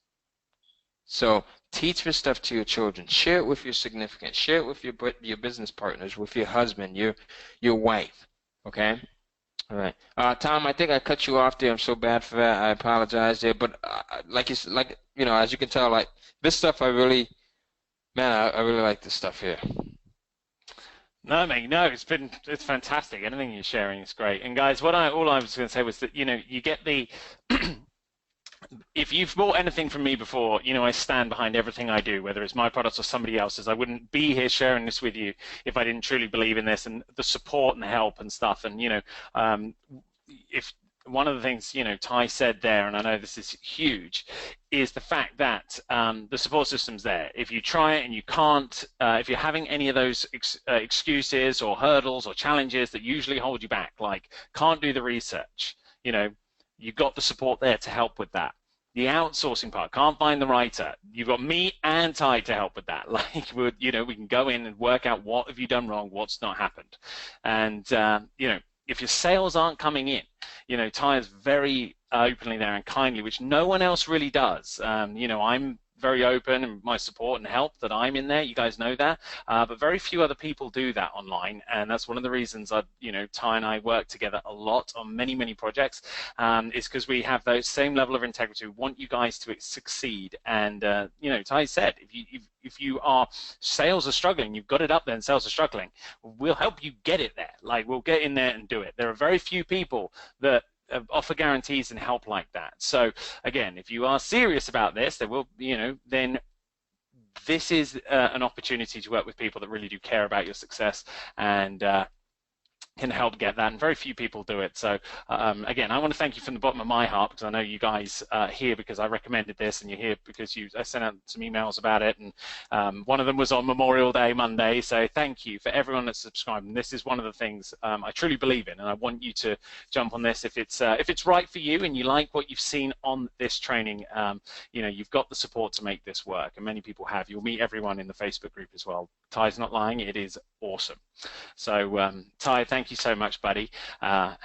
So teach this stuff to your children. Share it with your significant. Share it with your business partners, with your husband, your wife, okay? All right. Tom, I think I cut you off there. I'm so bad for that. I apologize there. But as you can tell, like this stuff, I really like this stuff here. No, mate, no, it's fantastic. Anything you're sharing is great. And guys, all I was going to say was that, you get the if you've bought anything from me before, I stand behind everything I do, whether it's my products or somebody else's. I wouldn't be here sharing this with you if I didn't truly believe in this and the support and the help and stuff. And, if one of the things, Ty said there, and I know this is huge, is the fact that the support system's there. If you try it and you can't, if you're having any of those excuses or hurdles or challenges that usually hold you back, like can't do the research, you've got the support there to help with that. The outsourcing part, can't find the writer. You've got me and Ty to help with that. Like, we can go in and work out what have you done wrong, what's not happened. And, if your sales aren't coming in, Ty is very openly there and kindly, which no one else really does. I'm very open and my support and help that I'm in there. You guys know that, but very few other people do that online, and that's one of the reasons Ty and I work together a lot on many, many projects. Is because we have those same level of integrity. We want you guys to succeed, and Ty said, if you are sales are struggling, you've got it up there, and sales are struggling, we'll help you get it there. Like, we'll get in there and do it. There are very few people that offer guarantees and help like that. So again, if you are serious about this, then this is an opportunity to work with people that really do care about your success and can help get that, and very few people do it. So again, I want to thank you from the bottom of my heart, because I know you guys are here because I recommended this, and you're here because I sent out some emails about it, and one of them was on Memorial Day Monday. So thank you for everyone that's subscribed. And this is one of the things I truly believe in, and I want you to jump on this if it's right for you and you like what you've seen on this training. You know, you've got the support to make this work, and many people have. You'll meet everyone in the Facebook group as well. Ty's not lying; it is awesome. So Ty, thank you so much, buddy, yeah,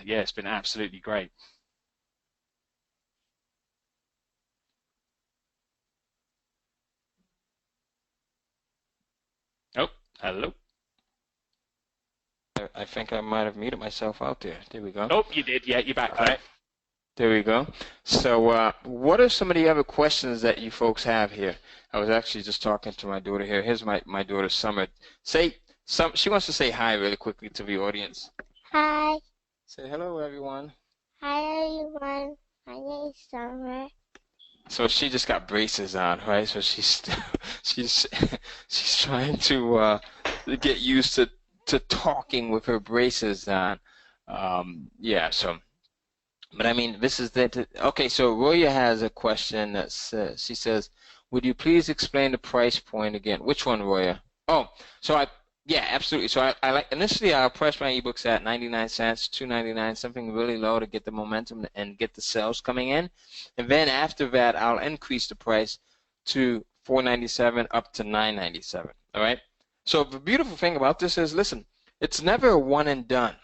it's been absolutely great. Oh, hello. I think I might have muted myself out there. There we go. Oh, you did. Yeah, you're back. All right. There we go. So what are some of the other questions that you folks have here? I was actually just talking to my daughter here. Here's my daughter, Summer. She wants to say hi really quickly to the audience. Hi. Say hello, everyone. Hi, everyone. My name is Summer. So she just got braces on, right? So she's trying to get used to talking with her braces on. Yeah. So, but I mean, this is that. Okay. So Roya has a question that says, she says, "Would you please explain the price point again?" Which one, Roya? Oh, so yeah, absolutely. So I like, initially I'll price my ebooks at 99 cents, $2.99, something really low to get the momentum and get the sales coming in. And then after that, I'll increase the price to $4.97 up to $9.97. All right. So the beautiful thing about this is, listen, it's never a one and done.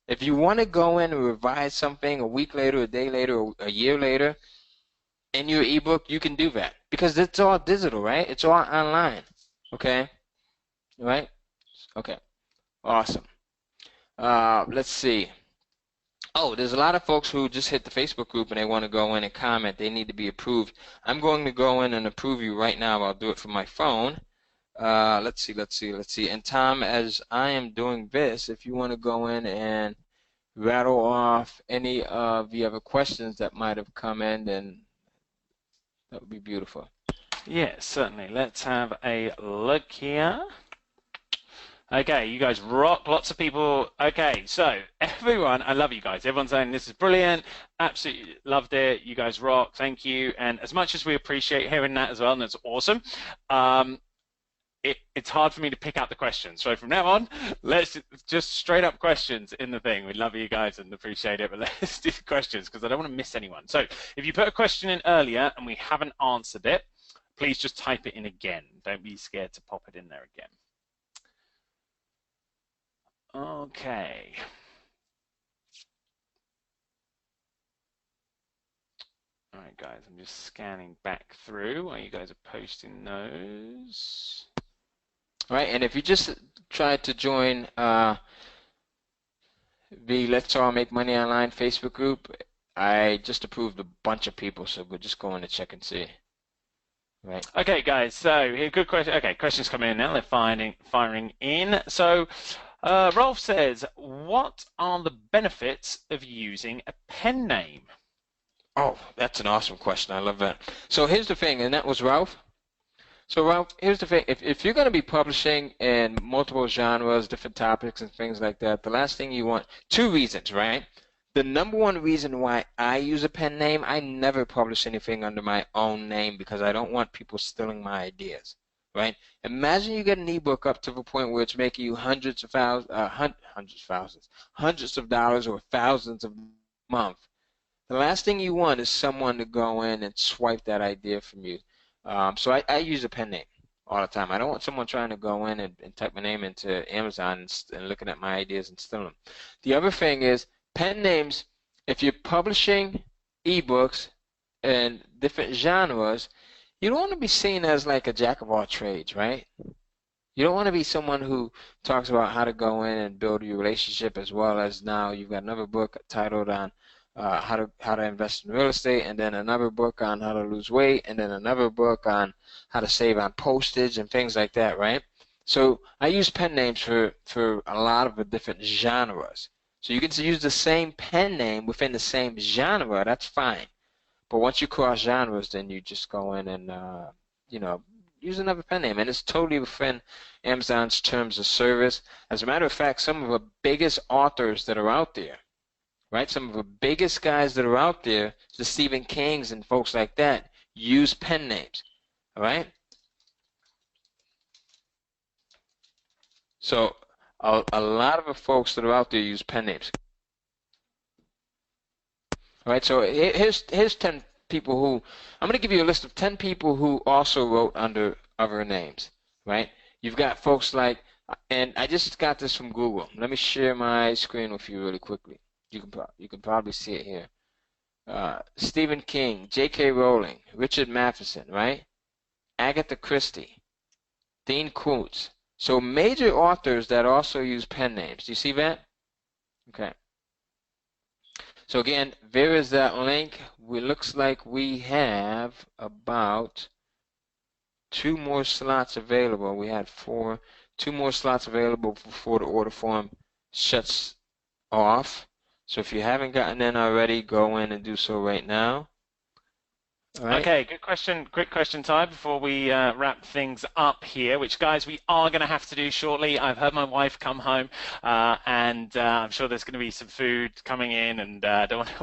If you want to go in and revise something a week later, a day later, or a year later in your ebook, you can do that because it's all digital, right? It's all online. Okay. All right. Okay, awesome. Let's see. Oh, there's a lot of folks who just hit the Facebook group and they want to go in and comment. They need to be approved. I'm going to go in and approve you right now. I'll do it from my phone. Let's see. And Tom, as I am doing this, if you want to go in and rattle off any of the other questions that might have come in, then that would be beautiful. Yeah, certainly. Let's have a look here. Okay, you guys rock. Lots of people. Okay, so everyone, I love you guys. Everyone's saying this is brilliant. Absolutely loved it. You guys rock. Thank you. And as much as we appreciate hearing that as well, and that's awesome, it's hard for me to pick out the questions. So from now on, let's just straight up questions in the thing. We love you guys and appreciate it, but let's do questions because I don't want to miss anyone. So if you put a question in earlier and we haven't answered it, please just type it in again. Don't be scared to pop it in there again. Okay. All right, guys, I'm just scanning back through while you guys are posting those. All right, and if you just tried to join the Let's All Make Money Online Facebook group, I just approved a bunch of people, so we'll just go in and check and see. Right. Okay, guys, so here, good question. Okay, questions coming in now. They're firing in. So Rolf says, what are the benefits of using a pen name? Oh, that's an awesome question. I love that. So here's the thing, and that was Ralph. So Ralph, here's the thing. If you're going to be publishing in multiple genres, different topics and things like that, the last thing you want, two reasons, right? The number one reason why I use a pen name, I never publish anything under my own name because I don't want people stealing my ideas. Right? Imagine you get an ebook up to the point where it's making you hundreds of dollars or thousands of a month. The last thing you want is someone to go in and swipe that idea from you. So I use a pen name all the time. I don't want someone trying to go in and type my name into Amazon and looking at my ideas and stealing them. The other thing is pen names, if you're publishing ebooks in different genres, you don't want to be seen as like a jack of all trades, right? You don't want to be someone who talks about how to go in and build your relationship as well as now you've got another book titled on how to invest in real estate, and then another book on how to lose weight, and then another book on how to save on postage and things like that, right? So I use pen names for a lot of the different genres. So you can use the same pen name within the same genre, that's fine. But once you cross genres, then you just go in and, you know, use another pen name, and it's totally within Amazon's terms of service. As a matter of fact, some of the biggest authors that are out there, right? Some of the biggest guys that are out there, the Stephen Kings and folks like that, use pen names, all right? So a lot of the folks that are out there use pen names. All right, so here's 10 people who, I'm going to give you a list of 10 people who also wrote under other names, right? You've got folks like, and I just got this from Google. Let me share my screen with you really quickly. You can probably see it here. Stephen King, J.K. Rowling, Richard Matheson, right? Agatha Christie, Dean Koontz. So major authors that also use pen names. Do you see that? Okay. So again, there is that link. It looks like we have about 2 more slots available. We had 4, 2 more slots available before the order form shuts off. So if you haven't gotten in already, go in and do so right now. All right. Okay, good question. Quick question, Ty, before we wrap things up here, which, guys, we are going to have to do shortly. I've heard my wife come home, and I'm sure there's going to be some food coming in, and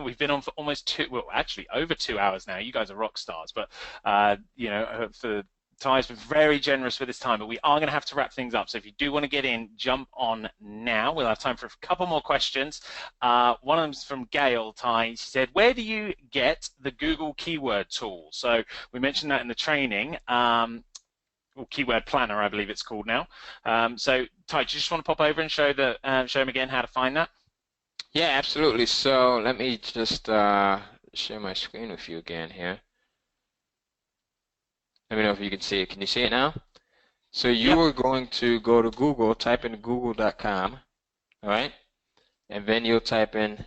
we've been on for almost actually over 2 hours now. You guys are rock stars, but, for Ty's been very generous with his time, but we are going to have to wrap things up. So if you do want to get in, jump on now. We'll have time for a couple more questions. One of them's from Gail, Ty. She said, where do you get the Google keyword tool? So we mentioned that in the training, or keyword planner, I believe it's called now. So Ty, do you just want to pop over and show them again how to find that? Yeah, absolutely. So let me just share my screen with you again here. Let me know if you can see it. Can you see it now? So you are going to go to Google, type in google.com, all right? And then you'll type in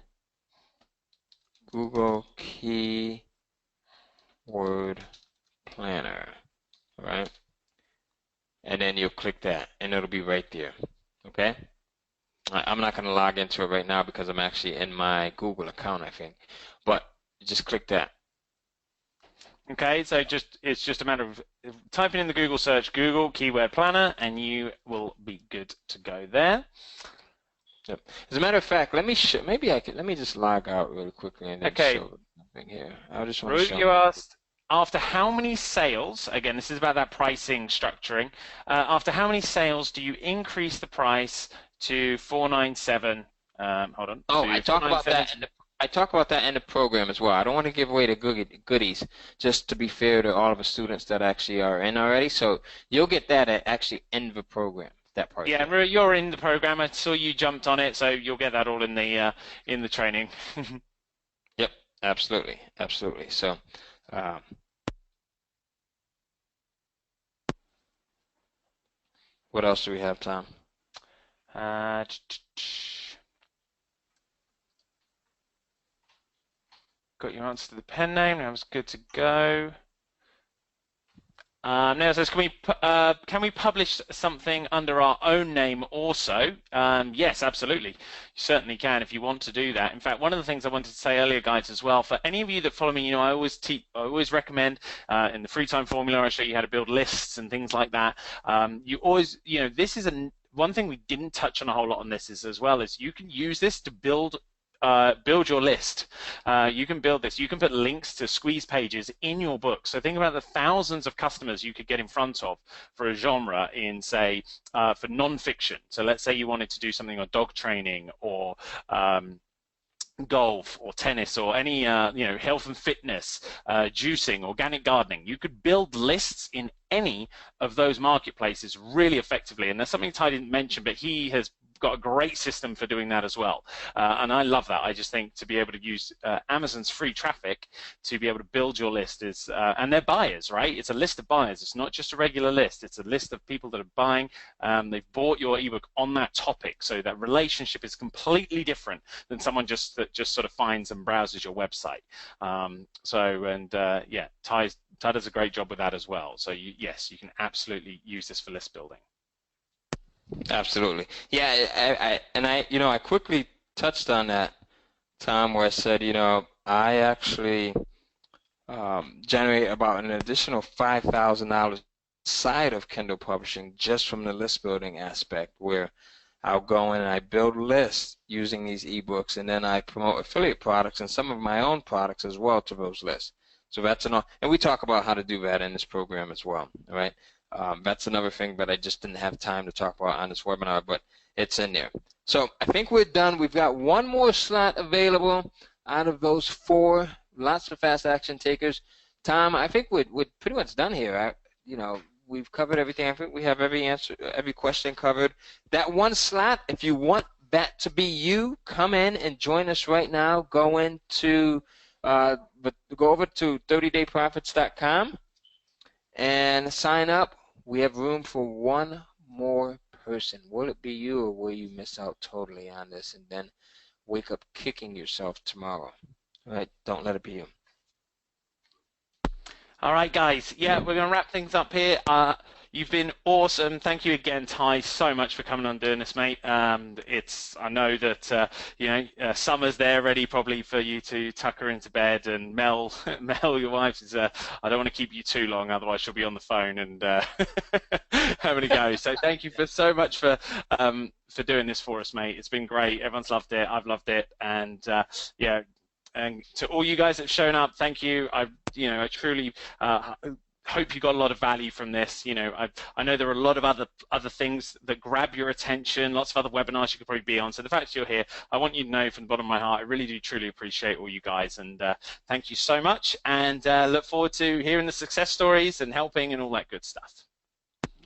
Google Keyword Planner, all right? And then you'll click that, and it'll be right there, okay? I'm not going to log into it right now because I'm actually in my Google account, I think. But just click that. Okay, so it's just a matter of typing in the Google search, Google Keyword Planner, and you will be good to go there. Yep. As a matter of fact, let me just log out really quickly and then show something here. I just want to show. You asked after how many sales? Again, this is about that pricing structuring. After how many sales do you increase the price to $497? Hold on. Oh, I talk about that. I talk about that in the program as well. I don't want to give away the goodies, just to be fair to all of the students that actually are in already. So you'll get that actually in the program, that part. Yeah, you're in the program. I saw you jumped on it, so you'll get that all in the training. Yep, absolutely, absolutely. So. What else do we have, Tom? Got your answer to the pen name. That was good to go. Now it says, can we publish something under our own name also? Yes, absolutely. You certainly can if you want to do that. In fact, one of the things I wanted to say earlier, guys, as well, for any of you that follow me, I always recommend in the free time formula, I show you how to build lists and things like that. You always, this is one thing we didn't touch on a whole lot on this is as well is you can use this to build your list. You can build this. You can put links to squeeze pages in your book. So think about the thousands of customers you could get in front of for a genre in, say, for non-fiction. So let's say you wanted to do something on dog training or golf or tennis or any health and fitness, juicing, organic gardening. You could build lists in any of those marketplaces really effectively. And there's something Ty didn't mention, but he has got a great system for doing that as well, and I love that. I just think to be able to use Amazon's free traffic to be able to build your list is, and they're buyers, right? It's a list of buyers. It's not just a regular list. It's a list of people that are buying. They've bought your ebook on that topic, so that relationship is completely different than someone that just sort of finds and browses your website. Yeah, Ty does a great job with that as well. So yes, you can absolutely use this for list building. Absolutely. Yeah, I quickly touched on that, Tom, where I said, I actually generate about an additional $5,000 side of Kindle publishing just from the list building aspect, where I'll go in and I build lists using these ebooks, and then I promote affiliate products and some of my own products as well to those lists. So that's and we talk about how to do that in this program as well. All right, that's another thing, but I just didn't have time to talk about on this webinar, but it's in there. So I think we're done. We've got one more slot available out of those 4. Lots of fast action takers. Tom, I think we're pretty much done here. We've covered everything. I think we have every question covered. That one slot, if you want that to be you, come in and join us right now. Go over to 30dayprofits.com and sign up. We have room for one more person. Will it be you, or will you miss out totally on this and then wake up kicking yourself tomorrow? All right, don't let it be you. All right, guys. Yeah, we're going to wrap things up here. You've been awesome. Thank you again, Ty, so much for coming on doing this, mate. I know that summer's there ready probably for you to tuck her into bed, and Mel, your wife is. I don't want to keep you too long, otherwise she'll be on the phone and having a go. So thank you so much for doing this for us, mate. It's been great. Everyone's loved it. I've loved it, and yeah. And to all you guys that have shown up, thank you. I truly hope you got a lot of value from this. I know there are a lot of other things that grab your attention, lots of other webinars you could probably be on. So the fact that you're here, I want you to know from the bottom of my heart, I really do truly appreciate all you guys, and thank you so much. And look forward to hearing the success stories and helping and all that good stuff.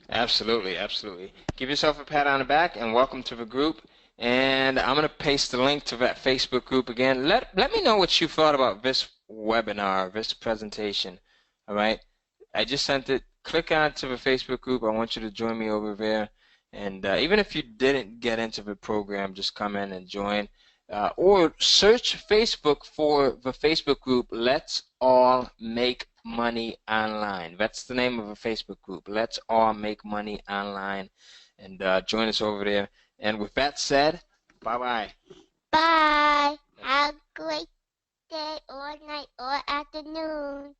Absolutely, absolutely. Give yourself a pat on the back and welcome to the group. And I'm going to paste the link to that Facebook group again. Let me know what you thought about this webinar, this presentation. All right? I just sent it. Click on to the Facebook group. I want you to join me over there. And even if you didn't get into the program, just come in and join. Or search Facebook for the Facebook group, Let's All Make Money Online. That's the name of the Facebook group, Let's All Make Money Online. And join us over there. And with that said, bye-bye. Bye. Have a great day or night or afternoon.